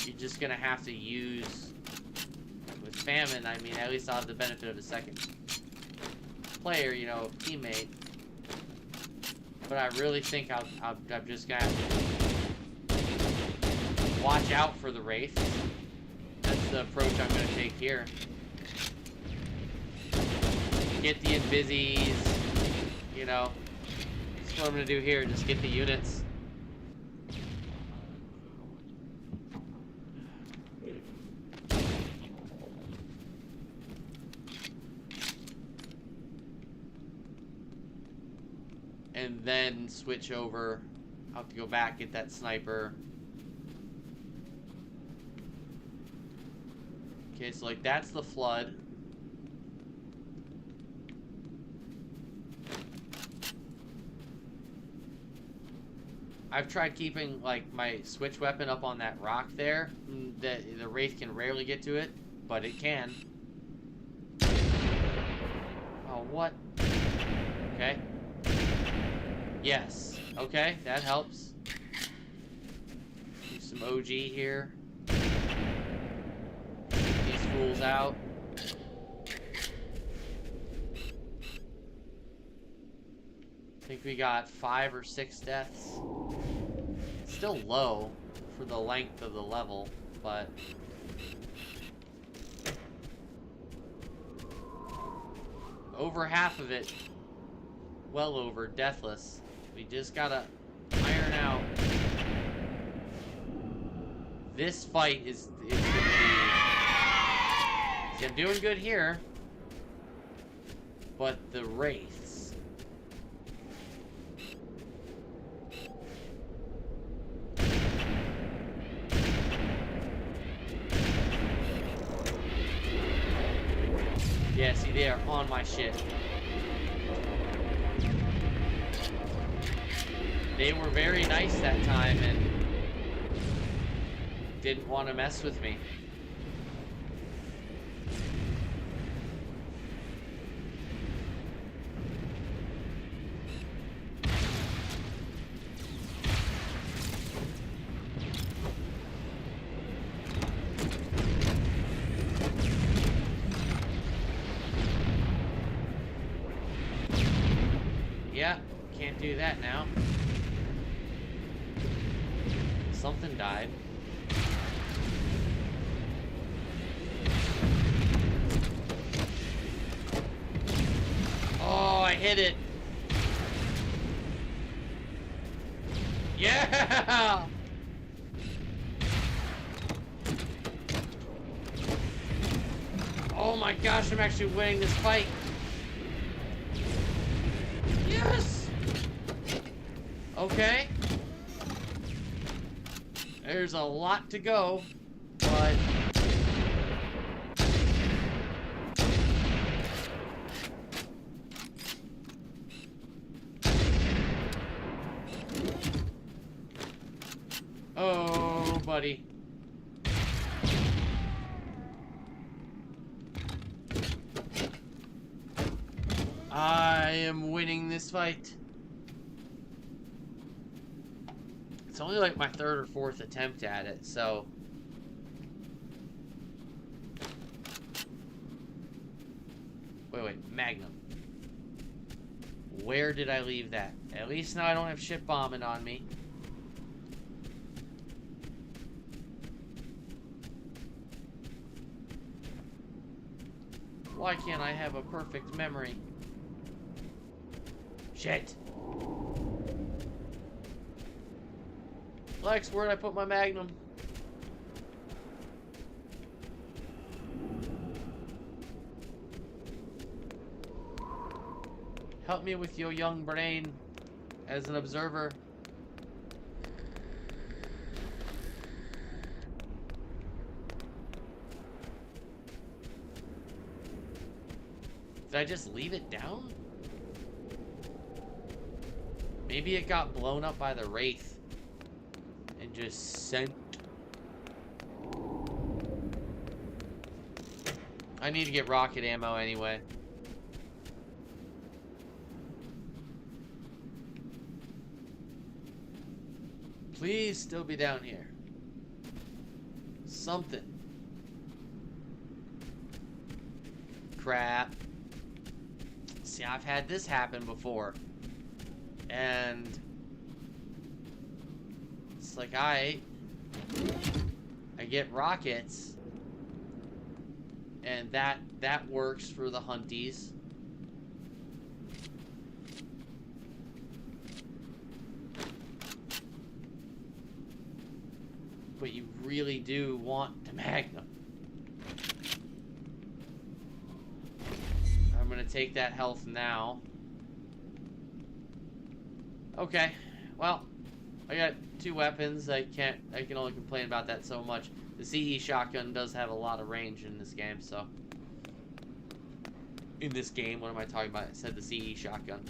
You're just gonna have to use, with famine, I mean, at least I'll have the benefit of a second player, you know, teammate. But I really think I'm just gonna have to watch out for the Wraith. That's the approach I'm gonna take here. Get the Invisis, you know. That's what I'm gonna do here, just get the units. And then switch over. I'll have to go back, get that sniper. Okay, so like that's the flood. I've tried keeping like my switch weapon up on that rock there. The Wraith can rarely get to it, but it can. Oh, what? Okay. Yes. Okay, that helps. Do some OG here. Get these fools out. I think we got 5 or 6 deaths. Still low for the length of the level, but over half of it, well over, deathless. We just gotta iron out. This fight is gonna be... See, I'm doing good here, but the wraiths. Yeah, see, they are on my shit. They were very nice that time and didn't want to mess with me. Yeah, can't do that now. Something died. Oh, I hit it. Yeah! Oh my gosh, I'm actually winning this fight. Yes! Okay. There's a lot to go, but... Oh, buddy. I am winning this fight. It's only like my 3rd or 4th attempt at it, so... Wait, Magnum. Where did I leave that? At least now I don't have shit bombing on me. Why can't I have a perfect memory? Shit. Lex, where'd I put my Magnum? Help me with your young brain as an observer. Did I just leave it down? Maybe it got blown up by the Wraith and just sent. I need to get rocket ammo anyway. Please still be down here. Something. Crap. See, I've had this happen before. And it's like I get rockets, and that works for the hunties. But you really do want the Magnum. I'm gonna take that health now. Okay, well, I got 2 weapons. I can only complain about that so much. The CE shotgun does have a lot of range in this game, so. In this game, what am I talking about? I said the CE shotgun.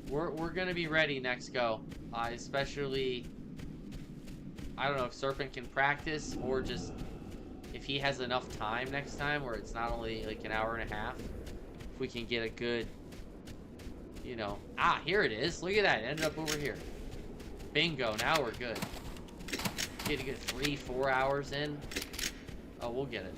We're gonna be ready next go. Especially, I don't know if Serpent can practice or just if he has enough time next time where it's not only like an hour and a half. If we can get a good, you know, here it is. Look at that. It ended up over here. Bingo. Now we're good. Get a good 3-4 hours in. Oh, we'll get it.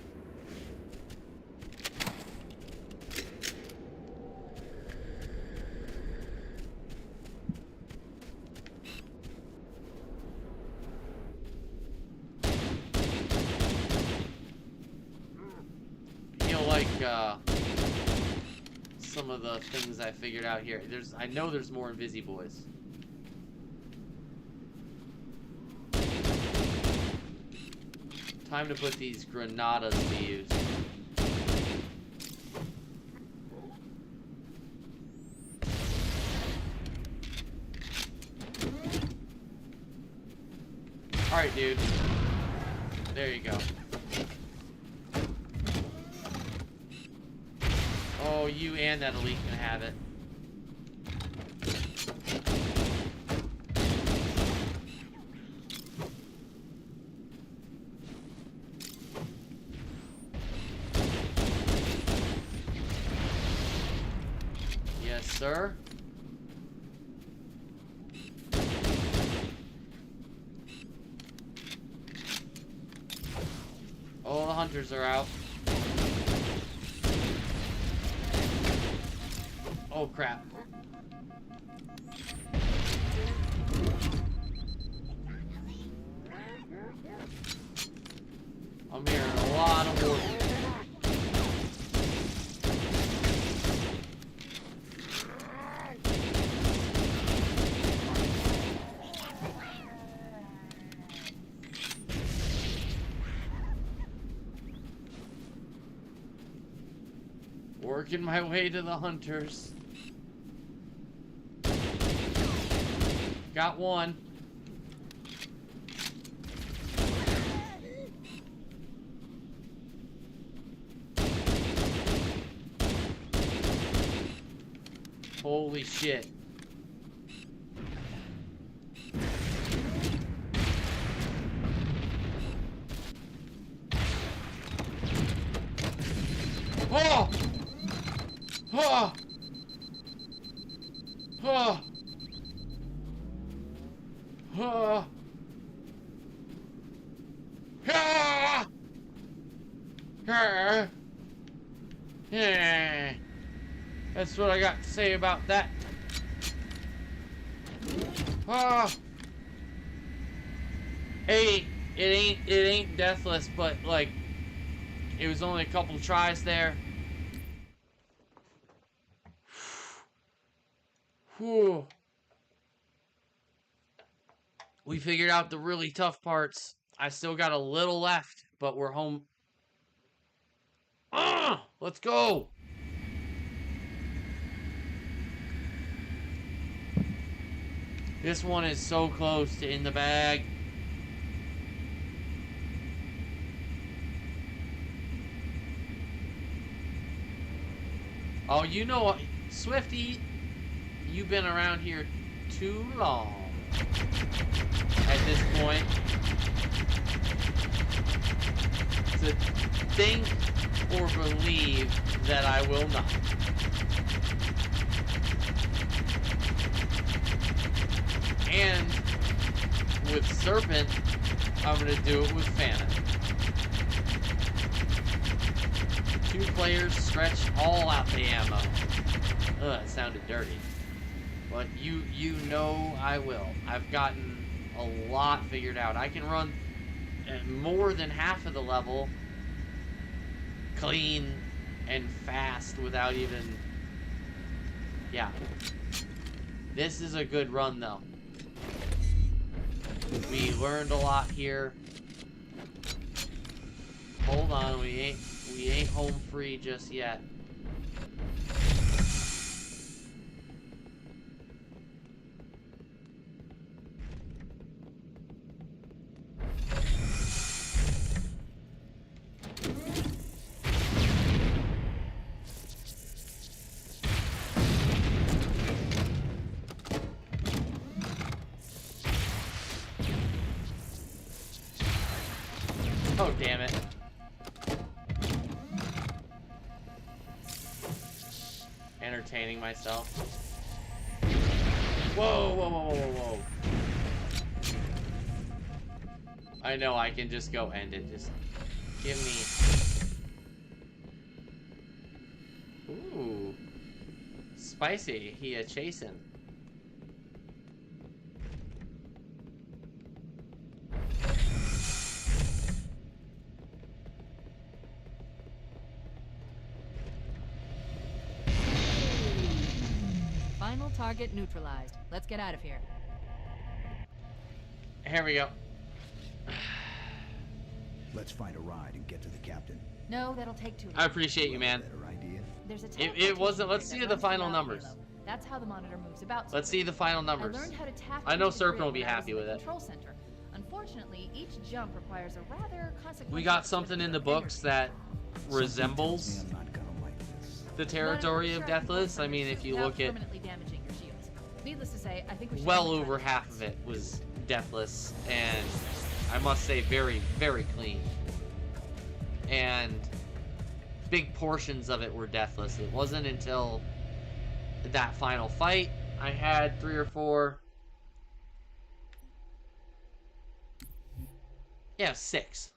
Some of the things I figured out here. I know there's more Invisi Boys. Time to put these granadas to use. Alright, dude. There you go. Oh, you and that elite can have it. Yes, sir. Oh, the hunters are out. Oh, crap. I'm hearing a lot of warfare. Working my way to the hunters. Got one. Holy shit. Oh! Oh! Oh! Oh! Ah! Ah! Yeah. That's what I got to say about that. Ah! Hey, it ain't Deathless, but like it was only a couple tries there. Whew. We figured out the really tough parts. I still got a little left, but we're home. Let's go. This one is so close to in the bag. Oh, you know what, Swifty, you've been around here too long. At this point, to think or believe that I will not. And with Serpent, I'm going to do it with Phantom. 2 players stretch all out the ammo. Ugh, it sounded dirty. But you know I will. I've gotten a lot figured out. I can run more than half of the level clean and fast without even... Yeah. This is a good run, though. We learned a lot here. Hold on, we ain't home free just yet. Oh, damn it. Entertaining myself. Whoa, whoa, whoa, whoa, whoa. I know I can just go end it. Just give me... Ooh. Spicy. He a chasing. Final target neutralized. Let's get out of here. Here we go. Let's find a ride and get to the captain. No, that'll take too long. I appreciate you, man. Better idea? There's a It wasn't. Let's see that the runs final throughout numbers. Halo. That's how the monitor moves about. Let's see the final numbers. I learned how to tap I know into the Serpent grid will be when I was happy in the with it. Control center. Unfortunately, each jump requires a rather consequential. We got something in the books that resembles Something tells me I'm not gonna like this. the territory of Deathless. I mean, if you look at permanently damaging your shields. Needless to say, I think we should well probably over try half this. of it was Deathless, and I must say very, very clean. And big portions of it were Deathless. It wasn't until that final fight I had 3 or 4. Yeah, 6.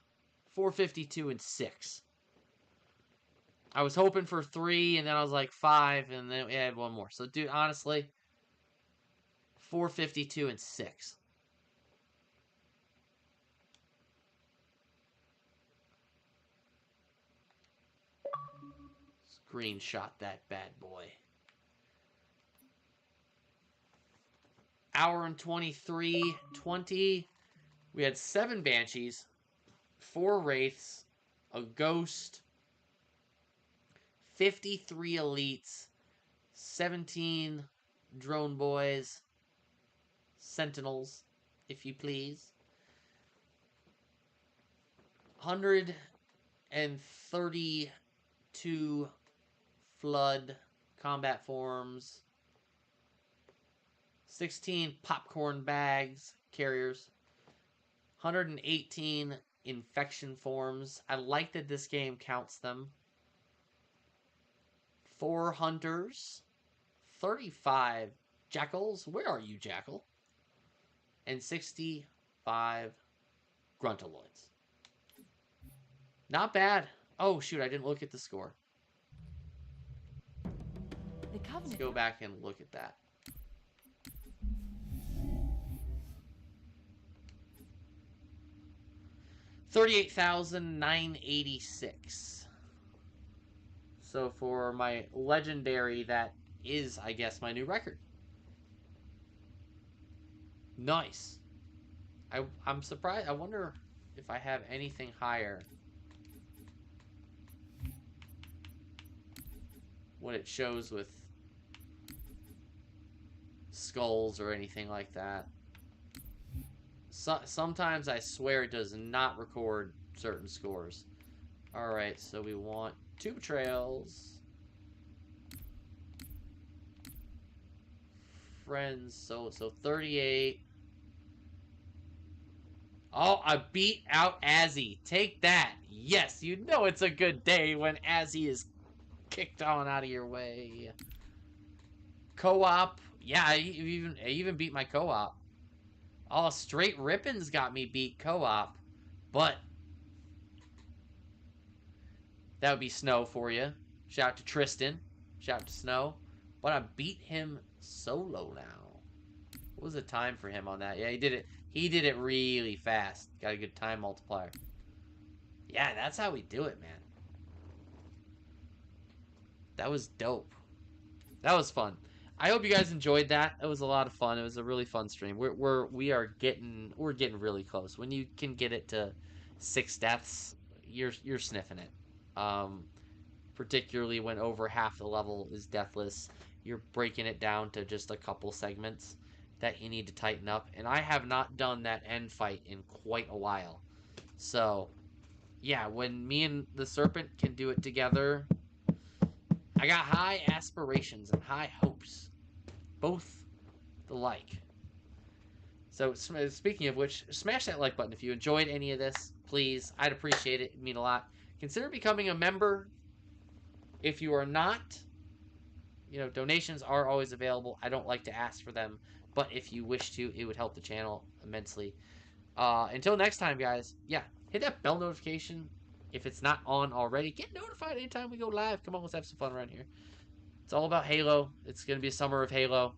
452 and 6. I was hoping for 3, and then I was like 5, and then we had 1 more. So, dude, honestly, 452 and 6. Screenshot that bad boy. Hour and 23:20. We had 7 Banshees, 4 Wraiths, a Ghost, 53 Elites, 17 Drone Boys, Sentinels, if you please, 132 Flood combat forms, 16 popcorn bags, carriers, 118 infection forms. I like that this game counts them. 4 hunters, 35 jackals. Where are you, jackal? And 65 gruntaloids. Not bad. Oh, shoot, I didn't look at the score. The Covenant. Let's go back and look at that. $38,986. So for my legendary, that is, I guess, my new record. Nice. I'm surprised. I wonder if I have anything higher. What it shows with skulls or anything like that. Sometimes I swear it does not record certain scores. Alright, so we want 2 Betrayals. Friends, so 38. Oh, I beat out Azzy. Take that. Yes, you know it's a good day when Azzy is kicked on out of your way. Co-op. Yeah, I even beat my co-op. Oh, Straight Rippins got me beat co-op. But that would be Snow for you. Shout out to Tristan. Shout out to Snow. But I beat him solo now. What was the time for him on that? Yeah, he did it. He did it really fast. Got a good time multiplier. Yeah, that's how we do it, man. That was dope. That was fun. I hope you guys enjoyed that. It was a lot of fun. It was a really fun stream. We're getting really close. When you can get it to 6 deaths, you're sniffing it. Particularly when over half the level is deathless, you're breaking it down to just a couple segments that you need to tighten up. And I have not done that end fight in quite a while. So, yeah, when me and the Serpent can do it together, I got high aspirations and high hopes. Both the like. So, speaking of which, smash that like button if you enjoyed any of this. Please, I'd appreciate it. It'd mean a lot. Consider becoming a member. If you are not, donations are always available. I don't like to ask for them, but if you wish to, it would help the channel immensely. Until next time, guys, hit that bell notification if it's not on already. Get notified anytime we go live. Come on, let's have some fun around here. It's all about Halo. It's going to be a summer of Halo.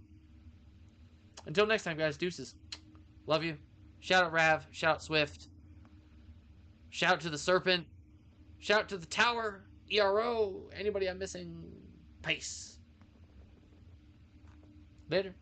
Until next time, guys, deuces. Love you. Shout out Rav. Shout out Swift. Shout out to the Serpent. Shout out to the Tower. ERO. Anybody I'm missing? Peace. Later.